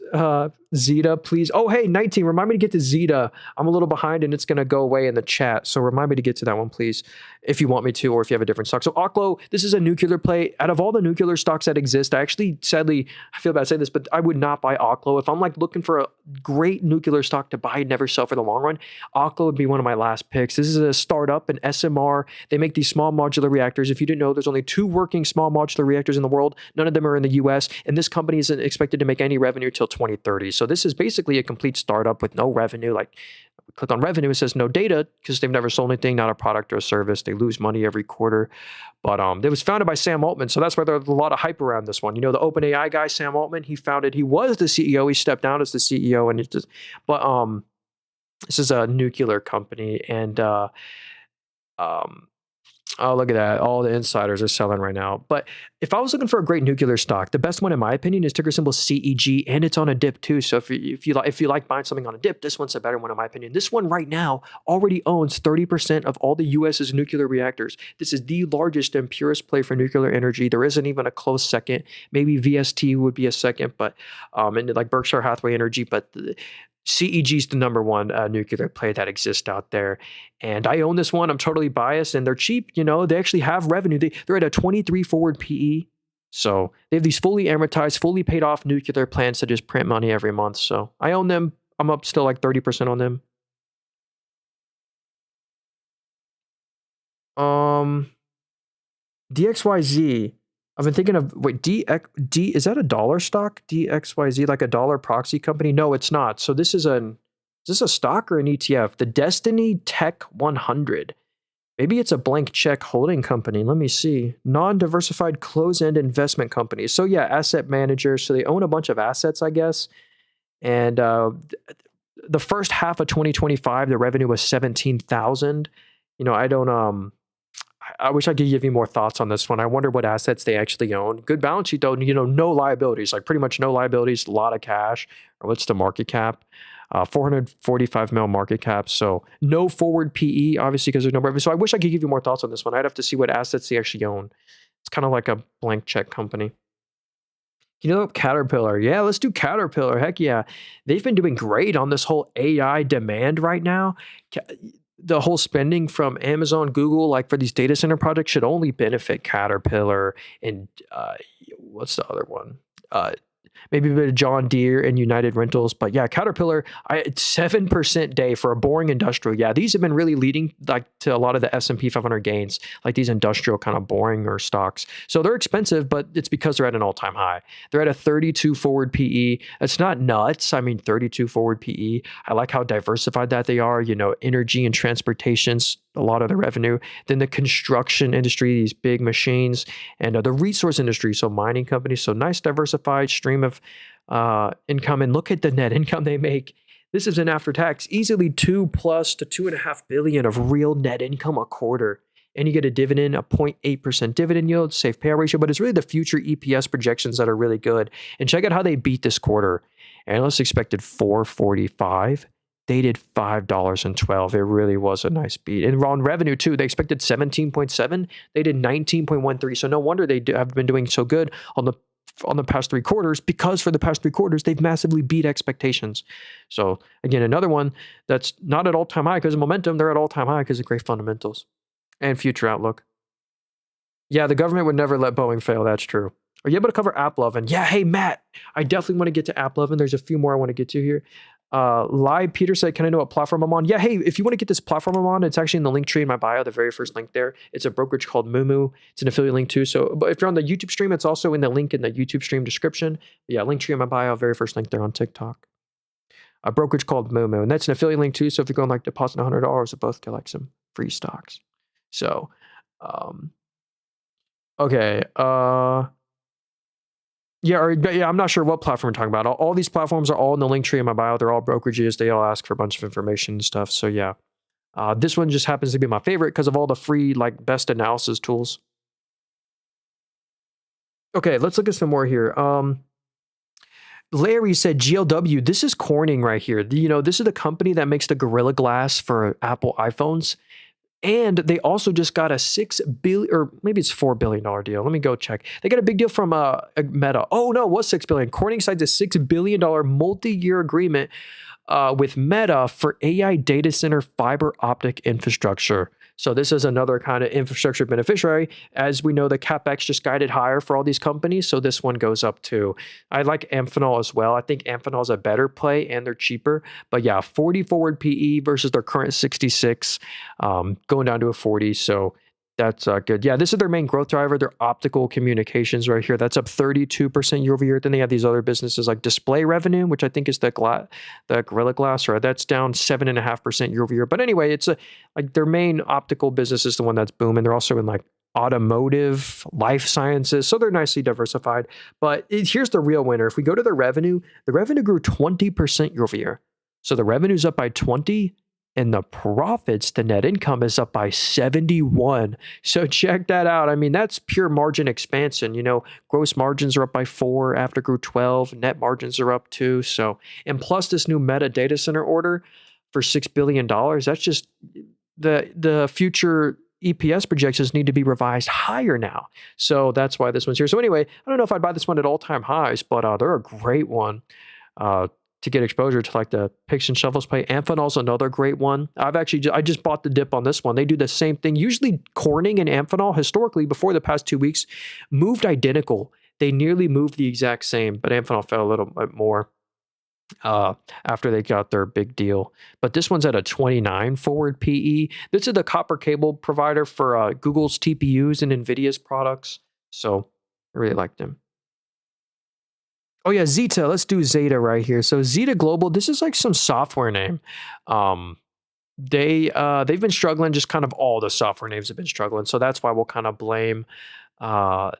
Zeta, please. Oh, hey, 19. Remind me to get to Zeta. I'm a little behind and it's going to go away in the chat. So remind me to get to that one, please, if you want me to, or if you have a different stock. So Oklo, this is a nuclear play. Out of all the nuclear stocks that exist, I actually, sadly, I feel bad saying this, but I would not buy Oklo. If I'm like looking for a great nuclear stock to buy, never sell for the long run, Oklo would be one of my last picks. This is a startup, an SMR. They make these small modular reactors. If you didn't know, there's only 2 working small modular reactors in the world. None of them are in the US, and this company isn't expected to make any revenue till 2030. So this is basically a complete startup with no revenue. Like, click on revenue, it says no data because they've never sold anything, not a product or a service. They lose money every quarter. But it was founded by Sam Altman, so that's why there's a lot of hype around this one. You know, the OpenAI guy, Sam Altman, he was the CEO. He stepped down as the CEO, and this is a nuclear company, and oh, look at that. All the insiders are selling right now. But if I was looking for a great nuclear stock, the best one, in my opinion, is ticker symbol CEG, and it's on a dip too. So if you like buying something on a dip, this one's a better one, in my opinion. This one right now already owns 30% of all the US's nuclear reactors. This is the largest and purest play for nuclear energy. There isn't even a close second. Maybe VST would be a second, but and like Berkshire Hathaway Energy, but CEG is the number one nuclear play that exists out there. And I own this one. I'm totally biased, and they're cheap. You know, they actually have revenue. They're at a 23 forward PE. So they have these fully amortized, fully paid off nuclear plants that just print money every month. So I own them. I'm up still like 30% on them. DXYZ. I've been thinking of, wait, D, is that a dollar stock? DXYZ, like a dollar proxy company? No, it's not. So is this a stock or an ETF? The Destiny Tech 100. Maybe it's a blank check holding company. Let me see. Non-diversified close-end investment company. So yeah, asset managers. So they own a bunch of assets, I guess. And the first half of 2025, the revenue was 17,000. You know, I wish I could give you more thoughts on this one. I wonder what assets they actually own. Good balance sheet though, you know, no liabilities, like pretty much no liabilities, a lot of cash. Or what's the market cap? 445 mil market cap. So no forward PE, obviously, because there's no revenue. So I wish I could give you more thoughts on this one. I'd have to see what assets they actually own. It's kind of like a blank check company. You know, Caterpillar. Yeah, let's do Caterpillar. Heck yeah. They've been doing great on this whole AI demand right now. The whole spending from Amazon, Google, like for these data center projects should only benefit Caterpillar and what's the other one? Maybe a bit of John Deere and United Rentals. But yeah, Caterpillar, 7% day for a boring industrial. Yeah, these have been really leading like to a lot of the S&P 500 gains, like these industrial kind of boring or stocks. So they're expensive, but it's because they're at an all-time high. They're at a 32 forward PE. It's not nuts. I mean, 32 forward PE. I like how diversified that they are. You know, energy and transportation's a lot of the revenue. Then the construction industry, these big machines, and the resource industry, so mining companies. So nice diversified stream of income. And look at the net income they make. This is an after tax, easily 2+ to 2.5 billion of real net income a quarter. And you get a dividend, a 0.8% dividend yield, safe payout ratio, but it's really the future EPS projections that are really good. And check out how they beat this quarter. Analysts expected 445. They did $5.12. It really was a nice beat. And on revenue too, they expected 17.7. They did 19.13. So no wonder they have been doing so good on the past 3 quarters, because for the past 3 quarters, they've massively beat expectations. So again, another one that's not at all-time high because of momentum. They're at all-time high because of great fundamentals and future outlook. Yeah, the government would never let Boeing fail. That's true. Are you able to cover AppLovin? Yeah, hey, Matt, I definitely want to get to AppLovin. There's a few more I want to get to here. Live Peter said, can I know what platform I'm on? Yeah, hey, if you want to get this platform I'm on, it's actually in the link tree in my bio, the very first link there. It's a brokerage called Moomoo. It's an affiliate link too. So, but if you're on the YouTube stream, it's also in the link in the YouTube stream description. But yeah, link tree in my bio, very first link there on TikTok. A brokerage called Moomoo, and that's an affiliate link too. So if you're going like deposit $100, we'll both get like some free stocks. So, okay. Yeah, I'm not sure what platform we're talking about. All these platforms are all in the link tree in my bio. They're all brokerages. They all ask for a bunch of information and stuff. So yeah, this one just happens to be my favorite because of all the free, like, best analysis tools. Okay, let's look at some more here. Larry said, GLW, this is Corning right here. You know, this is the company that makes the Gorilla Glass for Apple iPhones. And they also just got a $6 billion, or maybe it's $4 billion deal. Let me go check. They got a big deal from Meta. Oh no, it was $6 billion. Corning signs a $6 billion multi-year agreement with Meta for AI data center fiber optic infrastructure. So this is another kind of infrastructure beneficiary. As we know, the CapEx just guided higher for all these companies, so this one goes up too. I like Amphenol as well. I think Amphenol is a better play and they're cheaper. But yeah, 40 forward PE versus their current 66, going down to a 40. So that's good. Yeah, this is their main growth driver. Their optical communications right here. That's up 32% year over year. Then they have these other businesses like display revenue, which I think is the Gorilla Glass, or that's down 7.5% year over year. But anyway, it's like their main optical business is the one that's booming. They're also in like automotive, life sciences, so they're nicely diversified. But here's the real winner. If we go to the revenue grew 20% year over year. So the revenue's up by 20. And the profits, the net income is up by 71. So check that out. I mean, that's pure margin expansion. Gross margins are up by 4 after grew 12. Net margins are up 2. So, and plus this new Meta data center order for $6 billion, that's just the future EPS projections need to be revised higher now. So that's why this one's here. So anyway, I don't know if I'd buy this one at all-time highs, but they're a great one. To get exposure to like the picks and shovels play. Amphenol's another great one. I just bought the dip on this one. They do the same thing. Usually Corning and Amphenol historically before the past 2 weeks moved identical. They nearly moved the exact same, but Amphenol fell a little bit more after they got their big deal. But this one's at a 29 forward PE. This is the copper cable provider for Google's TPUs and NVIDIA's products. So I really like them. Oh yeah, Zeta. Let's do Zeta right here. So Zeta Global, this is like some software name. They've been struggling, just kind of all the software names have been struggling. So that's why we'll kind of blame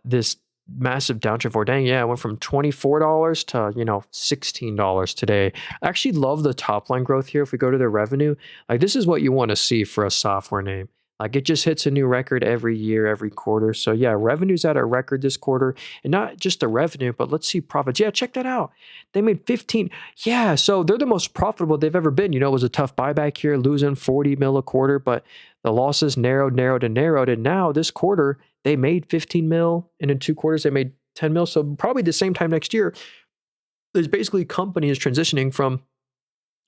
this massive downtrend for. Dang, yeah, it went from $24 to $16 today. I actually love the top line growth here. If we go to their revenue, like this is what you want to see for a software name. Like it just hits a new record every year, every quarter. So yeah, revenue's at a record this quarter, and not just the revenue, but let's see profits. Yeah, check that out. They made 15. Yeah, so they're the most profitable they've ever been. It was a tough buyback here, losing 40 mil a quarter, but the losses narrowed. And now this quarter, they made 15 mil, and in 2 quarters, they made 10 mil. So probably the same time next year, there's basically company is transitioning from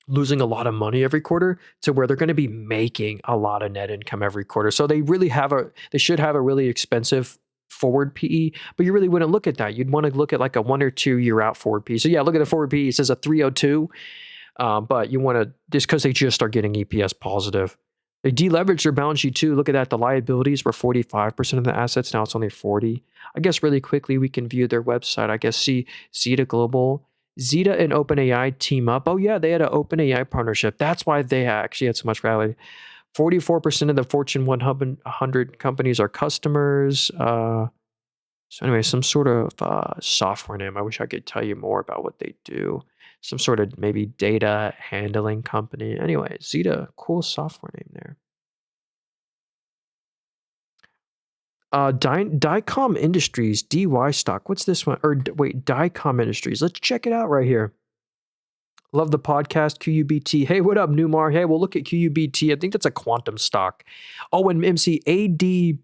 losing a lot of money every quarter to where they're going to be making a lot of net income every quarter. So they should have a really expensive forward PE, but you really wouldn't look at that. You'd want to look at like a 1 or 2 year out forward PE. So yeah, look at the forward PE. It says a 302, but you want to, just because they just are getting EPS positive. They deleveraged their balance sheet too. Look at that. The liabilities were 45% of the assets. Now it's only 40. I guess really quickly we can view their website. I guess see Zeta Global. Zeta and OpenAI team up. Oh yeah, they had an OpenAI partnership. That's why they actually had so much value. 44% of the Fortune 100 companies are customers. So anyway, some sort of software name. I wish I could tell you more about what they do. Some sort of maybe data handling company. Anyway, Zeta, cool software name there. Diccom Industries, DY stock. What's this one? Wait, Diccom Industries. Let's check it out right here. Love the podcast, QUBT. Hey, what up, Newmar? Hey, we'll look at QUBT. I think that's a quantum stock. Oh, and MC ADPT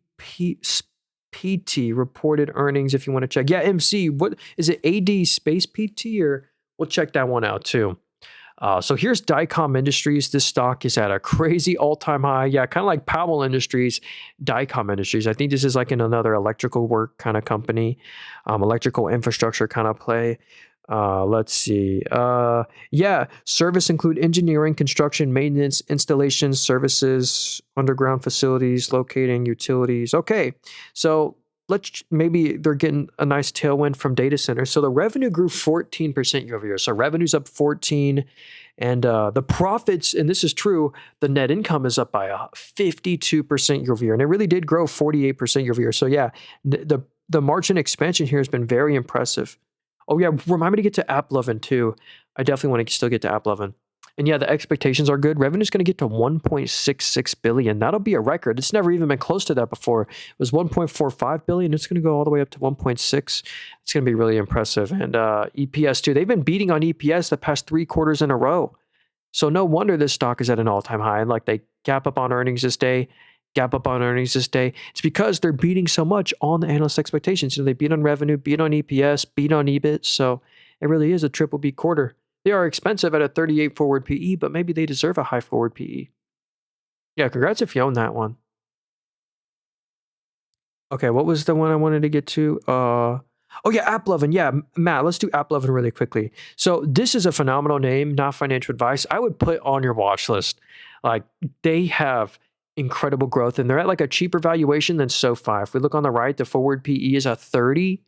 reported earnings if you want to check. Yeah, MC, what is it? AD Space PT, or we'll check that one out too. So here's Diccom Industries. This stock is at a crazy all-time high. Yeah, kind of like Powell Industries, Diccom Industries. I think this is like in another electrical work kind of company, electrical infrastructure kind of play. Let's see. Yeah, service include engineering, construction, maintenance, installations, services, underground facilities, locating, utilities. Okay, so maybe they're getting a nice tailwind from data centers. So the revenue grew 14% year over year. So revenue's up 14, and the profits, and this is true, the net income is up by 52% year over year, and it really did grow 48% year over year. So yeah, the margin expansion here has been very impressive. Oh yeah, remind me to get to AppLovin too. I definitely want to still get to AppLovin. And yeah, the expectations are good. Revenue's going to get to $1.66 billion. That'll be a record. It's never even been close to that before. It was $1.45 billion. It's going to go all the way up to 1.6. It's going to be really impressive. And EPS too. They've been beating on EPS the past 3 quarters in a row. So no wonder this stock is at an all-time high. And like they gap up on earnings this day. gap up on earnings this day. It's because they're beating so much on the analyst expectations. They beat on revenue, beat on EPS, beat on EBIT. So it really is a triple B quarter. They are expensive at a 38 forward PE, but maybe they deserve a high forward PE. Yeah, congrats if you own that one. Okay, what was the one I wanted to get to? Oh yeah, AppLovin. Yeah, Matt, let's do AppLovin really quickly. So this is a phenomenal name, not financial advice. I would put on your watch list. Like they have incredible growth, and they're at like a cheaper valuation than SoFi. If we look on the right, the forward PE is a 30.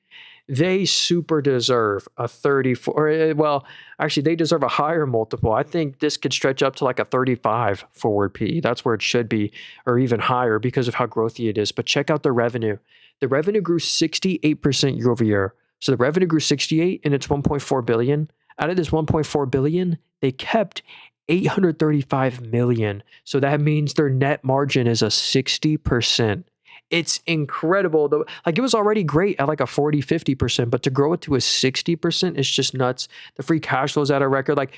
They super deserve a 34. Well, actually, they deserve a higher multiple. I think this could stretch up to like a 35 forward PE. That's where it should be, or even higher because of how growthy it is. But check out the revenue. The revenue grew 68% year over year. So the revenue grew 68 and it's 1.4 billion. Out of this 1.4 billion, they kept 835 million. So that means their net margin is a 60%. It's incredible. Like it was already great at like a 40, 50%, but to grow it to a 60% is just nuts. The free cash flow is at a record. Like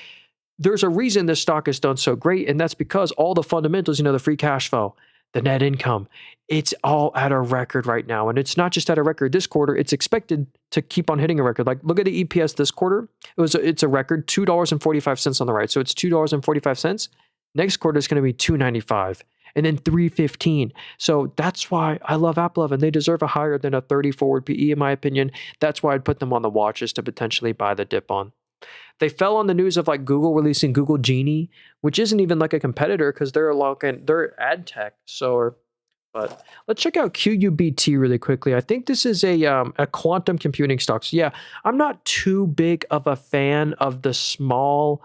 there's a reason this stock has done so great, and that's because all the fundamentals, the free cash flow, the net income, it's all at a record right now. And it's not just at a record this quarter, it's expected to keep on hitting a record. Like look at the EPS this quarter. It's a record $2.45 on the right. So it's $2.45. Next quarter is going to be $2.95 and then $3.15. So that's why I love AppLovin. They deserve a higher than a 30 forward PE in my opinion. That's why I'd put them on the watch list to potentially buy the dip on. They fell on the news of like Google releasing Google Genie, which isn't even like a competitor because they're ad tech. But let's check out QUBT really quickly. I think this is a quantum computing stock. So yeah, I'm not too big of a fan of the small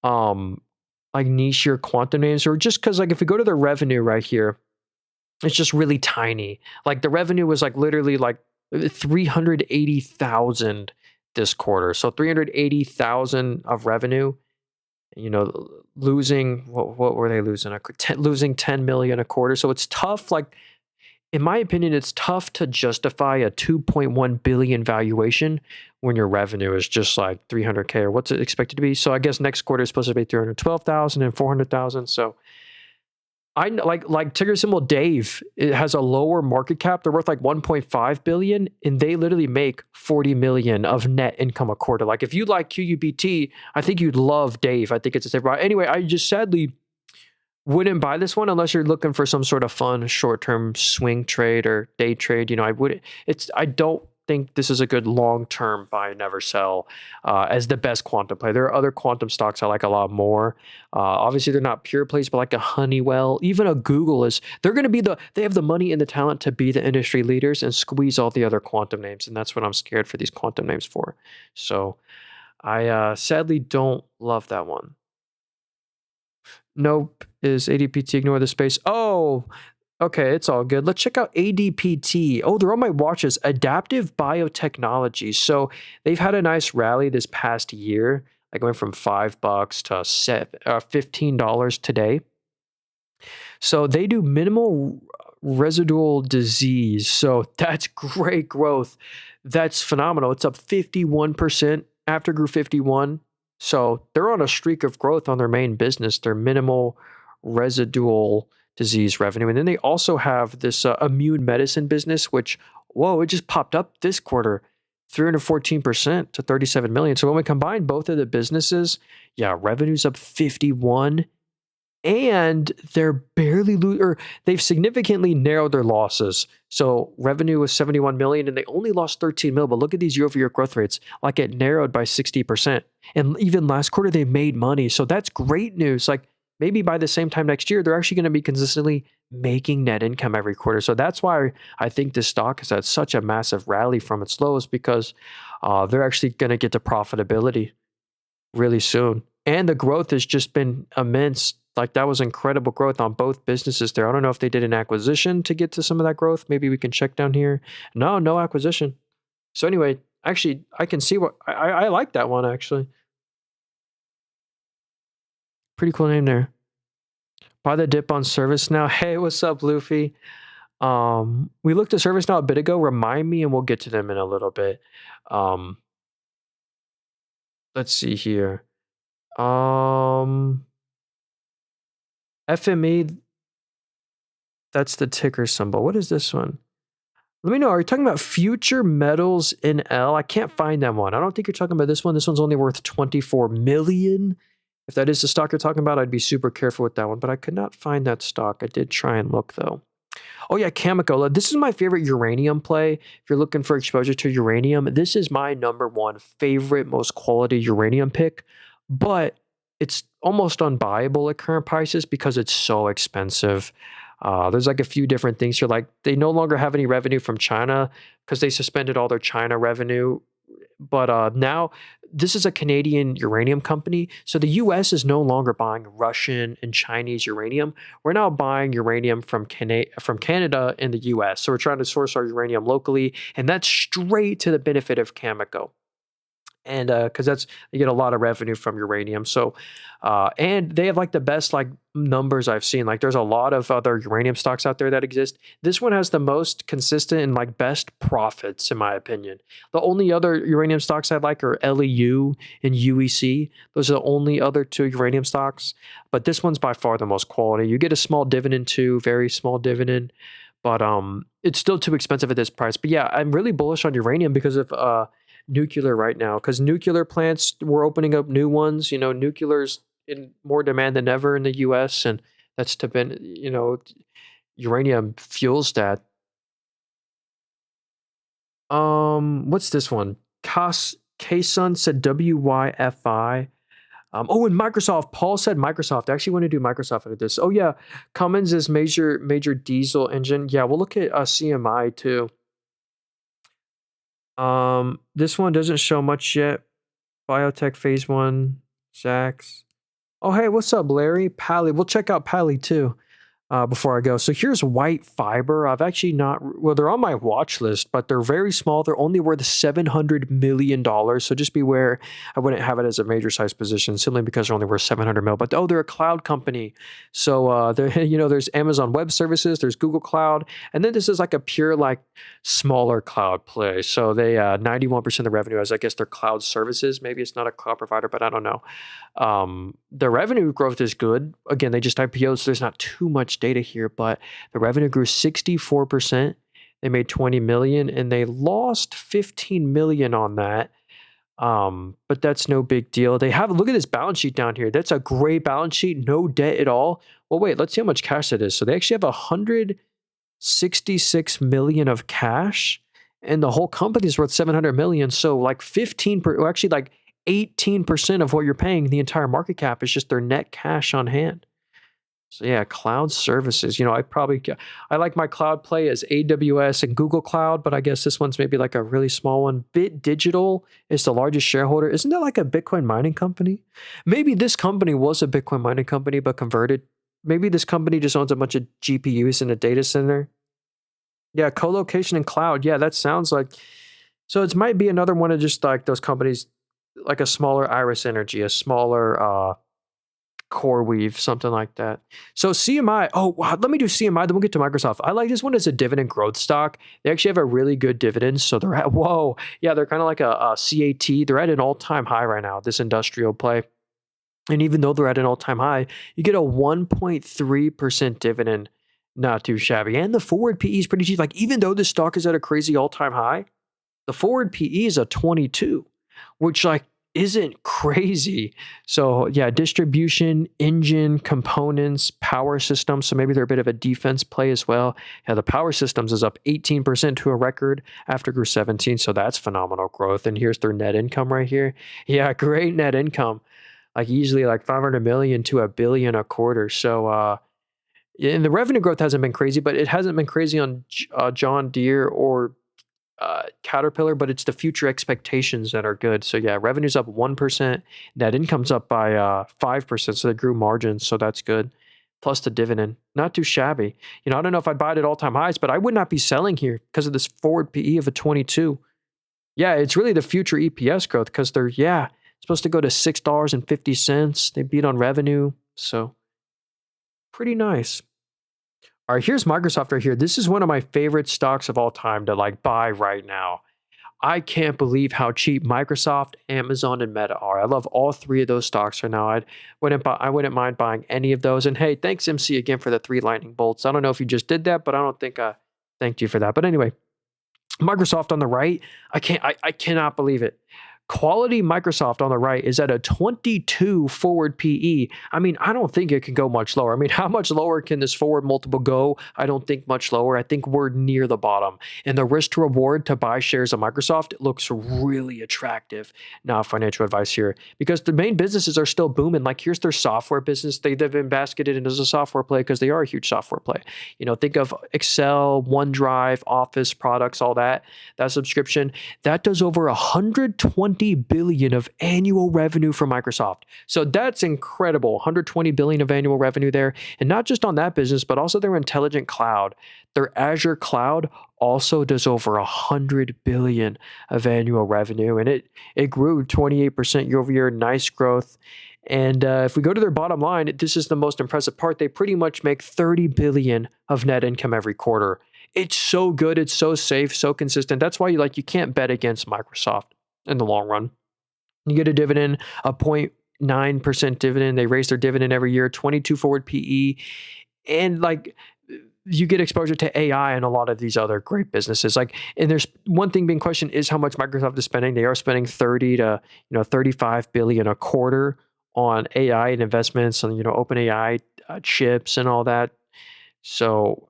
like niche or quantum names, or just because like if we go to the revenue right here, it's just really tiny. Like the revenue was like literally like 380,000 this quarter. So 380,000 of revenue, losing what were they losing? Losing 10 million a quarter. So it's tough. Like in my opinion, it's tough to justify a 2.1 billion valuation when your revenue is just like 300K or what's it expected to be. So I guess next quarter is supposed to be 312,000 and 400,000. So I like ticker symbol Dave. It has a lower market cap. They're worth like 1.5 billion, and they literally make 40 million of net income a quarter. Like if you like QUBT, I think you'd love Dave. I think it's a safe buy. Anyway, I just sadly wouldn't buy this one unless you're looking for some sort of fun short-term swing trade or day trade. I wouldn't. I don't think this is a good long-term buy, never sell as the best quantum play. There are other quantum stocks I like a lot more. Obviously, they're not pure plays, but like a Honeywell, even a Google they're going to be they have the money and the talent to be the industry leaders and squeeze all the other quantum names. And that's what I'm scared for these quantum names for. So I sadly don't love that one. Nope. Is ADPT ignore the space? Oh, okay, it's all good. Let's check out ADPT. Oh, they're on my watches. Adaptive Biotechnology. So they've had a nice rally this past year. Like went from $5 to $15 today. So they do minimal residual disease. So that's great growth. That's phenomenal. It's up 51% after grew 51. So they're on a streak of growth on their main business, their minimal residual disease revenue. And then they also have this immune medicine business, which, whoa, it just popped up this quarter, 314% to 37 million. So when we combine both of the businesses, yeah, revenue's up 51 and they're they've significantly narrowed their losses. So revenue was 71 million and they only lost 13 mil, but look at these year-over-year growth rates, like it narrowed by 60%. And even last quarter, they made money. So that's great news. Like maybe by the same time next year, they're actually going to be consistently making net income every quarter. So that's why I think this stock has had such a massive rally from its lows, because they're actually going to get to profitability really soon. And the growth has just been immense. Like that was incredible growth on both businesses there. I don't know if they did an acquisition to get to some of that growth. Maybe we can check down here. No acquisition. So anyway, actually, I can see what I like that one actually. Pretty cool name there. Buy the dip on ServiceNow. Hey, what's up, Luffy? We looked at ServiceNow a bit ago. Remind me, and we'll get to them in a little bit. Let's see here. FME, That's the ticker symbol. What is this one? Let me know. Are you talking about Future Metals NL? I can't find that one. I don't think you're talking about this one. This one's only worth 24 million. If that is the stock you're talking about, I'd be super careful with that one. But I could not find that stock. I did try and look though. Oh yeah, Cameco. This is my favorite uranium play. If you're looking for exposure to uranium, this is my number one favorite, most quality uranium pick. But it's almost unbuyable at current prices because it's so expensive. There's like a few different things here. Like they no longer have any revenue from China because they suspended all their China revenue. But now this is a Canadian uranium company. So the US is no longer buying Russian and Chinese uranium. We're now buying uranium from Canada and the US. So we're trying to source our uranium locally, and that's straight to the benefit of Cameco. And because that's you get a lot of revenue from uranium. So and they have like the best like numbers I've seen. Like there's a lot of other uranium stocks out there that exist. This one has the most consistent and like best profits in my opinion. The only other uranium stocks I like are LEU and UEC. Those are the only other two uranium stocks. But this one's by far the most quality. You get a small dividend too, very small dividend. But it's still too expensive at this price. But yeah, I'm really bullish on uranium because of nuclear right now, because nuclear plants, we're opening up new ones. Nuclear's in more demand than ever in the US, and that's to been, uranium fuels that. What's this one? Kasun said WYFI. Oh, and Microsoft. Paul said Microsoft. I actually want to do Microsoft after this. Oh yeah, Cummins is major diesel engine. Yeah, we'll look at CMI too. This one doesn't show much yet. Biotech phase 1, Zax. Oh, hey, what's up, Larry? Pally. We'll check out Pally too before I go. So here's White Fiber. I've actually not, well, they're on my watch list, but they're very small. They're only worth $700 million. So just beware. I wouldn't have it as a major size position simply because they're only worth 700 mil. But they're a cloud company. So there's Amazon Web Services, there's Google Cloud, and then this is like a pure like smaller cloud play. So they 91% of the revenue as I guess their cloud services. Maybe it's not a cloud provider, but I don't know. The revenue growth is good. Again, they just IPO'd, so there's not too much data here, but the revenue grew 64%. They made 20 million and they lost 15 million on that. But that's no big deal. They have, look at this balance sheet down here. That's a great balance sheet, no debt at all. Well, wait, let's see how much cash that is. So they actually have 166 million of cash and the whole company is worth 700 million. So like 18% of what you're paying, the entire market cap is just their net cash on hand. So yeah, cloud services. I like my cloud play as AWS and Google Cloud, but I guess this one's maybe like a really small one. Bit Digital is the largest shareholder. Isn't that like a Bitcoin mining company? Maybe this company was a Bitcoin mining company, but converted. Maybe this company just owns a bunch of GPUs in a data center. Yeah, co-location and cloud. Yeah, that sounds like. So it might be another one of just like those companies, like a smaller Iris Energy, a smaller CoreWeave, something like that. So CMI, oh, wow, let me do CMI, then we'll get to Microsoft. I like this one as a dividend growth stock. They actually have a really good dividend. So they're at, they're kind of like a CAT. They're at an all-time high right now, this industrial play. And even though they're at an all-time high, you get a 1.3% dividend. Not too shabby. And the forward PE is pretty cheap. Like, even though this stock is at a crazy all-time high, the forward PE is a 22, which like isn't crazy. So yeah, distribution, engine, components, power systems. So maybe they're a bit of a defense play as well. Yeah, the power systems is up 18% to a record after grew 17. So that's phenomenal growth. And here's their net income right here. Yeah, great net income. Like easily like 500 million to $1 billion a quarter. So and the revenue growth hasn't been crazy, but it hasn't been crazy on John Deere or Caterpillar, but it's the future expectations that are good. So yeah, revenue's up 1%, net income's up by 5%, so they grew margins, so that's good. Plus the dividend, not too shabby. I don't know if I'd buy it at all-time highs, but I would not be selling here because of this forward PE of a 22. Yeah, it's really the future EPS growth because they're, supposed to go to $6.50. They beat on revenue, so pretty nice. All right, here's Microsoft right here. This is one of my favorite stocks of all time to like buy right now. I can't believe how cheap Microsoft, Amazon, and Meta are. I love all three of those stocks right now. I wouldn't mind buying any of those. And hey, thanks MC again for the 3 lightning bolts. I don't know if you just did that, but I don't think I thanked you for that. But anyway, Microsoft on the right, I cannot believe it. Quality Microsoft on the right is at a 22 forward PE. I mean, I don't think it can go much lower. I mean, how much lower can this forward multiple go? I don't think much lower. I think we're near the bottom. And the risk to reward to buy shares of Microsoft looks really attractive. Now, financial advice here, because the main businesses are still booming. Like, here's their software business. They've been basketed into a software play because they are a huge software play. Think of Excel, OneDrive, Office products, all that subscription. That does over 120 billion of annual revenue for Microsoft. So that's incredible. 120 billion of annual revenue there. And not just on that business, but also their intelligent cloud. Their Azure cloud also does over 100 billion of annual revenue. And it grew 28% year over year. Nice growth. And if we go to their bottom line, this is the most impressive part. They pretty much make 30 billion of net income every quarter. It's so good. It's so safe, so consistent. That's why you can't bet against Microsoft in the long run. You get a dividend, a 0.9% dividend. They raise their dividend every year, 22 forward PE. And you get exposure to AI and a lot of these other great businesses. And there's one thing being questioned is how much Microsoft is spending. They are spending 30 to 35 billion a quarter on AI and investments on open AI chips and all that. So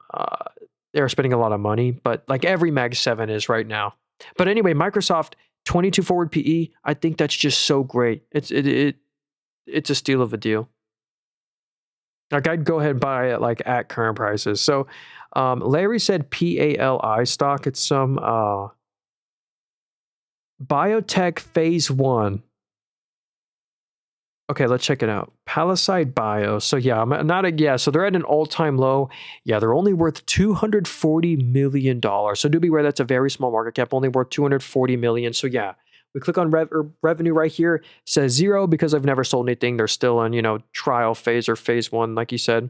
they're spending a lot of money, but like every Mag 7 is right now. But anyway, Microsoft 22 forward PE. I think that's just so great. It's a steal of a deal. I'd go ahead and buy it at current prices. So Larry said PALI stock. It's some biotech phase 1. Okay, let's check it out. Palisade Bio. So yeah, so they're at an all-time low. Yeah, they're only worth $240 million. So do be aware that's a very small market cap, only worth $240 million. So yeah, we click on revenue right here. It says 0 because I've never sold anything. They're still in, trial phase or phase 1, like you said.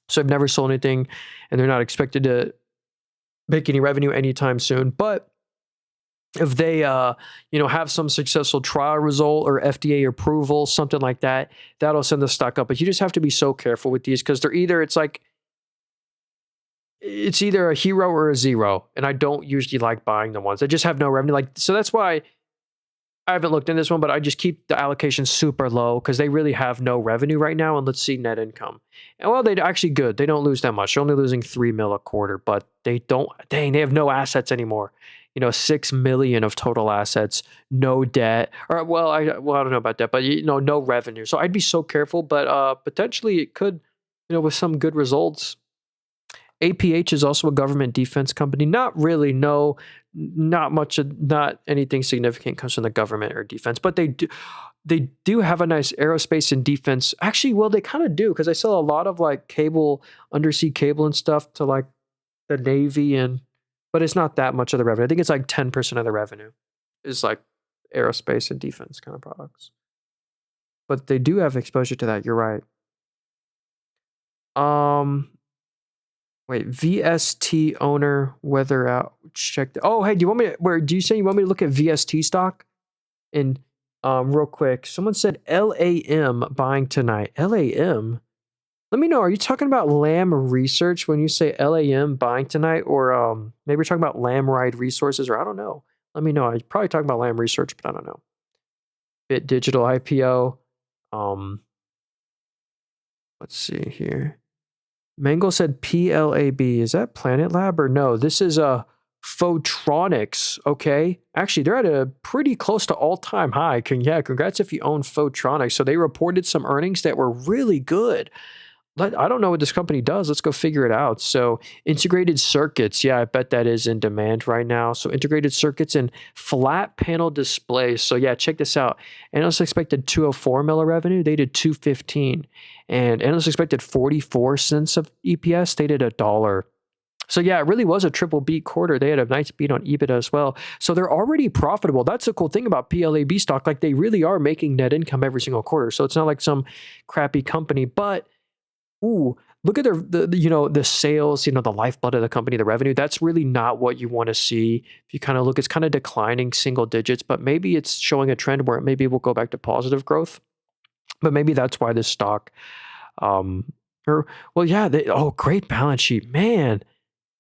So I've never sold anything, and they're not expected to make any revenue anytime soon. But if they, have some successful trial result or FDA approval, something like that, that'll send the stock up. But you just have to be so careful with these because it's either a hero or a zero. And I don't usually like buying the ones that just have no revenue. So that's why I haven't looked in this one, but I just keep the allocation super low because they really have no revenue right now. And let's see net income. And well, they're actually good. They don't lose that much. They're only losing $3 million a quarter, but they have no assets anymore. 6 million of total assets, no debt, or I don't know about that, but no revenue. So I'd be so careful, but potentially it could, with some good results. APH is also a government defense company. Not really, no, not much, not anything significant comes from the government or defense, but they do have a nice aerospace and defense. Actually, well, they kind of do because I sell a lot of cable, undersea cable and stuff to the Navy but it's not that much of the revenue. I think it's 10% of the revenue is aerospace and defense kind of products. But they do have exposure to that. You're right. Wait, VST owner, weather out. Check. Oh, hey, do you say you want me to look at VST stock? And real quick, someone said LAM buying tonight. LAM? Let me know, are you talking about Lam Research when you say LAM buying tonight? Or maybe you're talking about Lamride Resources, or I don't know. Let me know. I'm probably talking about Lam Research, but I don't know. Bit Digital IPO. Let's see here. Mangle said PLAB. Is that Planet Lab or no? This is Photronics, okay? Actually, they're at a pretty close to all-time high. Congrats if you own Photronics. So they reported some earnings that were really good. I don't know what this company does. Let's go figure it out. So integrated circuits. Yeah, I bet that is in demand right now. So integrated circuits and flat panel displays. So yeah, check this out. Analysts expected 204 million revenue. They did 215. And analysts expected 44 cents of EPS. They did $1. So yeah, it really was a triple beat quarter. They had a nice beat on EBITDA as well. So they're already profitable. That's the cool thing about PLAB stock. They really are making net income every single quarter. So it's not like some crappy company, but look at the sales, the lifeblood of the company, the revenue. That's really not what you want to see. If you kind of look, it's kind of declining single digits, but maybe it's showing a trend where maybe we'll go back to positive growth. But maybe that's why this stock, um, or well, yeah, great balance sheet, man.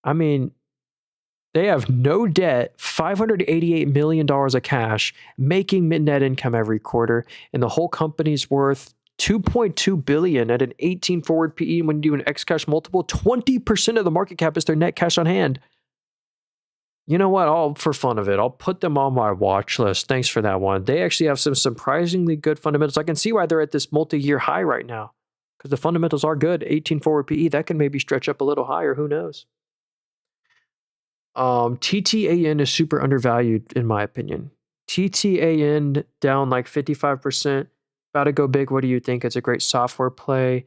I mean, they have no debt, $588 million of cash, making net income every quarter, and the whole company's worth $2.2 billion at an 18 forward PE. When you do an X cash multiple, 20% of the market cap is their net cash on hand. You know what? For fun of it, I'll put them on my watch list. Thanks for that one. They actually have some surprisingly good fundamentals. I can see why they're at this multi-year high right now, because the fundamentals are good. 18 forward PE, that can maybe stretch up a little higher. Who knows? TTAN is super undervalued, in my opinion. TTAN down like 55%. About to go big. What do you think? It's a great software play.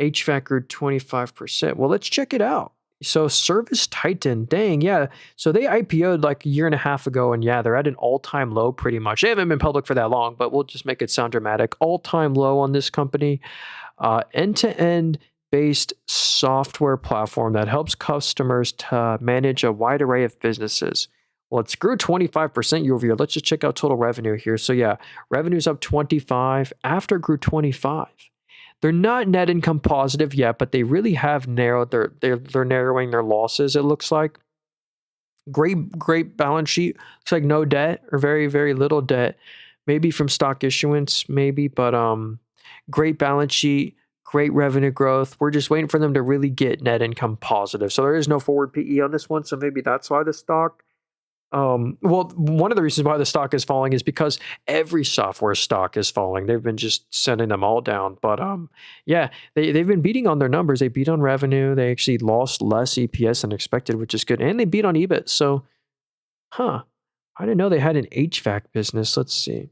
HVAC grew 25%. Well, let's check it out. So Service Titan, dang, yeah. So they IPO'd like a year and a half ago, and yeah, they're at an all-time low pretty much. They haven't been public for that long, but we'll just make it sound dramatic. All-time low on this company. End-to-end based software platform that helps customers to manage a wide array of businesses. Well, it's grew 25% year over year. Let's just check out total revenue here. So yeah, revenue's up 25, after grew 25. They're not net income positive yet, but they really have narrowed they're narrowing their losses, it looks like. Great balance sheet. Looks like no debt or very, very little debt. Maybe from stock issuance, maybe, but great balance sheet. Great revenue growth. We're just waiting for them to really get net income positive. So there is no forward PE on this one. So maybe that's why the stock. Well, one of the reasons why the stock is falling is because every software stock is falling. They've been just sending them all down. But yeah, they've been beating on their numbers. They beat on revenue. They actually lost less EPS than expected, which is good. And they beat on EBIT. So, I didn't know they had an HVAC business. Let's see.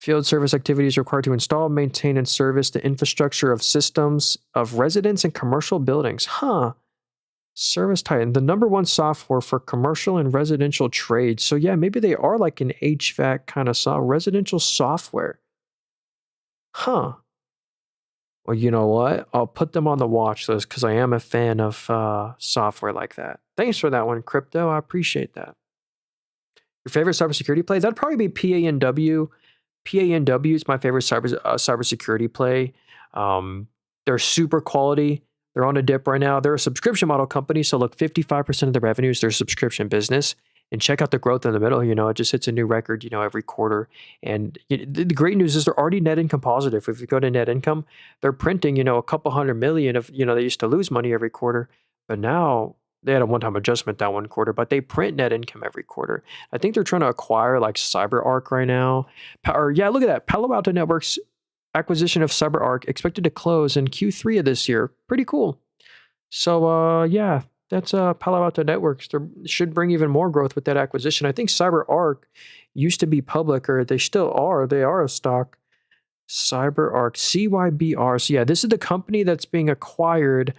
Field service activities required to install, maintain, and service the infrastructure of systems of residents and commercial buildings. Service Titan, the number one software for commercial and residential trades. So yeah, maybe they are like an HVAC kind of residential software. Well, you know what? I'll put them on the watch list because I am a fan of software like that. Thanks for that one, Crypto. I appreciate that. Your favorite cybersecurity plays? That'd probably be PANW. PANW is my favorite cybersecurity play. They're super quality. They're on a dip right now. They're a subscription model company. So look, 55% of the revenue is their subscription business. And check out the growth in the middle. It just hits a new record, every quarter. And the great news is they're already net income positive. If you go to net income, they're printing, a couple $100 million of, they used to lose money every quarter. But now they had a one-time adjustment that one quarter, but they print net income every quarter. I think they're trying to acquire like CyberArk right now. Yeah, look at that. Palo Alto Networks acquisition of CyberArk expected to close in Q3 of this year. Pretty cool. So yeah, that's Palo Alto Networks. They should bring even more growth with that acquisition. I think CyberArk used to be public, or they still are. They are a stock. CyberArk, CYBR. So yeah, this is the company that's being acquired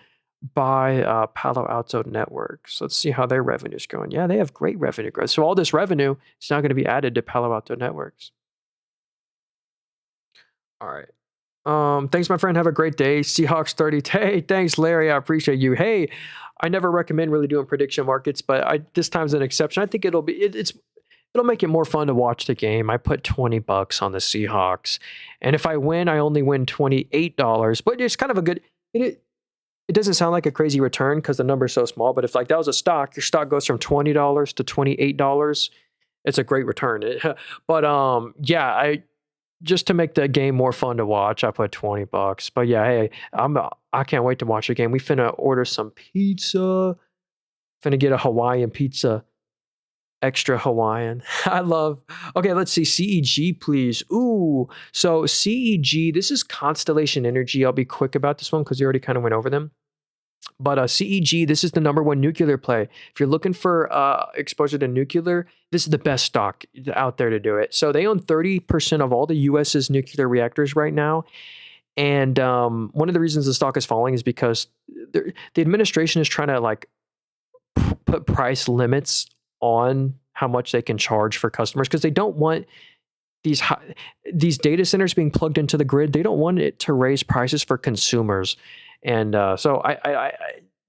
by Palo Alto Networks. Let's see how their revenue is going. Yeah, they have great revenue growth. So all this revenue is now going to be added to Palo Alto Networks. All right. Thanks, my friend. Have a great day. Seahawks 30. Hey, thanks, Larry. I appreciate you. Hey, I never recommend really doing prediction markets, but this time's an exception. I think it'll make it more fun to watch the game. I put $20 on the Seahawks, and if I win, I only win $28. But it's kind of a good. It doesn't sound like a crazy return because the number's so small. But if like that was a stock, your stock goes from $20 to $28. It's a great return. But yeah, just to make the game more fun to watch, I put $20. But yeah, hey, I can't wait to watch the game. We finna order some pizza. Finna get a Hawaiian pizza. Extra Hawaiian. Okay, let's see. CEG, please. Ooh, so CEG, this is Constellation Energy. I'll be quick about this one because you already kind of went over them. But CEG, this is the number one nuclear play. If you're looking for exposure to nuclear, this is the best stock out there to do it. So they own 30% of all the U.S.'s nuclear reactors right now. And one of the reasons the stock is falling is because the administration is trying to like put price limits on how much they can charge for customers because they don't want these data centers being plugged into the grid. They don't want it to raise prices for consumers. And so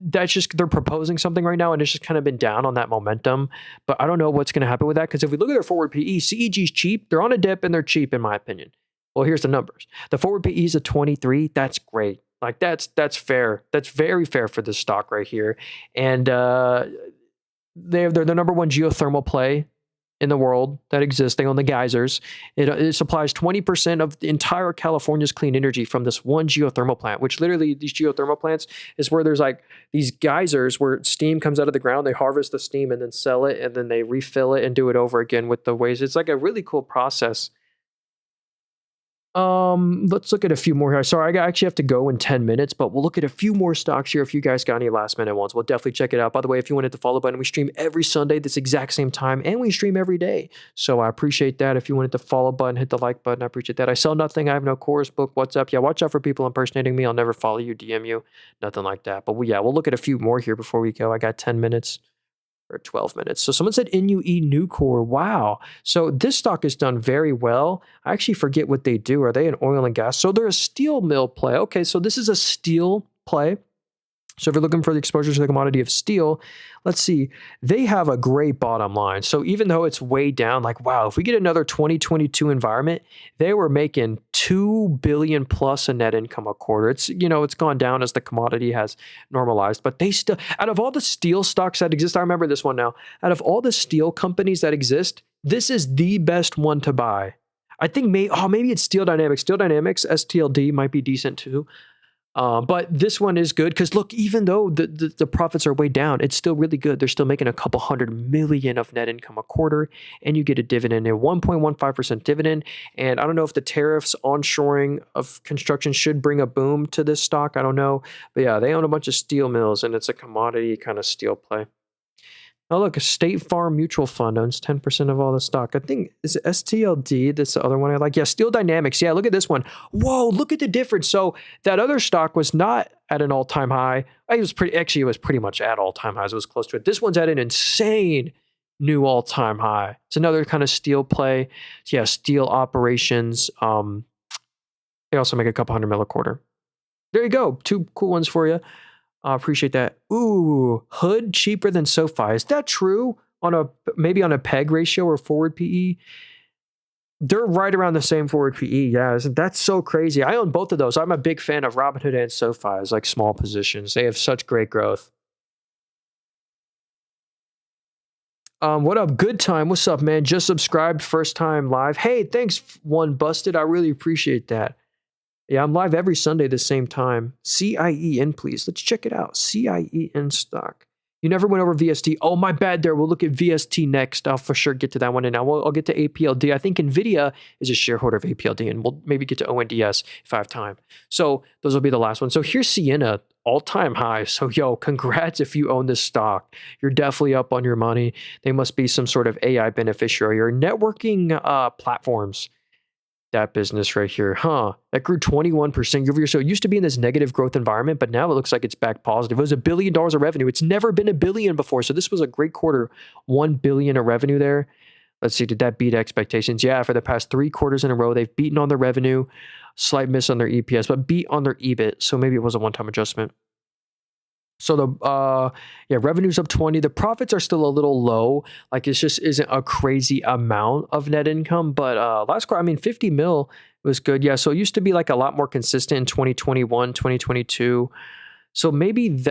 that's just they're proposing something right now, and it's just kind of been down on that momentum. But I don't know what's going to happen with that because if we look at their forward PE, CEG's cheap. They're on a dip and they're cheap in my opinion. Well, here's the numbers. The forward PE is a 23. That's great. Like that's fair. That's very fair for this stock right here. And they're the number one geothermal play in the world that exists. They own the geysers. It supplies 20% of the entire California's clean energy from this one geothermal plant, which literally these geothermal plants is where there's like these geysers where steam comes out of the ground. They harvest the steam and then sell it, and then they refill it and do it over again with the waste. It's like a really cool process. Let's look at a few more here. Sorry, I actually have to go in 10 minutes, but we'll look at a few more stocks here. If you guys got any last minute ones, we'll definitely check it out. By the way, if you want to hit the follow button, we stream every Sunday this exact same time, and we stream every day. So I appreciate that. If you want to hit the follow button, hit the like button, I appreciate that. I sell nothing. I have no course, book, WhatsApp. Yeah, watch out for people impersonating me. I'll never follow you, DM you, nothing like that. But we'll look at a few more here before we go. I got 10 minutes. Or 12 minutes. So someone said NUE Nucor. Wow. So this stock has done very well. I actually forget what they do. Are they an oil and gas? So they're a steel mill play. Okay, so this is a steel play. So if you're looking for the exposure to the commodity of steel, let's see. They have a great bottom line. So even though it's way down, like, wow, if we get another 2022 environment, they were making $2 billion plus in net income a quarter. It's gone down as the commodity has normalized, but they still, out of all the steel stocks that exist, I remember this one now, out of all the steel companies that exist, this is the best one to buy. I think maybe it's Steel Dynamics. Steel Dynamics, STLD might be decent too. But this one is good because look, even though the profits are way down, it's still really good. They're still making a couple $100 million of net income a quarter, and you get a dividend, a 1.15% dividend. And I don't know if the tariffs onshoring of construction should bring a boom to this stock. I don't know. But yeah, they own a bunch of steel mills, and it's a commodity kind of steel play. Oh, look, a State Farm Mutual Fund owns 10% of all the stock. I think, is it STLD? That's the other one I like. Yeah, Steel Dynamics. Yeah, look at this one. Whoa, look at the difference. So that other stock was not at an all-time high. It was pretty much at all-time highs. It was close to it. This one's at an insane new all-time high. It's another kind of steel play. Yeah, steel operations. They also make a couple $100 million a quarter. There you go. Two cool ones for you. I appreciate that. Ooh, Hood cheaper than SoFi. Is that true? Maybe on a PEG ratio or forward PE? They're right around the same forward PE. Yeah, that's so crazy. I own both of those. I'm a big fan of Robinhood and SoFi as like small positions. They have such great growth. What up? Good time. What's up, man? Just subscribed, first time live. Hey, thanks, One Busted. I really appreciate that. Yeah, I'm live every Sunday the same time. CIEN, please. Let's check it out. CIEN stock. You never went over VST. Oh, my bad there. We'll look at VST next. I'll for sure get to that one. And now I'll get to APLD. I think NVIDIA is a shareholder of APLD, and we'll maybe get to ONDS if I have time. So those will be the last ones. So here's Ciena, all-time high. So congrats if you own this stock. You're definitely up on your money. They must be some sort of AI beneficiary or networking platforms. That business right here, that grew 21% year over year. So it used to be in this negative growth environment, but now it looks like it's back positive. It was $1 billion of revenue. It's never been $1 billion before. So this was a great quarter, $1 billion of revenue there. Let's see, did that beat expectations? Yeah, for the past 3 quarters in a row, they've beaten on their revenue, slight miss on their EPS, but beat on their EBIT. So maybe it was a one-time adjustment. So revenue's up 20. The profits are still a little low. Like it just isn't a crazy amount of net income. But last quarter, 50 mil was good. Yeah, so it used to be like a lot more consistent in 2021, 2022. So maybe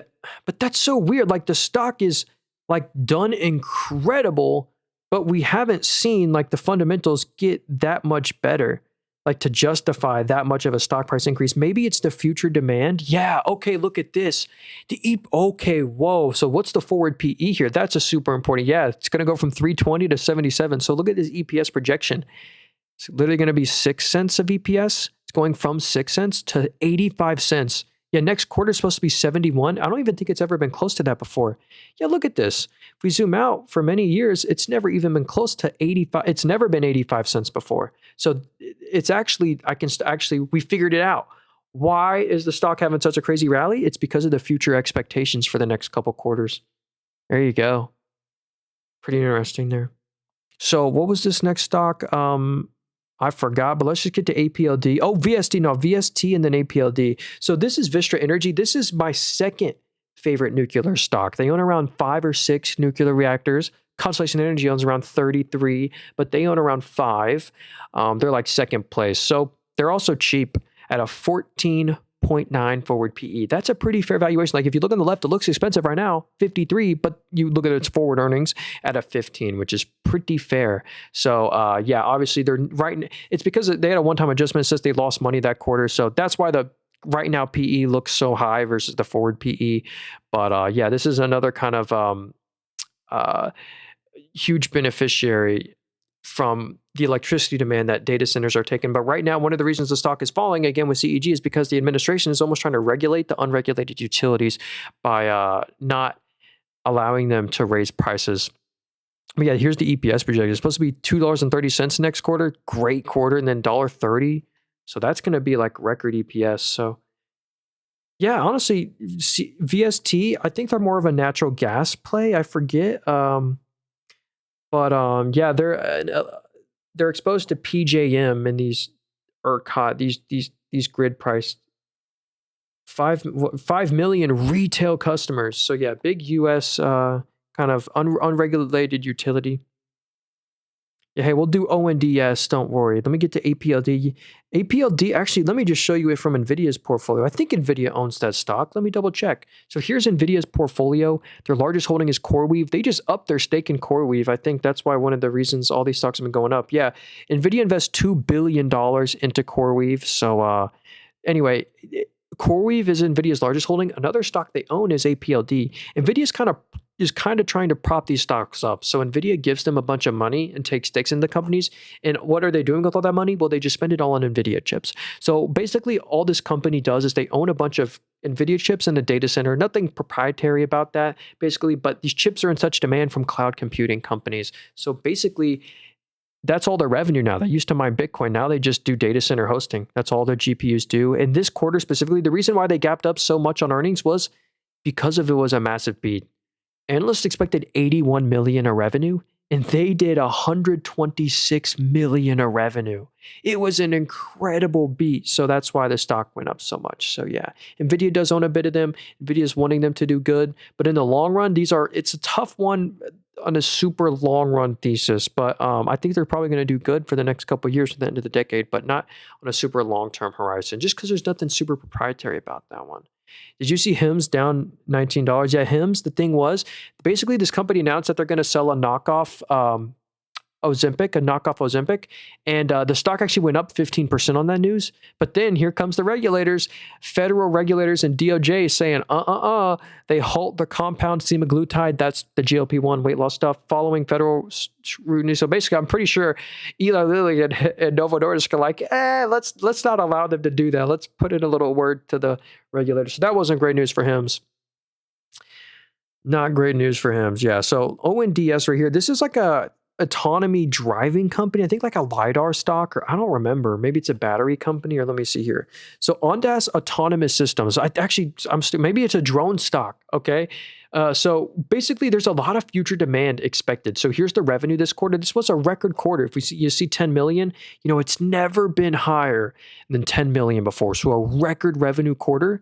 but that's so weird. Like the stock is like done incredible, but we haven't seen like the fundamentals get that much better. Like to justify that much of a stock price increase. Maybe it's the future demand. Yeah, okay, look at this. Okay, whoa. So what's the forward PE here? That's a super important. Yeah, it's going to go from 320 to 77. So look at this EPS projection. It's literally going to be 6 cents of EPS. It's going from 6 cents to 85 cents. Yeah, next quarter is supposed to be 71. I don't even think it's ever been close to that before. Yeah, look at this. If we zoom out for many years, it's never even been close to 85. It's never been 85 cents before. So it's actually, we figured it out. Why is the stock having such a crazy rally? It's because of the future expectations for the next couple quarters. There you go. Pretty interesting there. So what was this next stock? I forgot, but let's just get to APLD. Oh, VST, no, VST and then APLD. So this is Vistra Energy. This is my second favorite nuclear stock. They own around 5 or 6 nuclear reactors. Constellation Energy owns around 33, but they own around 5. They're like second place. So they're also cheap at a 14.9 forward PE. That's a pretty fair valuation. Like if you look on the left, it looks expensive right now, 53, but you look at its forward earnings at a 15, which is pretty fair. So yeah, obviously they're right. It's because they had a one-time adjustment since they lost money that quarter. So that's why the right now PE looks so high versus the forward PE. But yeah, this is another kind of huge beneficiary from the electricity demand that data centers are taking. But right now, one of the reasons the stock is falling, again with CEG, is because the administration is almost trying to regulate the unregulated utilities by not allowing them to raise prices. But yeah, here's the EPS projection. It's supposed to be $2.30 next quarter. Great quarter. And then $1.30. So that's going to be like record EPS. So yeah, honestly, VST, I think they're more of a natural gas play. I forget. But yeah, they're exposed to PJM and these ERCOT, these grid priced 5 million retail customers. So yeah, big US kind of unregulated utility. Yeah, hey, we'll do ONDS, don't worry. Let me get to APLD. APLD, actually, let me just show you it from NVIDIA's portfolio. I think NVIDIA owns that stock. Let me double check. So here's NVIDIA's portfolio. Their largest holding is CoreWeave. They just upped their stake in CoreWeave. I think that's why one of the reasons all these stocks have been going up. Yeah, NVIDIA invests $2 billion into CoreWeave. So anyway, CoreWeave is NVIDIA's largest holding. Another stock they own is APLD. NVIDIA is kind of trying to prop these stocks up. So NVIDIA gives them a bunch of money and takes stakes in the companies. And what are they doing with all that money? Well, they just spend it all on NVIDIA chips. So basically all this company does is they own a bunch of NVIDIA chips in a data center. Nothing proprietary about that, basically, but these chips are in such demand from cloud computing companies. So basically, that's all their revenue now. They used to mine Bitcoin. Now they just do data center hosting. That's all their GPUs do. And this quarter specifically, the reason why they gapped up so much on earnings was because of it was a massive beat. Analysts expected 81 million in revenue, and they did 126 million in revenue. It was an incredible beat, so that's why the stock went up so much. So yeah, NVIDIA does own a bit of them. NVIDIA is wanting them to do good, but in the long run, it's a tough one on a super long run thesis, but I think they're probably going to do good for the next couple of years to the end of the decade, but not on a super long-term horizon, just because there's nothing super proprietary about that one. Did you see HIMS down $19? Yeah, HIMS, the thing was, basically this company announced that they're going to sell a knockoff Ozempic, and the stock actually went up 15% on that news. But then here comes the regulators, federal regulators and DOJ saying, they halt the compound semaglutide, that's the GLP-1 weight loss stuff, following federal scrutiny. So basically, I'm pretty sure Eli Lilly and Novo Nordisk are like, let's not allow them to do that. Let's put in a little word to the regulators. So that wasn't great news for HIMS. Not great news for HIMS, yeah. So ONDS right here, this is like a autonomy driving company. I think like a LiDAR stock, or I don't remember. Maybe it's a battery company, or let me see here. So Ondas Autonomous Systems. Maybe it's a drone stock, okay? So basically there's a lot of future demand expected. So here's the revenue this quarter. This was a record quarter. If you see 10 million, it's never been higher than 10 million before. So a record revenue quarter,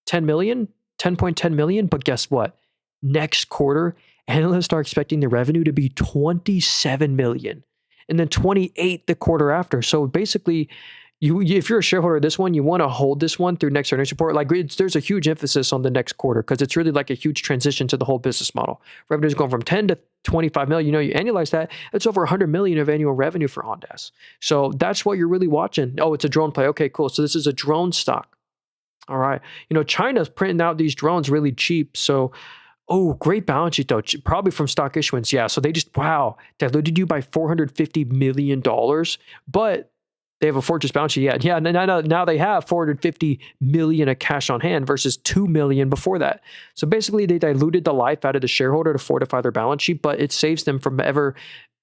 10 million, 10.10 million. But guess what? Next quarter, analysts are expecting the revenue to be 27 million and then 28 the quarter after. So basically, if you're a shareholder of this one, you want to hold this one through next earnings report. Like there's a huge emphasis on the next quarter because it's really like a huge transition to the whole business model. Revenue is going from 10 to 25 million. You annualize that, it's over 100 million of annual revenue for Ondas. So that's what you're really watching. Oh, it's a drone play. Okay, cool. So this is a drone stock. All right. China's printing out these drones really cheap. So oh, great balance sheet though, probably from stock issuance. Yeah, so they just, diluted you by $450 million, but they have a fortress balance sheet. Yeah, now they have $450 million of cash on hand versus $2 million before that. So basically they diluted the life out of the shareholder to fortify their balance sheet, but it saves them from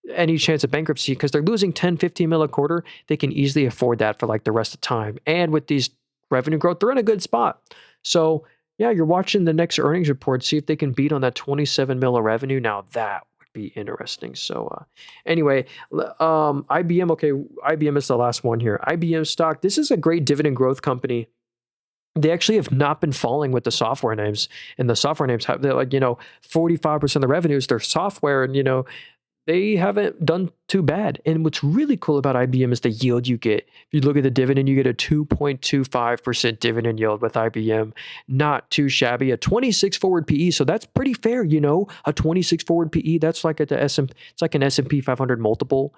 any chance of bankruptcy because they're losing 10, 15 mil a quarter. They can easily afford that for like the rest of the time. And with these revenue growth, they're in a good spot. So yeah, you're watching the next earnings report, see if they can beat on that 27 mil of revenue. Now that would be interesting. So anyway, IBM. Okay, IBM is the last one here. IBM stock. This is a great dividend growth company. They actually have not been falling with the software names, and the software names have, they're like, 45% of the revenues, they're software, and they haven't done too bad. And what's really cool about IBM is the yield you get. If you look at the dividend, you get a 2.25% dividend yield with IBM. Not too shabby. A 26 forward PE, so that's pretty fair, A 26 forward PE, that's like it's like an S&P 500 multiple.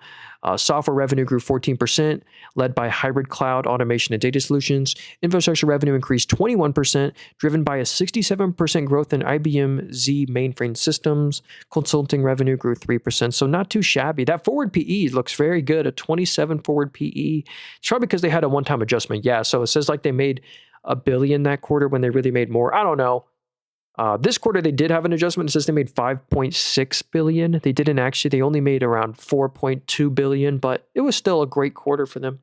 Software revenue grew 14%, led by hybrid cloud automation and data solutions. Infrastructure revenue increased 21%, driven by a 67% growth in IBM Z mainframe systems. Consulting revenue grew 3%, so not too shabby. That forward PE looks very good, a 27 forward PE. It's probably because they had a one-time adjustment. Yeah, so it says like they made $1 billion that quarter when they really made more. I don't know. This quarter, they did have an adjustment. It says they made $5.6 billion. They didn't actually. They only made around $4.2 billion, but it was still a great quarter for them.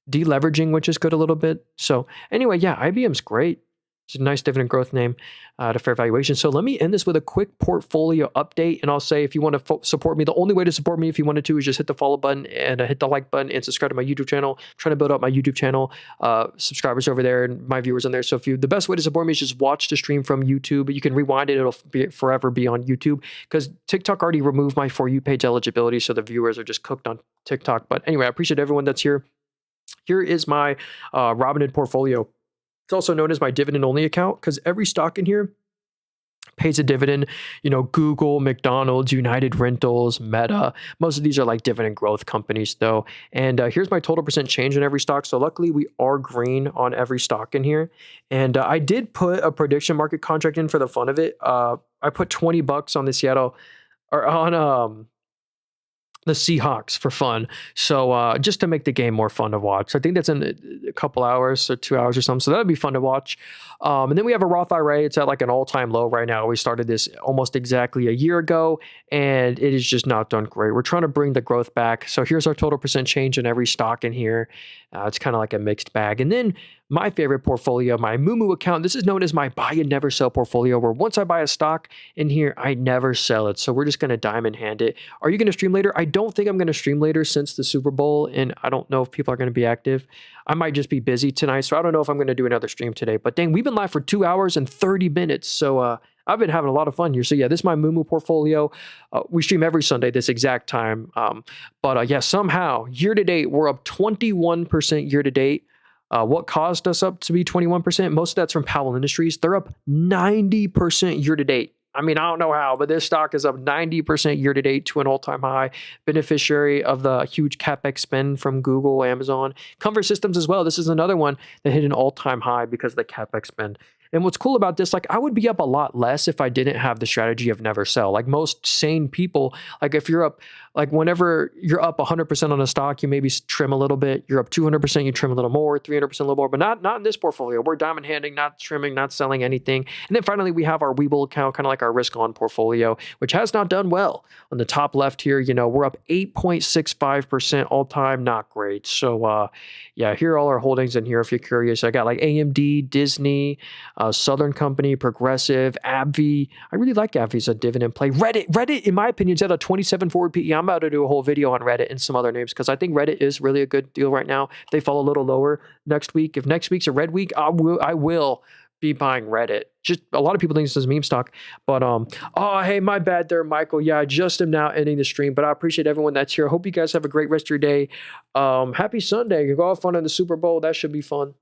Deleveraging, which is good a little bit. So anyway, yeah, IBM's great. It's a nice dividend growth name to fair valuation. So let me end this with a quick portfolio update. And I'll say, if you want to support me, the only way to support me if you wanted to is just hit the follow button and hit the like button and subscribe to my YouTube channel. I'm trying to build up my YouTube channel, subscribers over there and my viewers on there. So the best way to support me is just watch the stream from YouTube. You can rewind it. It'll forever be on YouTube, because TikTok already removed my For You page eligibility. So the viewers are just cooked on TikTok. But anyway, I appreciate everyone that's here. Here is my Robinhood portfolio. It's also known as my dividend-only account, because every stock in here pays a dividend. Google, McDonald's, United Rentals, Meta. Most of these are like dividend growth companies, though. And here's my total percent change in every stock. So luckily, we are green on every stock in here. And I did put a prediction market contract in for the fun of it. I put $20 on the Seattle, or on the Seahawks for fun. So just to make the game more fun to watch. I think that's in a couple hours or 2 hours or something. So that'd be fun to watch. And then we have a Roth IRA. It's at like an all-time low right now. We started this almost exactly a year ago, and it is just not done great. We're trying to bring the growth back. So here's our total percent change in every stock in here. It's kind of like a mixed bag. And then my favorite portfolio, my Moomoo account. This is known as my buy and never sell portfolio, where once I buy a stock in here, I never sell it. So we're just going to diamond hand it. Are you going to stream later? I don't think I'm going to stream later since the Super Bowl, and I don't know if people are going to be active. I might just be busy tonight, so I don't know if I'm going to do another stream today. But dang, we've been live for 2 hours and 30 minutes. So I've been having a lot of fun here. So yeah, this is my Moomoo portfolio. We stream every Sunday, this exact time. But yeah, somehow, year to date, we're up 21% year to date. What caused us up to be 21%? Most of that's from Powell Industries. They're up 90% year to date. I mean, I don't know how, but this stock is up 90% year to date to an all-time high. Beneficiary of the huge CapEx spend from Google, Amazon. Comfort Systems as well. This is another one that hit an all-time high because of the CapEx spend. And what's cool about this, like, I would be up a lot less if I didn't have the strategy of never sell. Like most sane people, like if you're up, like whenever you're up 100% on a stock, you maybe trim a little bit. You're up 200%, you trim a little more, 300% a little more, but not in this portfolio. We're diamond handing, not trimming, not selling anything. And then finally, we have our Webull account, kind of like our risk on portfolio, which has not done well. On the top left here, we're up 8.65% all time, not great. So yeah, here are all our holdings in here if you're curious. I got like AMD, Disney, Southern Company, Progressive, AbbVie. I really like AbbVie as a dividend play. Reddit, in my opinion, is at a 27 forward PE. I'm about to do a whole video on Reddit and some other names, because I think Reddit is really a good deal right now. If they fall a little lower next week, if next week's a red week, I will be buying Reddit. Just a lot of people think this is meme stock, but oh, hey, my bad there, Michael. Yeah, I just am now ending the stream, but I appreciate everyone that's here. I hope you guys have a great rest of your day. Happy Sunday. Go have fun in the Super Bowl. That should be fun.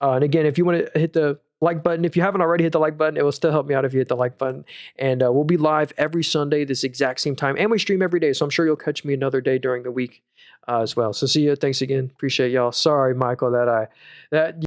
And again, if you want to hit the like button, if you haven't already hit the like button, it will still help me out if you hit the like button. And we'll be live every Sunday, this exact same time. And we stream every day, so I'm sure you'll catch me another day during the week as well. So see you. Thanks again. Appreciate y'all. Sorry, Michael, that